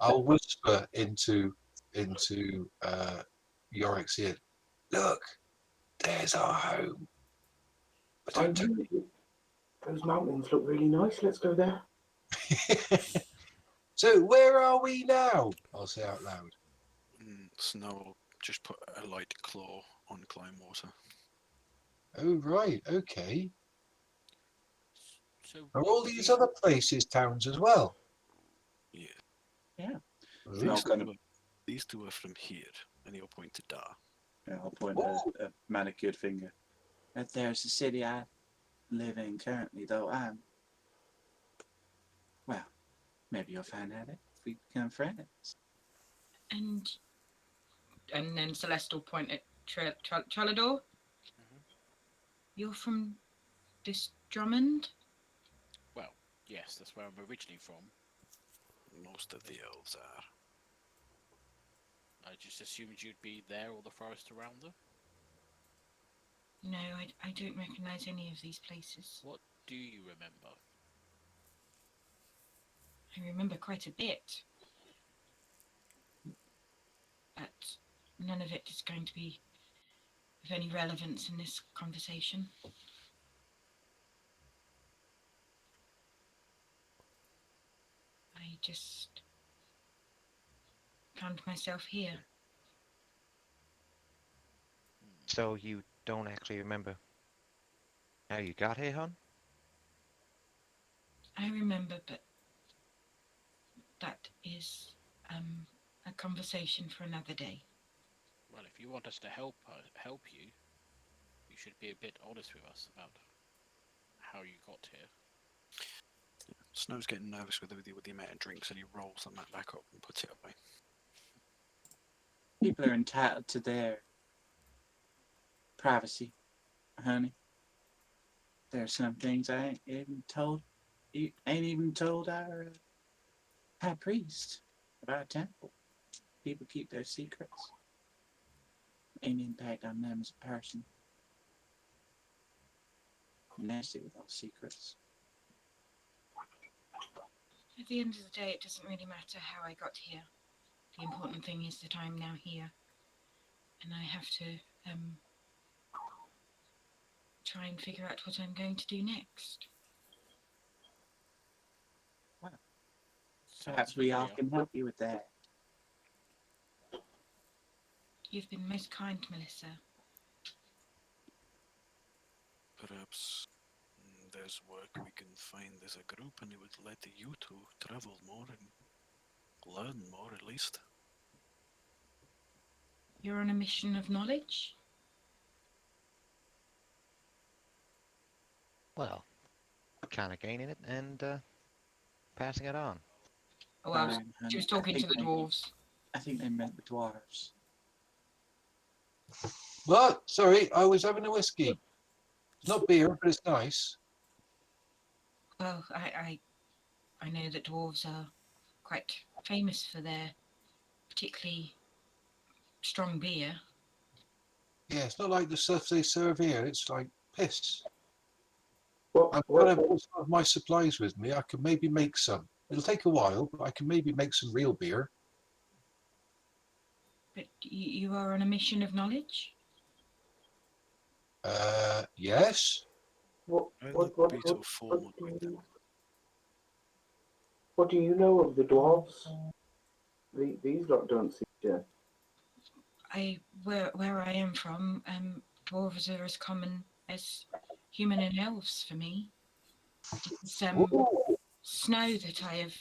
I'll whisper into Yorick's ear. Look, there's our home. But don't tell me. Those mountains look really nice. Let's go there. So where are we now? I'll say out loud. Snow will just put a light claw on Climb Water. Oh, right. Okay. So Are what all was these the- other places towns as well? Yeah. Yeah. Ooh. I'll kind of, These two are from here, and he'll point to Dar. yeah, I'll point a manicured finger. There's the city I live in currently, though. Well, maybe you'll find out if we become friends. And then Celeste will point at Tralador. Mhm. You're from this Drummond? Well, yes, that's where I'm originally from. Most of the elves are. I just assumed you'd be there or the forest around them. No, I don't recognise any of these places. What do you remember? I remember quite a bit. But none of it is going to be of any relevance in this conversation. I just found myself here. So you don't actually remember how you got here, hon? I remember, but that is a conversation for another day. Well, if you want us to help you, you should be a bit honest with us about how you got here. Snow's getting nervous with the amount of drinks, and he rolls the map back up and puts it away. People are entitled to their privacy, honey. There are some things I ain't even told. You ain't even told our high priest about our temple. People keep their secrets. Any impact on them as a person. Nasty with all secrets. At the end of the day, it doesn't really matter how I got here. The important thing is that I'm now here, and I have to try and figure out what I'm going to do next. Perhaps we all can help you with that. You've been most kind, Melissa. Perhaps there's work we can find as a group, and it would let you two travel more and learn more, at least. You're on a mission of knowledge? Well, kind of gaining it and passing it on. Oh, well, Fine, she was honey. talking to the dwarves. I think they meant the dwarves. What? Sorry, I was having a whiskey. It's not beer, but it's nice. Well, I know that dwarves are quite famous for their particularly strong beer. Yeah, it's not like the stuff they serve here. It's like piss. What, I've what, got some of my supplies with me. I can maybe make some. It'll take a while, but I can maybe make some real beer. But you are on a mission of knowledge? Yes. what, I what, look what, be what, so formal with them. what do you know of the dwarves? These lot don't seem to. Where I am from, dwarves are as common as human and elves for me. It's Ooh, snow that I have,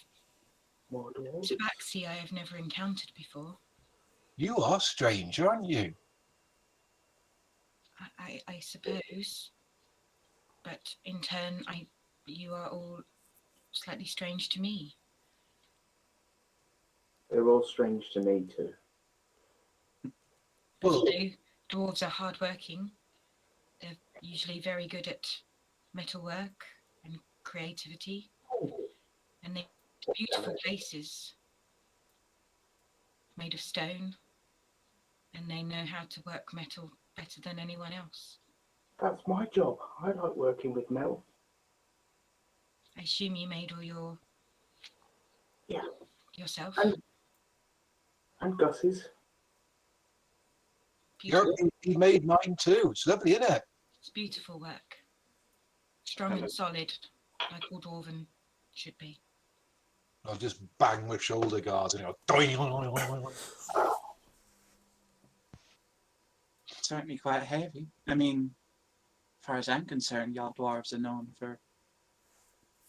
more dwarves. tabaxi I have never encountered before. You are strange, aren't you? I suppose. But in turn, you are all slightly strange to me. They're all strange to me too. As Well, you know, dwarves are hardworking. They're usually very good at metalwork and creativity, and they have beautiful places made of stone, and they know how to work metal better than anyone else. That's my job. I like working with metal. I assume you made all your Yeah. yourself. And Gus's. Beautiful. he made mine too. It's lovely, isn't it? It's beautiful work. Strong and solid, like all dwarven should be. I'll just bang my shoulder guards and go. Certainly quite heavy. I mean, far as I'm concerned, y'all dwarves are known for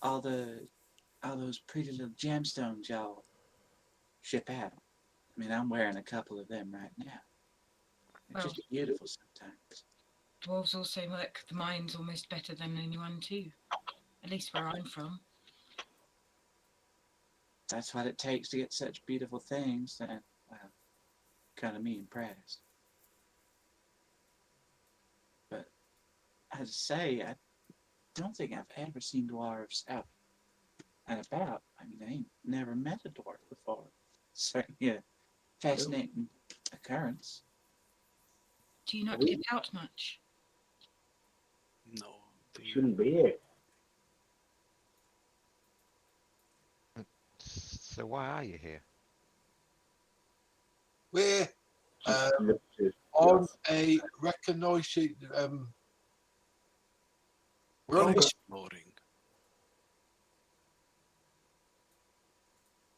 all those pretty little gemstones y'all ship out. I mean, I'm wearing a couple of them right now. They're Well, just beautiful sometimes. Dwarves also work the mines almost better than anyone too. At least where I'm from. That's what it takes to get such beautiful things. Then, well, kind of me impressed. But as I say, I don't think I've ever seen dwarves out and about. I mean, I ain't never met a dwarf before. Certainly a fascinating occurrence. Do you not We get out much? No. shouldn't be here. So why are you here? We're Look to on us. a reconnoissance. We're on a, Exploring.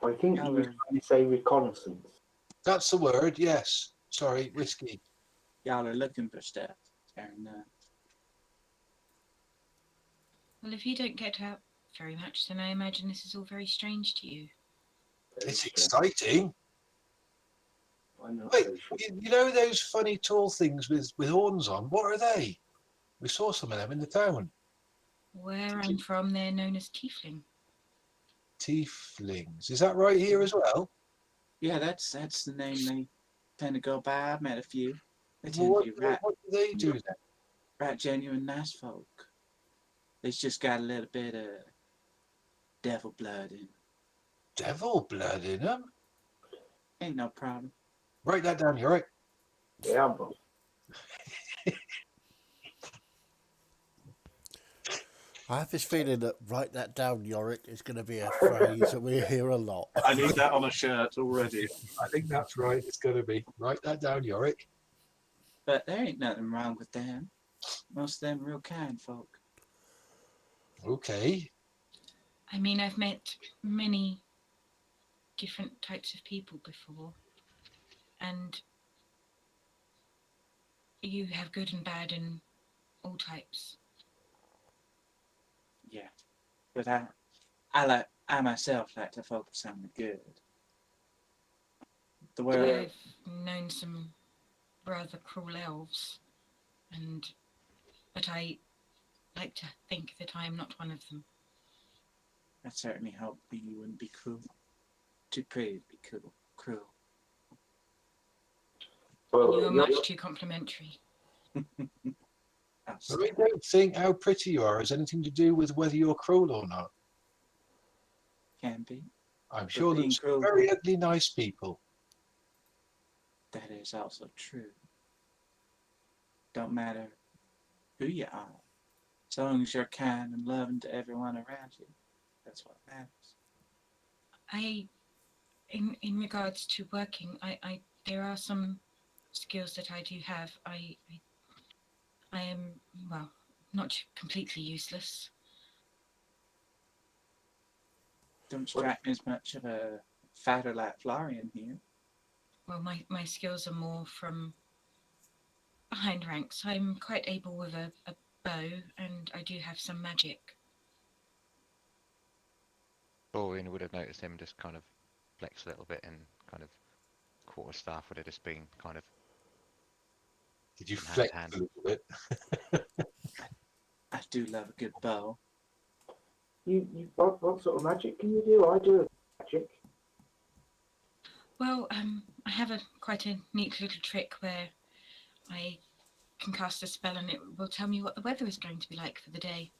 I think you was trying to say reconnaissance. that's the word. Yes. Sorry, whiskey. Y'all are looking for stuff. And Well, if you don't get out very much, then I imagine this is all very strange to you. It's exciting. I'm not Wait, very sure. you know those funny tall things with horns on? What are they? We saw some of them in the town. Where I'm from, they're known as tiefling. Tieflings. Is that right here as well? yeah, that's the name they tend to go by. I've met a few. They tend What, to be right, what do they do then? right genuine nice folk. They've just got a little bit of devil blood in 'em. Devil blood in them? Ain't no problem. Write that down, Yorick. Yeah, but I have this feeling that write that down, Yorick, is going to be a phrase that we hear a lot. I need that on a shirt already. I think that's right. It's going to be. Write that down, Yorick. But there ain't nothing wrong with them. Most of them real kind folk. Okay. I mean, I've met many different types of people before, and you have good and bad in all types. Yeah. But I myself like to focus on the good. The world. I've known some rather cruel elves, but I like to think that I am not one of them. I certainly hope that you wouldn't be cruel. Too pretty to be cruel. well, You are much too complimentary. I don't think how pretty you are has anything to do with whether you're cruel or not. Can be. I'm sure being there's cruel- very ugly, nice people. That is also true. Don't matter who you are. As long as you're kind and loving to everyone around you. That's what matters. In regards to working, there are some skills that I do have. I am, well, not completely useless. Don't strike me as much of a fighter like Florian here. Well, my skills are more from behind ranks. I'm quite able with a bow, and I do have some magic. Borean would have noticed him just kind of flex a little bit, and kind of quarterstaff would have just been kind of. Did you from hand flex to hand. a little bit? I do love a good bow. what sort of magic can you do? I do magic. Well, I have quite a neat little trick where I can cast a spell and it will tell me what the weather is going to be like for the day.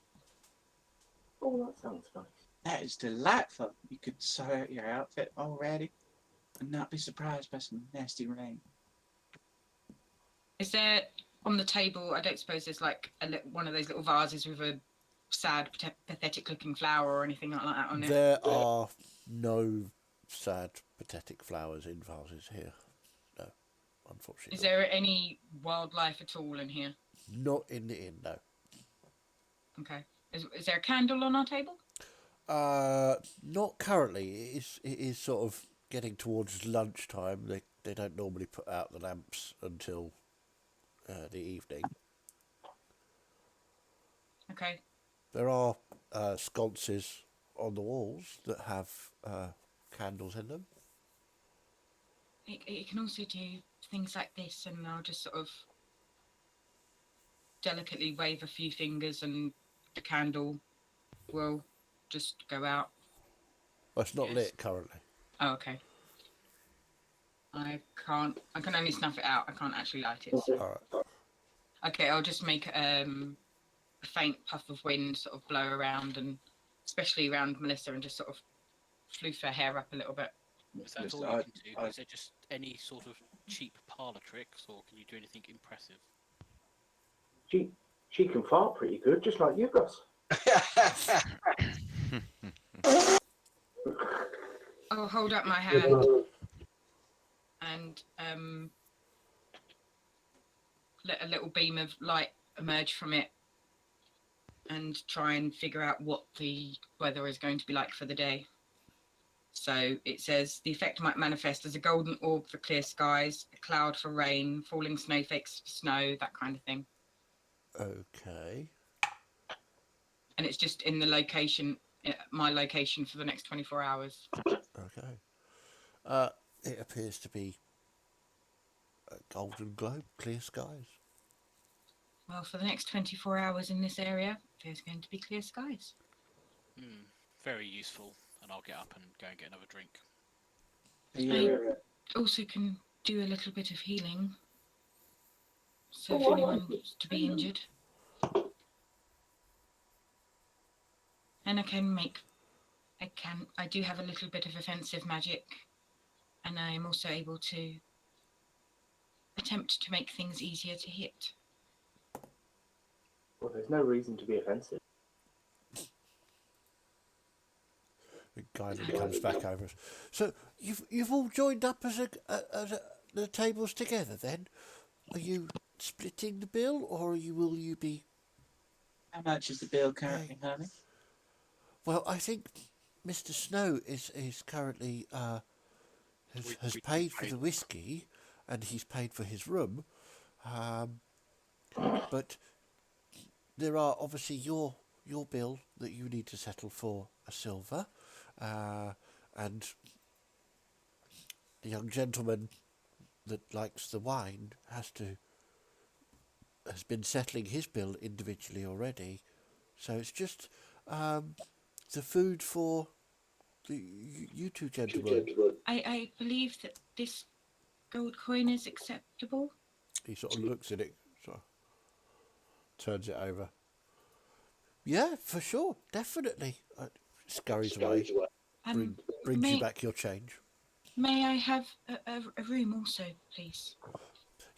Oh, that sounds nice. That is delightful. You could sort out your outfit already and not be surprised by some nasty rain. Is there on the table? I don't suppose there's like one of those little vases with a sad, pathetic-looking flower or anything like that on it. There are no sad, pathetic flowers in vases here. No, unfortunately. Is there any wildlife at all in here? Not in the inn, no. Okay. Is there a candle on our table? Not currently. It is sort of getting towards lunchtime. They don't normally put out the lamps until the evening. Okay. There are sconces on the walls that have candles in them. It can also do things like this, and I'll just sort of delicately wave a few fingers, and the candle will just go out. Well, it's not Yes. lit currently. Oh, okay. I can only snuff it out. I can't actually light it. All So. right. Okay, I'll just make a faint puff of wind sort of blow around, and especially around Melissa, and just sort of floof her hair up a little bit. Is that Listen, all you can do? Is it just any sort of cheap parlour tricks, or can you do anything impressive? She can fart pretty good, just like you, Gus. I'll hold up my hand and let a little beam of light emerge from it, and try and figure out what the weather is going to be like for the day. So it says the effect might manifest as a golden orb for clear skies, a cloud for rain, falling snowflakes for snow, that kind of thing. Okay. And it's just in the location, my location for the next 24 hours. Okay. It appears to be a golden globe, clear skies. Well, for the next 24 hours in this area, there's going to be clear skies. Very useful. And I'll get up and go and get another drink. I also can do a little bit of healing. So if anyone wants to be injured. And I do have a little bit of offensive magic. And I am also able to attempt to make things easier to hit. Well, there's no reason to be offensive. The guy that comes back over us. So you've all joined up as the tables together then? Are you splitting the bill, or will you be? How much is the bill currently, honey? Well, I think Mr. Snow is currently has paid for the whiskey, and he's paid for his room, but there are obviously your bill that you need to settle for a silver, and the young gentleman that likes the wine has been settling his bill individually already, so it's just the food for you two gentlemen. I believe that this gold coin is acceptable. He sort of looks at it, sort of turns it over. Yeah, for sure, definitely. Scurries away. Brings you back your change. May I have a room also, please?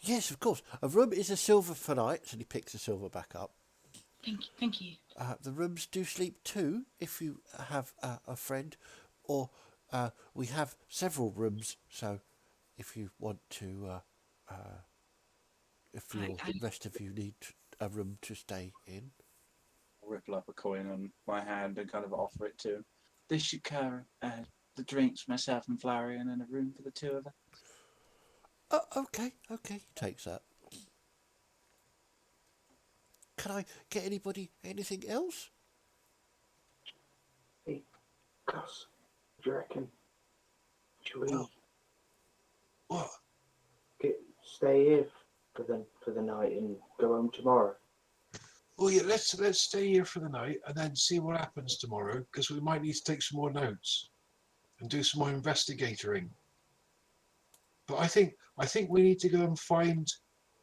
Yes, of course. A room is a silver for nights, and he picks the silver back up. Thank you. The rooms do sleep too, if you have a friend, or we have several rooms. So, if you want to, if the rest of you need a room to stay in, I'll ripple up a coin on my hand and kind of offer it to him. This should cover the drinks for myself and Florian, and a room for the two of us. Okay, he takes that. Can I get anybody anything else? Hey, Gus, what do you reckon? Should we What? stay here for the night and go home tomorrow? Well, yeah, let's stay here for the night and then see what happens tomorrow, because we might need to take some more notes and do some more investigating. But I think we need to go and find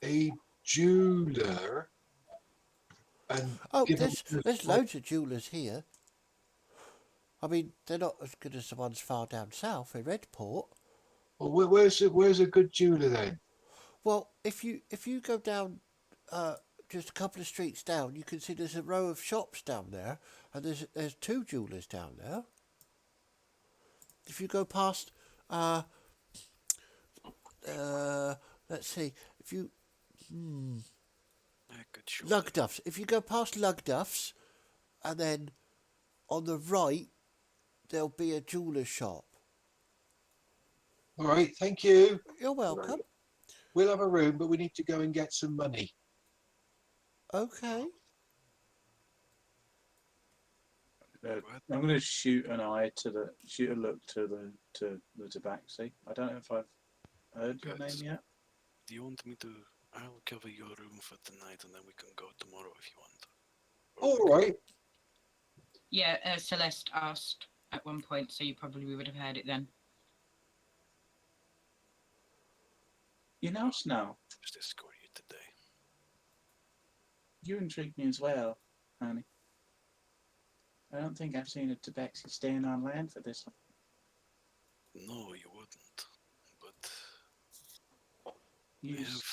a jeweler. And there's loads of jewellers here. I mean, they're not as good as the ones far down south in Redport. Well, where's a good jeweler then? Well, if you go down just a couple of streets down, you can see there's a row of shops down there, and there's two jewellers down there. If you go past, let's see, if you, Lugduff's. If you go past Lugduff's, and then on the right, there'll be a jeweller's shop. All right, thank you. You're welcome. We'll have a room, but we need to go and get some money. Okay. I'm going to shoot a look to the tabaxi. I don't know if I've heard your name yet. Do you want me to? I'll cover your room for tonight, and then we can go tomorrow if you want. All right. Yeah, Celeste asked at one point, so you probably would have heard it then. You know, Snow, Just escort you today. you intrigue me as well, honey. I don't think I've seen a tabaxi staying on land for this long. No, you wouldn't. But You I have.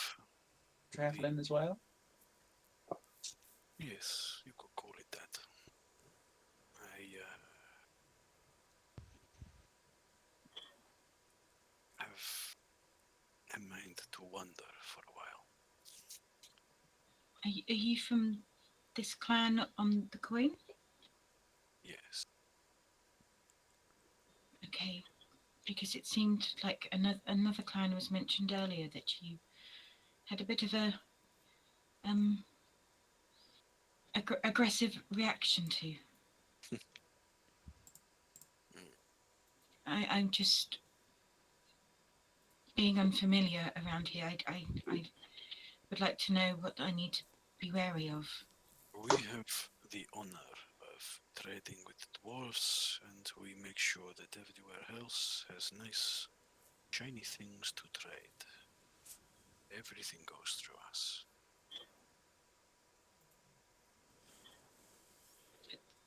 traveling as well? Yes, you could call it that. I have a mind to wander for a while. Are you from this clan on the coin? Yes. Okay, because it seemed like another clan was mentioned earlier that you had a bit of a aggressive reaction to. I'm just being unfamiliar around here. I would like to know what I need to be wary of. We have the honor of trading with the dwarves, and we make sure that everywhere else has nice, shiny things to trade. Everything goes through us.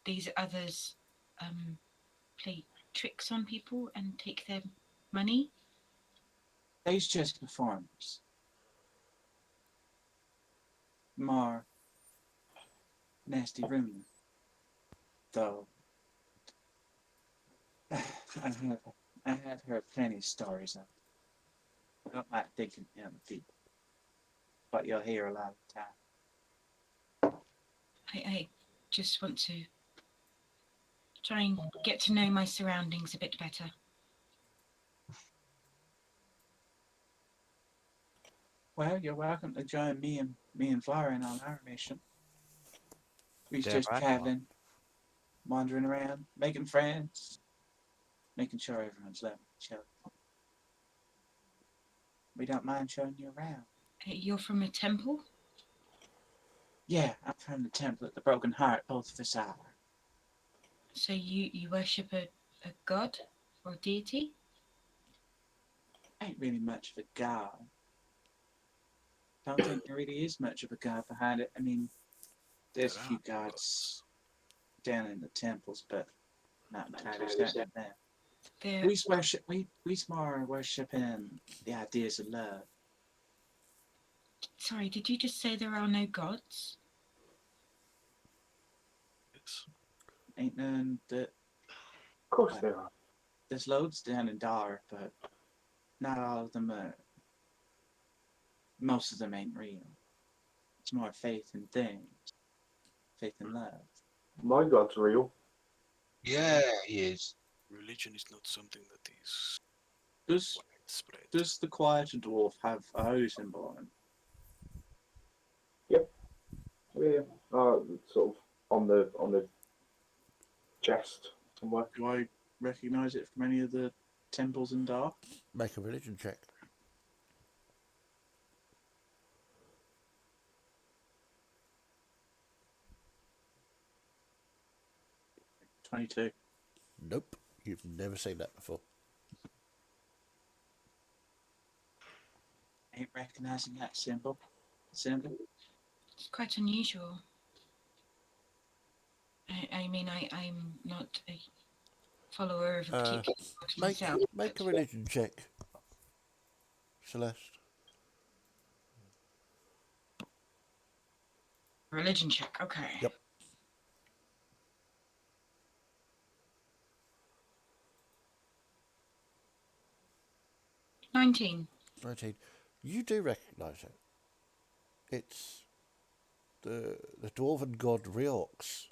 These others play tricks on people and take their money. They's just performers. More nasty rumor, though. I have heard plenty of stories of it. I don't like digging in the people, but you'll hear a lot of the time. I just want to try and get to know my surroundings a bit better. Well, you're welcome to join me and Florian on our mission. We're just traveling, wandering around, making friends, making sure everyone's loving each other. We don't mind showing you around. You're from a temple? Yeah, I'm from the Temple of the Broken Heart, both of us are. So you worship a god or deity? Ain't really much of a god. Don't think there really is much of a god behind it. I mean, there's a few gods down in the temples, but not entirely certain of them. We's more worshipping the ideas of love. Sorry, did you just say there are no gods? Yes. Ain't none that. Of course there are. There's loads down in Dar, but not all of them are. Most of them ain't real. It's more faith in things, faith in love. My god's real. Yeah, he is. Religion is not something that is Does widespread. Does the quieter dwarf have a holy symbol on him? Yep. Yeah. Sort of on the chest somewhere. Do I recognise it from any of the temples in Dar? Make a religion check. 22. Nope, you've never seen that before. Ain't recognising that symbol. It's quite unusual. I'm not a follower of a particular god myself. Make a religion check, Celeste. Religion check, okay. Yep. $19. 19. You do recognise it. It's the dwarven god Riox.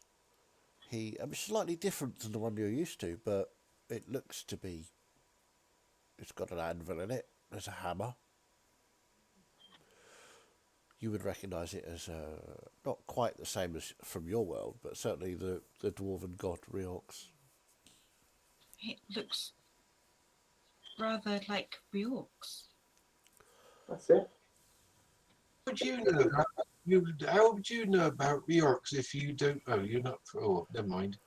It's slightly different than the one you're used to, but it looks to be. It's got an anvil in it. There's a hammer. you would recognise it as not quite the same as from your world, but certainly the dwarven god Riox. It looks rather like Ryork's. That's it. Would you know? How would you know about Yorick if you don't? Oh, you're not. Oh, never mind.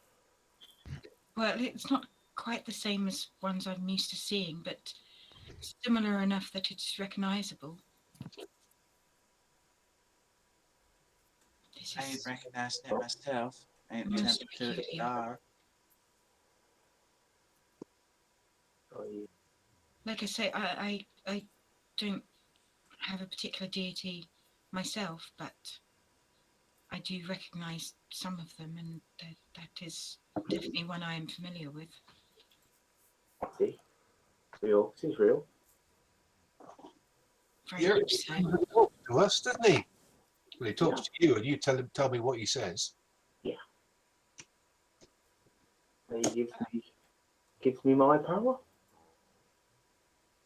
Well, it's not quite the same as ones I'm used to seeing, but similar enough that it's recognisable. This I ain't is recognizing it myself. I ain't most tempted to peculiar. are. Like I say, I don't have a particular deity myself, but I do recognise some of them, and that is definitely one I am familiar with. See, real. This is real. Very Yorick much so. talks to us, doesn't he? Well, he talks to you, and you tell me what he says. He gives me my power.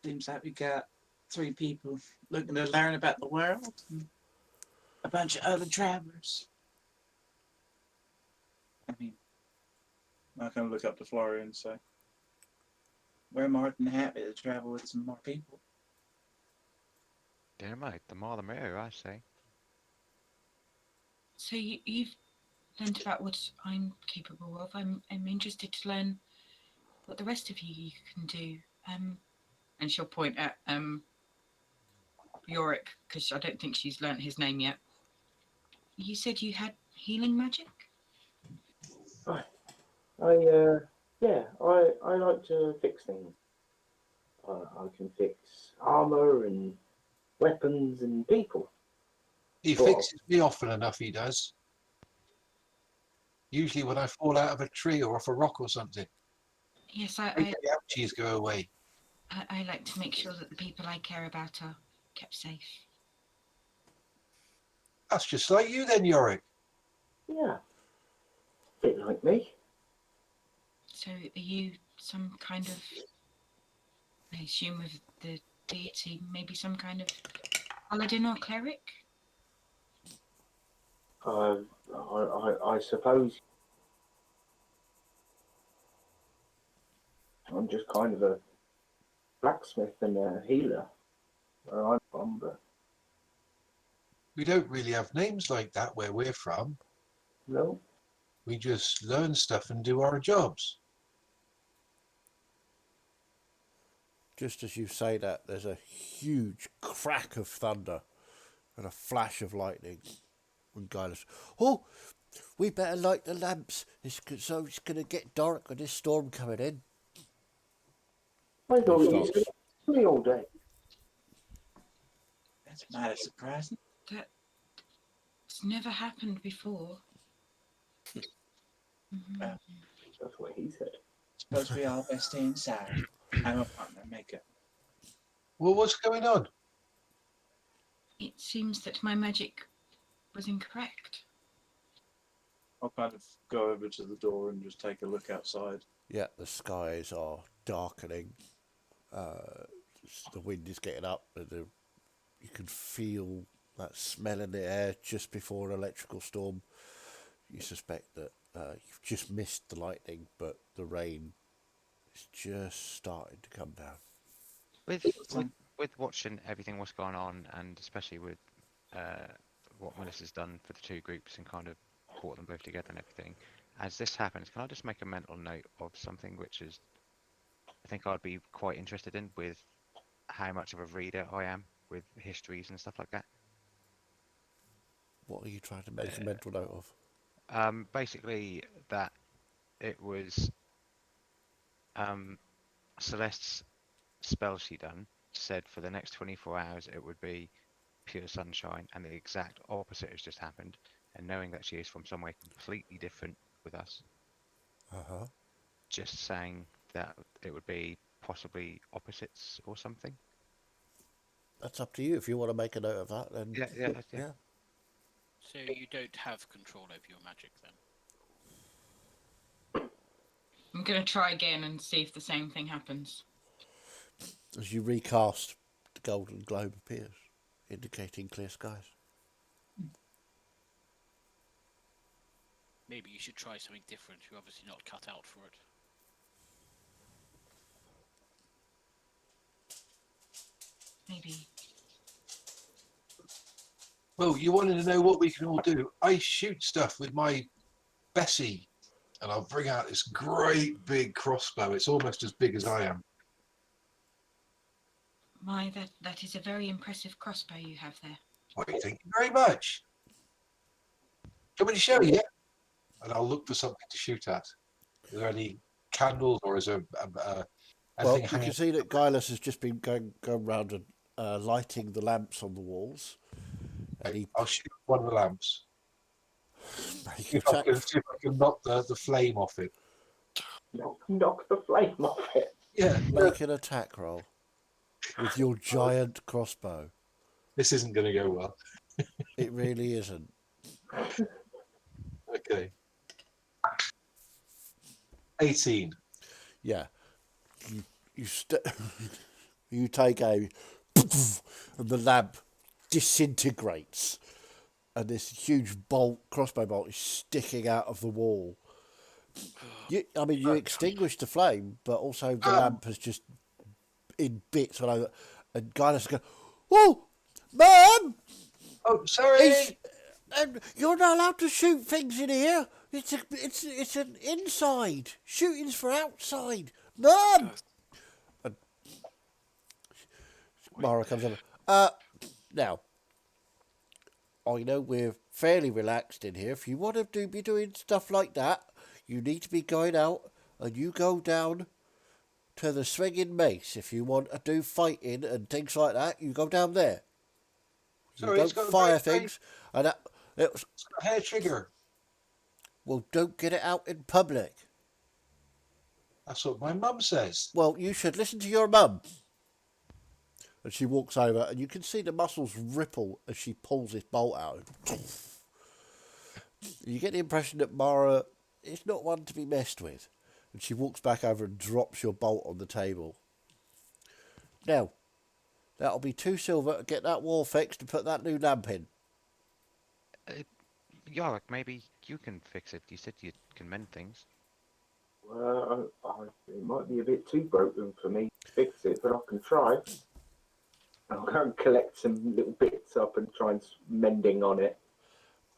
Seems like we got 3 people looking to learn about the world. And a bunch of other travelers. I mean, I kind of look up to Florian and say, we're more than happy to travel with some more people. Damn right, the more the merrier, I say. So you've learned about what I'm capable of. I'm interested to learn what the rest of you can do. And she'll point at Yorick, because I don't think she's learnt his name yet. You said you had healing magic? I like to fix things. I can fix armor and weapons and people. He Sort of. fixes me often enough. He does. Usually when I fall out of a tree or off a rock or something. Yes, Make the ouchies go away. I like to make sure that the people I care about are kept safe. That's just like you then, Yorick. Yeah, bit like me. So are you some kind of, I assume with the deity, maybe some kind of paladin or cleric? I suppose I'm just kind of a blacksmith and a healer where I'm from, but We don't really have names like that where we're from. no. We just learn stuff and do our jobs. Just as you say that, there's a huge crack of thunder and a flash of lightning. And Gaius, oh, we better light the lamps. So it's going to get dark with this storm coming in. I thought He you stops. said me all day. That's mighty surprising. It's never happened before. Well, That's what he said. suppose we all best stay inside. I'm a partner maker. Well, what's going on? It seems that my magic was incorrect. I'll kind of go over to the door and just take a look outside. Yeah, the skies are darkening. The wind is getting up. You can feel that smell in the air just before an electrical storm. You suspect that you've just missed the lightning, but the rain is just starting to come down. With watching everything what's going on, and especially with what Melissa's done for the 2 groups and kind of brought them both together and everything, as this happens, can I just make a mental note of something which is, I think I'd be quite interested in, with how much of a reader I am with histories and stuff like that. What are you trying to make a mental note of? Basically that it was Celeste's spell she done said for the next 24 hours it would be pure sunshine, and the exact opposite has just happened. And knowing that she is from somewhere completely different with us, just saying that it would be possibly opposites or something. That's up to you. If you want to make a note of that, then Yeah. So you don't have control over your magic then? I'm going to try again and see if the same thing happens. As you recast, the golden globe appears, indicating clear skies. Maybe you should try something different. You're obviously not cut out for it. Maybe. Well, you wanted to know what we can all do. I shoot stuff with my Bessie, and I'll bring out this great big crossbow. It's almost as big as I am. My, that is a very impressive crossbow you have there. Well, thank you very much. Can we show you? And I'll look for something to shoot at. Is there any candles, or is there Well, anything you hanging? can see that Gilus has just been going around and lighting the lamps on the walls. And he I'll shoot one of the lamps. make See if I can knock the flame off it. Knock the flame off it. Yeah, make an attack roll with your giant crossbow. this isn't going to go well. It really isn't. Okay. 18. Yeah. You you take a and the lamp disintegrates, and this huge crossbow bolt is sticking out of the wall. You extinguish the flame, but also the lamp has just in bits all over. And Gaius goes, "Oh, Mum! Oh, sorry. You're not allowed to shoot things in here. It's an inside. Shooting's for outside, Mum." And Mara comes over. Now, I know we're fairly relaxed in here. If you want to be doing stuff like that, you need to be going out, and you go down to the Swinging Mace. If you want to do fighting and things like that, you go down there. Sorry, you it's don't got a fire very- things, and it was, It's got a hair trigger. well, don't get it out in public. That's what my mum says. Well, you should listen to your mum. And she walks over, and you can see the muscles ripple as she pulls this bolt out. You get the impression that Mara is not one to be messed with. And she walks back over and drops your bolt on the table. Now, that'll be 2 silver to get that wall fixed and put that new lamp in. Yorick, maybe you can fix it. You said you can mend things. Well, it might be a bit too broken for me to fix it, but I can try. I'll go and collect some little bits up and try and mending on it.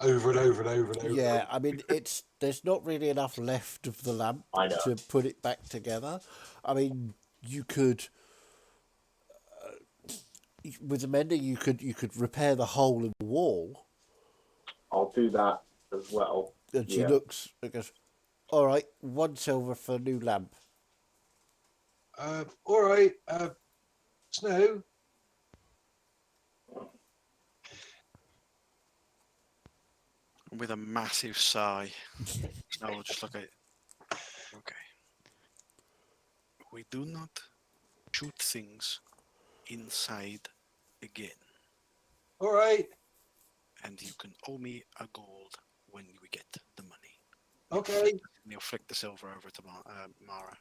Over and over and over and over. Yeah, I mean, there's not really enough left of the lamp I know. to put it back together. I mean, you could, with the mending, you could repair the hole in the wall. I'll do that as well. And she looks and goes, "All right, 1 silver for a new lamp." All right. Snow. With a massive sigh, I will just look at it. Okay. We do not shoot things inside again. All right. And you can owe me a gold when we get the money. Okay. And he'll flick the silver over to Mara.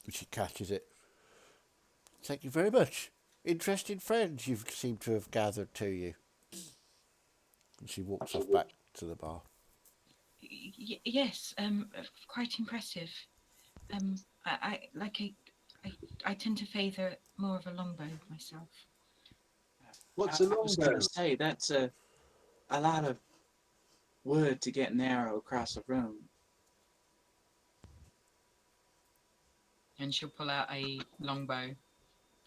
She catches it. "Thank you very much. Interesting friends you seem to have gathered to you." And she walks off back to the bar. Yes, quite impressive. I tend to favour more of a longbow myself. What's I a was going longbow? to say that's a lot of word to get an arrow across a room. And she'll pull out a longbow,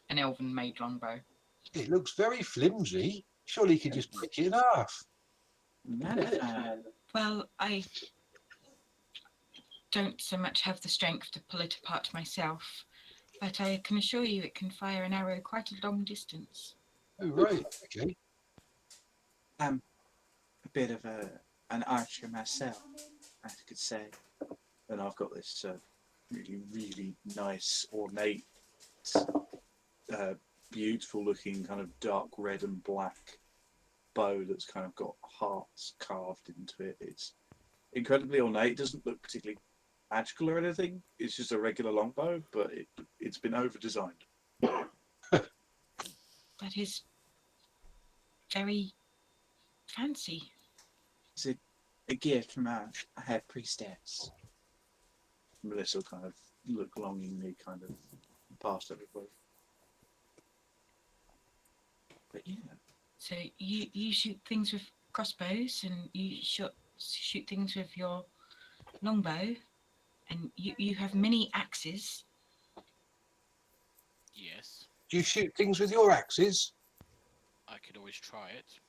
an elven-made longbow. It looks very flimsy. Surely you could just break it in half. Well, I don't so much have the strength to pull it apart myself, but I can assure you it can fire an arrow quite a long distance. Oh, right. Okay. I'm a bit of an archer myself, I could say, and I've got this really, really nice, ornate, beautiful-looking kind of dark red and black bow that's kind of got hearts carved into it. It's incredibly ornate. It doesn't look particularly magical or anything. It's just a regular longbow, but it's been over-designed. That is very fancy. a gift from our head priestess. Melissa will kind of look longingly kind of past everybody. But yeah. So you shoot things with crossbows, and you shoot things with your longbow, and you have many axes. Yes, Do you shoot things with your axes? I could always try it.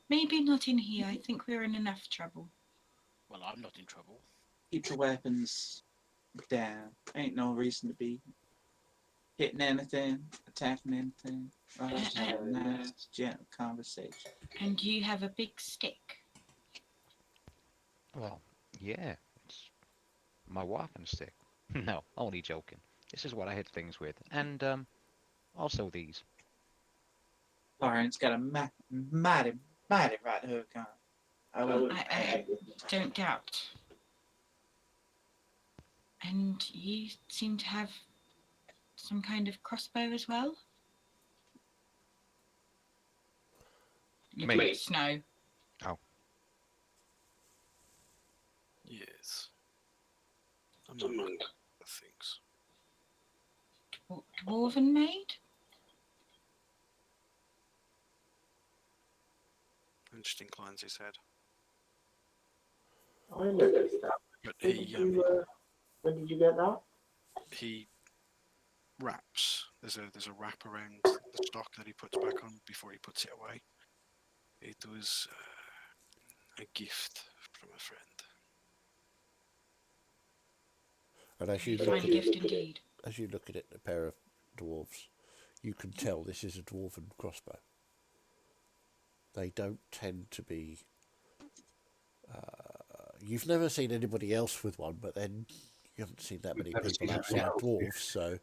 Maybe not in here. I think we're in enough trouble. Well, I'm not in trouble. Keep the weapons down. Ain't no reason to be hitting anything, attacking anything. Right? Just have a nice, gentle conversation. And you have a big stick. Well, yeah, it's my walking stick. No, only joking. This is what I hit things with, and also these. Lauren's got a mighty right hook on. I don't doubt. And you seem to have some kind of crossbow as well? Me. Snow. Yes. Among other things. Dwarven made? And just inclines his head. I noticed that. But When did you get that? he wraps. There's a wrap around the stock that he puts back on before he puts it away. It was a gift from a friend. And as you Fine gift indeed. as you look at it, a pair of dwarves, you can tell this is a dwarven crossbow. They don't tend to be. You've never seen anybody else with one, but then you haven't seen that many people outside dwarves. So,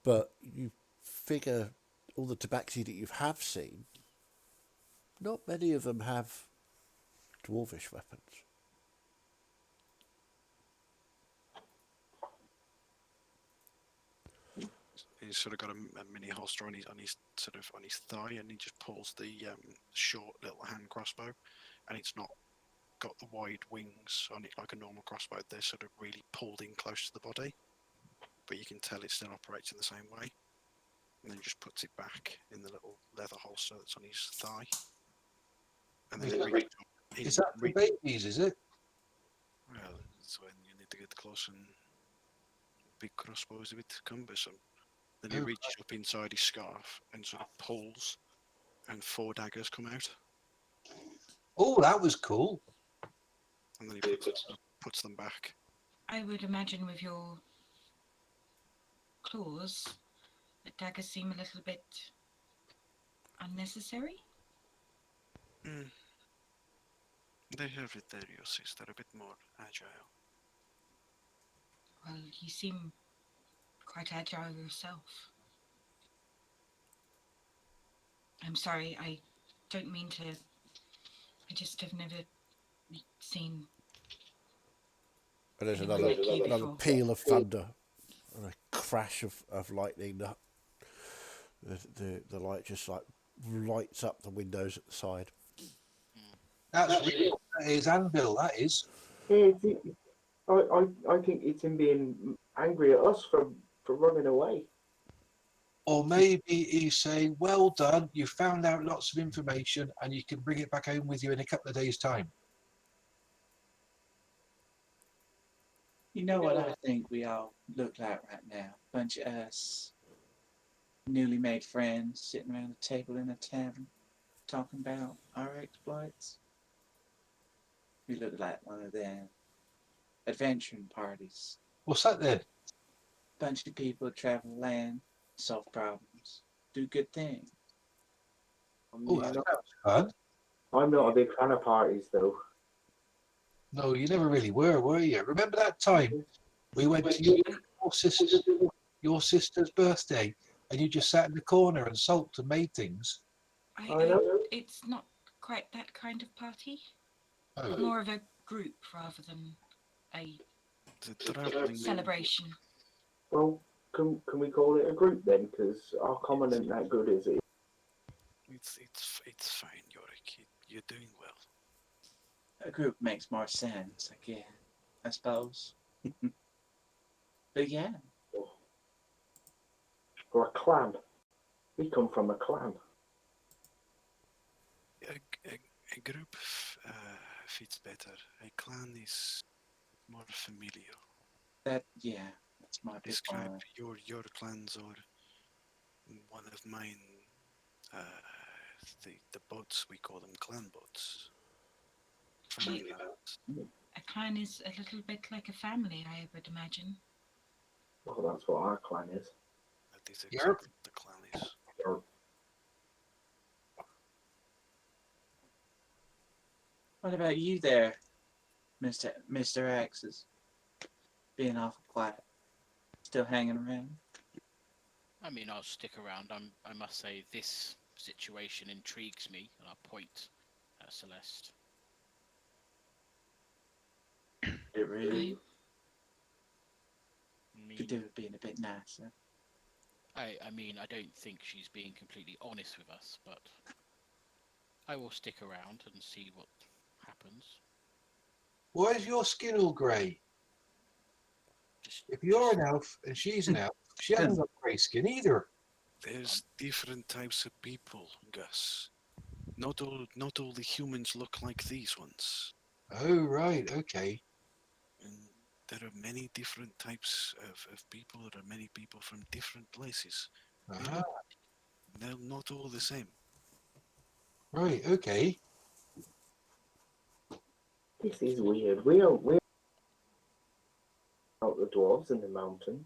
but you figure all the tabaxi that you have seen, not many of them have dwarvish weapons. He's sort of got a mini holster on his thigh, and he just pulls the short little hand crossbow, and it's not got the wide wings on it like a normal crossbow. They're sort of really pulled in close to the body, but you can tell it still operates in the same way. And then he just puts it back in the little leather holster that's on his thigh, and then he reaches up. Is that for babies, is it? Well, it's when you need to get close, and big crossbow is a bit cumbersome. Then he reaches up inside his scarf and sort of pulls, and 4 daggers come out. Oh, that was cool. And then he puts them back. I would imagine with your claws, that daggers seem a little bit unnecessary. They have it there, your sister, a bit more agile. Well, you seem quite agile yourself. I'm sorry, I don't mean to. I just have never seen. And there's anyone another like you before. peal of thunder and a crash of lightning. The light just like lights up the windows at the side. That's real. That is anvil, that is. Yeah, I think it's him being angry at us for running away. Or maybe he's saying, well done, you found out lots of information and you can bring it back home with you in a couple of days' time. You know what I think we all look like right now? Bunch of us newly made friends sitting around a table in a tavern talking about our exploits. We look like one of them adventuring parties. What's that then? Bunch of people travel the land, solve problems, do good things. Oh, that sounds fun. I'm not a big fan of parties, though. No, you never really were you? Remember that time we went to your sister's birthday and you just sat in the corner and sulked and made things? I know. It's not quite that kind of party. Oh. More of a group rather than a The traveling celebration. Well, can we call it a group then? Because our common isn't that good, is it? It's fine, Yorick. You're doing well. A group makes more sense, I suppose. But yeah, Or a clan. We come from a clan. A group fits better. A clan is more familiar. that's my bit Describe more. your clans or one of mine. The boats, we call them clan boats. Family clans. A clan is a little bit like a family, I would imagine. Well, that's what our clan is. That is Yep. exactly what the clan is. Or What about you there, Mr. X? Is being awful quiet. Still hanging around? I mean, I'll stick around. I must say, this situation intrigues me, and I'll point at Celeste. It really I could mean, do with being a bit nicer. I mean, I don't think she's being completely honest with us, but I will stick around and see what happens. Why is your skin all grey? Just, If you're an elf and she's an elf, she hasn't got grey skin either. There's different types of people, Gus. Not all the humans look like these ones. Oh, right, okay. And there are many different types of people. There are many people from different places. Ah, They're not all the same. right, okay. this is weird. We're out the dwarves in the mountain.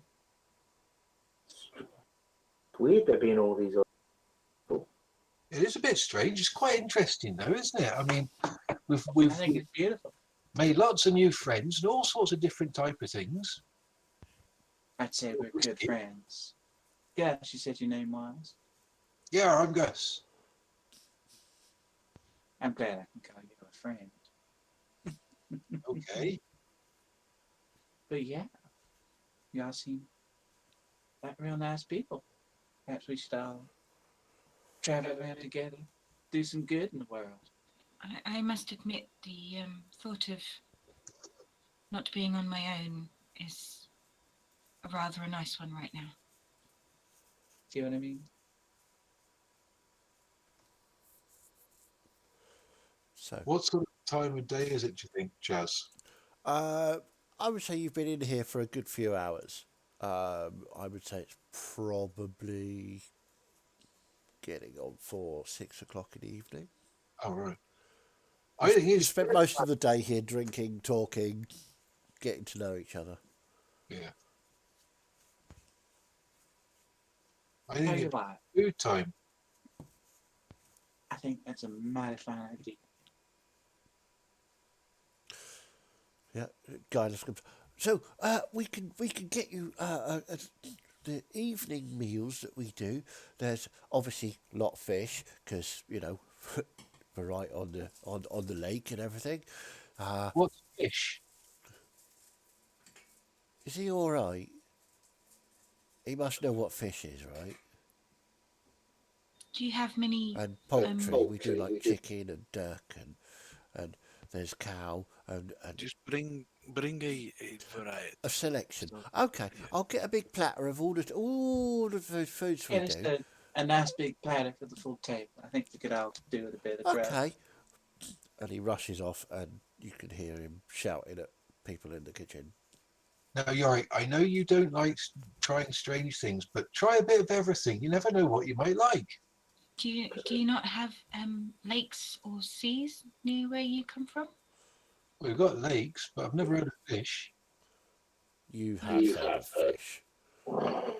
It's weird there being all these other people. It is a bit strange. It's quite interesting, though, isn't it? I mean, I we've think it's beautiful. made lots of new friends and all sorts of different type of things. I'd say we're good friends. Yeah, she said your name was. Yeah, I'm Gus. I'm glad I can call you a friend. Okay. But yeah, y'all seem like real nice people. Perhaps we should all travel around together, do some good in the world. I must admit, the thought of not being on my own is rather a nice one right now. See what I mean? So, What sort of time of day is it, do you think, Jazz? I would say you've been in here for a good few hours. I would say it's probably getting on for 6 o'clock in the evening. Oh, right. I think You it's... spent most of the day here drinking, talking, getting to know each other. Yeah. I Tell think you it's what, food time. I think that's a mighty fine idea. Yeah, guidance comes. So we can get you the evening meals that we do. There's obviously a lot of fish because we're right on the lake and everything. What's fish? Is he all right? He must know what fish is, right? Do you have many? And poultry, we do like chicken and duck and there's cow and Just bring a variety. a selection. So, Okay, yeah. I'll get a big platter of all the foods we Yeah, just do. a nice big platter for the full table. I think we could all do with a bit of grub. Okay. And he rushes off, and you can hear him shouting at people in the kitchen. Now, Yorick, I know you don't like trying strange things, but try a bit of everything. You never know what you might like. Do you not have lakes or seas near where you come from? We've got lakes, but I've never heard of fish. You have heard of fish. Oh,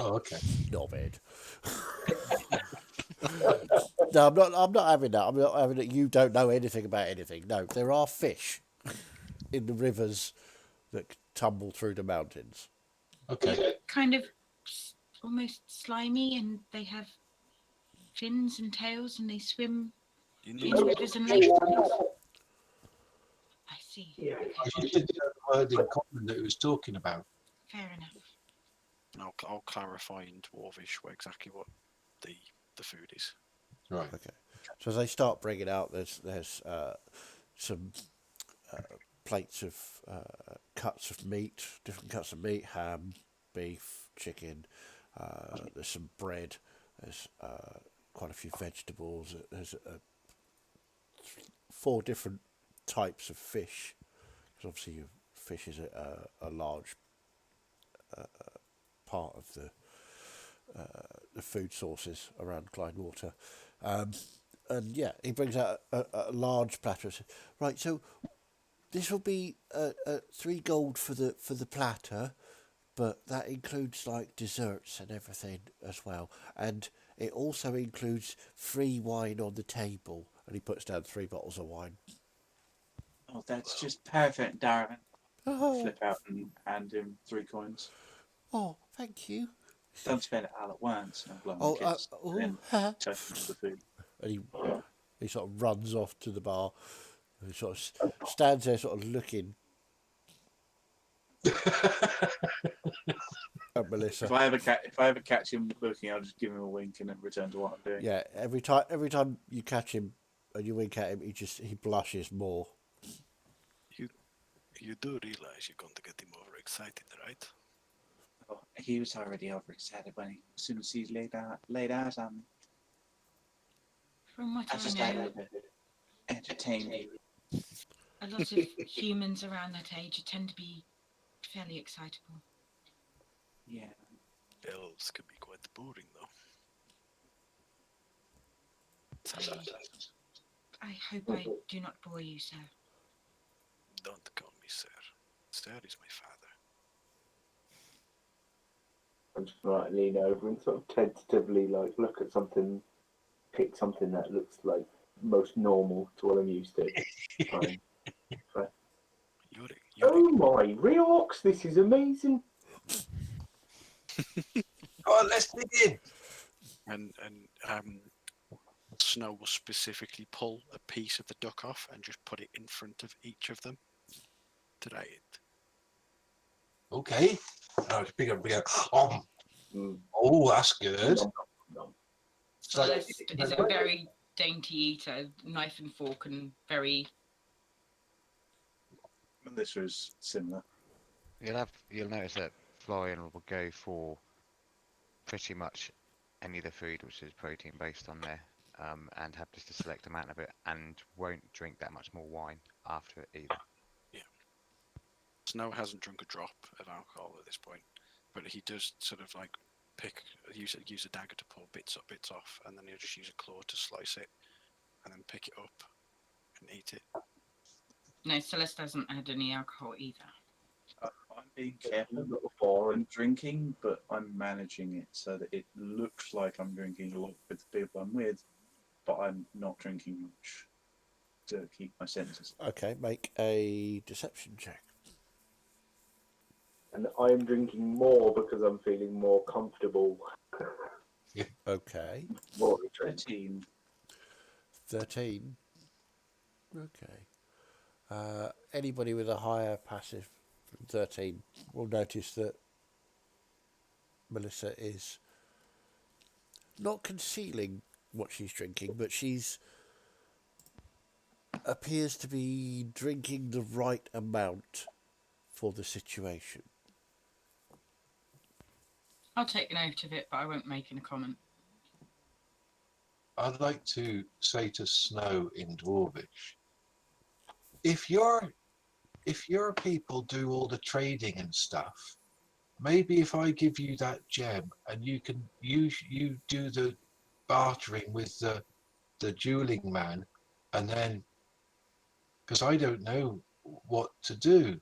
okay. Knobhead. No, I'm not having that. I'm not having that. You don't know anything about anything. No, there are fish in the rivers that tumble through the mountains. Okay. Kind of almost slimy, and they have fins and tails, and they swim You in need rivers and lakes. I see. Yeah. I just didn't know the word in common that it was talking about. Fair enough. I'll clarify in Dwarvish exactly what the food is. Right. Okay. So as they start bringing out, there's some plates of cuts of meat, different cuts of meat, ham, beef, chicken. There's some bread. There's quite a few vegetables. There's 4 different types of fish. Because obviously fish is a large part of the food sources around Clydewater. And yeah, he brings out a large platter. Right, so this will be 3 gold for the platter, but that includes like desserts and everything as well. And it also includes free wine on the table. And he puts down 3 bottles of wine. Oh, that's just perfect, Darren. Oh, Flip out and hand him 3 coins. oh, thank you. Don't spend it all at once. And blow Oh, my kiss. And touch the food. And he sort of runs off to the bar. And he sort of stands there, sort of looking at Melissa. If I ever catch him looking, I'll just give him a wink and then return to what I'm doing. Yeah, every time you catch him and you wink at him, he blushes more. You do realize you're going to get him overexcited, right? Oh, he was already overexcited as soon as he laid eyes on me. From what I just I know, entertain me. a lot of humans around that age tend to be fairly excitable. Yeah. Elves can be quite boring, though. I hope I do not bore you, sir. Don't call me sir. Sir is my father. I'm just going to lean over and sort of tentatively like look at something, pick something that looks like most normal to what I'm used to. Fine. Yorick. Oh my Reorks, this is amazing. Oh, let's begin. And Snow will specifically pull a piece of the duck off and just put it in front of each of them. Try it. Okay. Oh, it's bigger. Mm. Oh, that's good. Nom. Celeste is a very dainty eater, knife and fork, and very. This was similar. You'll notice that Florian will go for pretty much any of the food which is protein based on there, and have just a select amount of it, and won't drink that much more wine after it either. Yeah. Snow hasn't drunk a drop of alcohol at this point, but he does sort of like use a dagger to pull bits off, and then he'll just use a claw to slice it, and then pick it up and eat it. No, Celeste hasn't had any alcohol either. I'm being careful. Foreign. I'm drinking, but I'm managing it so that it looks like I'm drinking a lot with the people I'm with, but I'm not drinking much to keep my senses. Okay, make a deception check. And I'm drinking more because I'm feeling more comfortable. Okay. More 13. 13. Okay. Anybody with a higher passive than 13 will notice that Melissa is not concealing what she's drinking, but she's appears to be drinking the right amount for the situation. I'll take note of it, but I won't make any comment. I'd like to say to Snow in Dwarvish, if your people do all the trading and stuff, maybe if I give you that gem and you do the bartering with the dueling man, and then because I don't know what to do.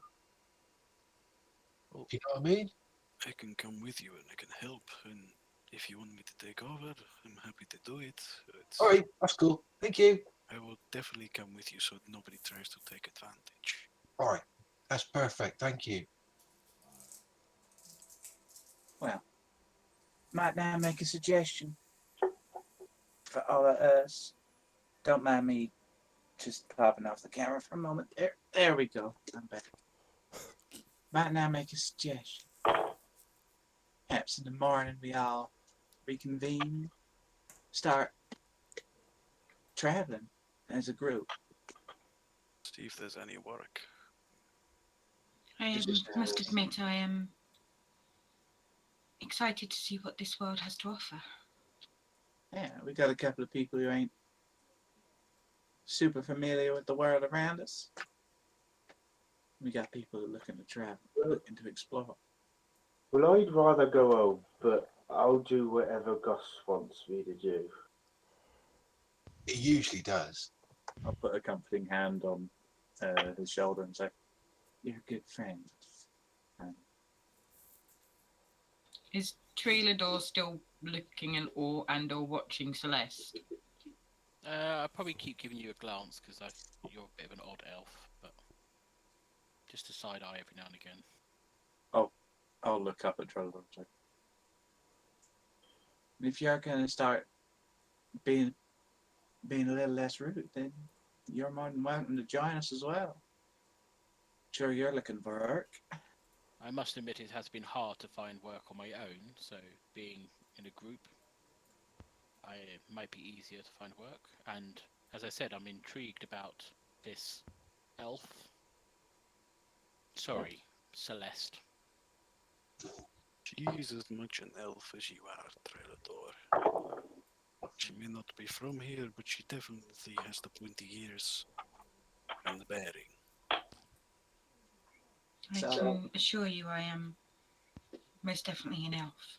Well, you know what I mean? I can come with you and I can help, and if you want me to take over, I'm happy to do it. All right, that's cool. Thank you. I will definitely come with you so nobody tries to take advantage. All right, that's perfect. Thank you. Well, might now make a suggestion for all of us. Don't mind me just popping off the camera for a moment. There we go. I'm back. Might now make a suggestion. Perhaps in the morning we all reconvene, start traveling as a group. See if there's any work. I must admit, I am excited to see what this world has to offer. Yeah, we got a couple of people who ain't super familiar with the world around us. We got people looking to travel, looking to explore. Well, I'd rather go home, but I'll do whatever Gus wants me to do. It usually does. I'll put a comforting hand on his shoulder and say, "You're a good friend." Is Treelador still looking in awe and or watching Celeste? I'll probably keep giving you a glance because you're a bit of an odd elf, but just a side eye every now and again. I'll look up at Trevor and say, "If you're going to start being a little less rude, then you're more than welcome to join us as well. Sure, you're looking for work." I must admit it has been hard to find work on my own, so being in a group, it might be easier to find work. And as I said, I'm intrigued about this elf. Sorry, Celeste. She's as much an elf as you are, Trelador. She may not be from here, but she definitely has the pointy ears and the bearing. I can assure you I am most definitely an elf.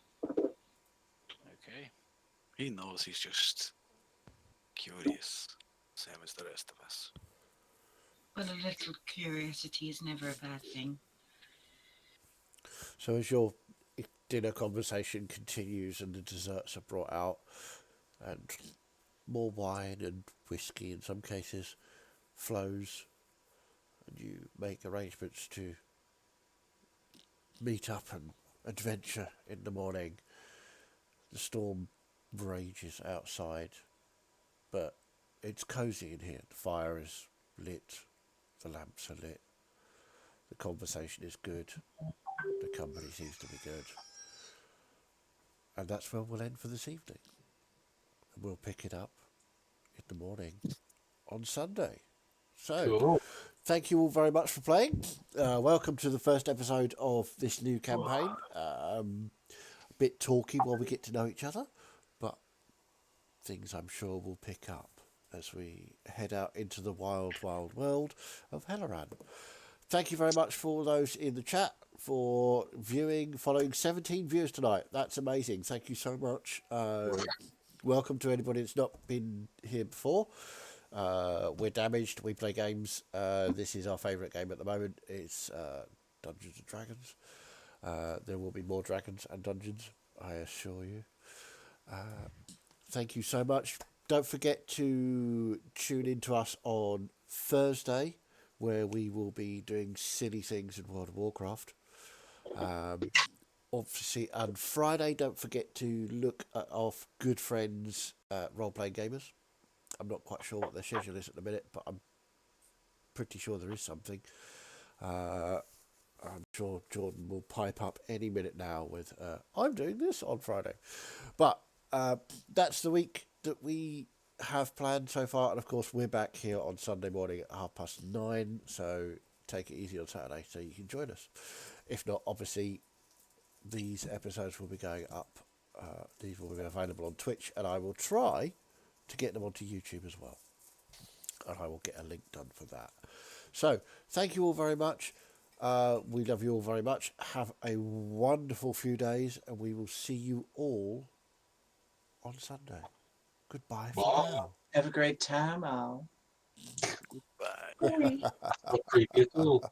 Okay. He knows he's just curious, same as the rest of us. Well, a little curiosity is never a bad thing. So as your dinner conversation continues and the desserts are brought out and more wine and whiskey in some cases flows and you make arrangements to meet up and adventure in the morning, the storm rages outside, but it's cosy in here. The fire is lit, the lamps are lit, the conversation is good, the company seems to be good. And that's where we'll end for this evening. And we'll pick it up in the morning on Sunday. So, Cool. thank you all very much for playing. Welcome to the first episode of this new campaign. A bit talky while we get to know each other, but things I'm sure will pick up as we head out into the wild, wild world of Helloran. Thank you very much for those in the chat for viewing, following 17 viewers tonight. That's amazing. Thank you so much. Welcome to anybody that's not been here before. We're Damaged. We play games. This is our favourite game at the moment. It's Dungeons and Dragons. There will be more dragons and dungeons, I assure you. Thank you so much. Don't forget to tune in to us on Thursday, where we will be doing silly things in World of Warcraft. Obviously, on Friday, don't forget to look at our good friends, Role-Playing Gamers. I'm not quite sure what their schedule is at the minute, but I'm pretty sure there is something. I'm sure Jordan will pipe up any minute now with, I'm doing this on Friday. But that's the week that we have planned so far. And of course, we're back here on Sunday morning at 9:30. So take it easy on Saturday so you can join us. If not, obviously, these episodes will be going up. These will be available on Twitch. And I will try to get them onto YouTube as well. And I will get a link done for that. So, thank you all very much. We love you all very much. Have a wonderful few days, and we will see you all on Sunday. Goodbye for now. Have a great time, all. Bye. Not creepy at all.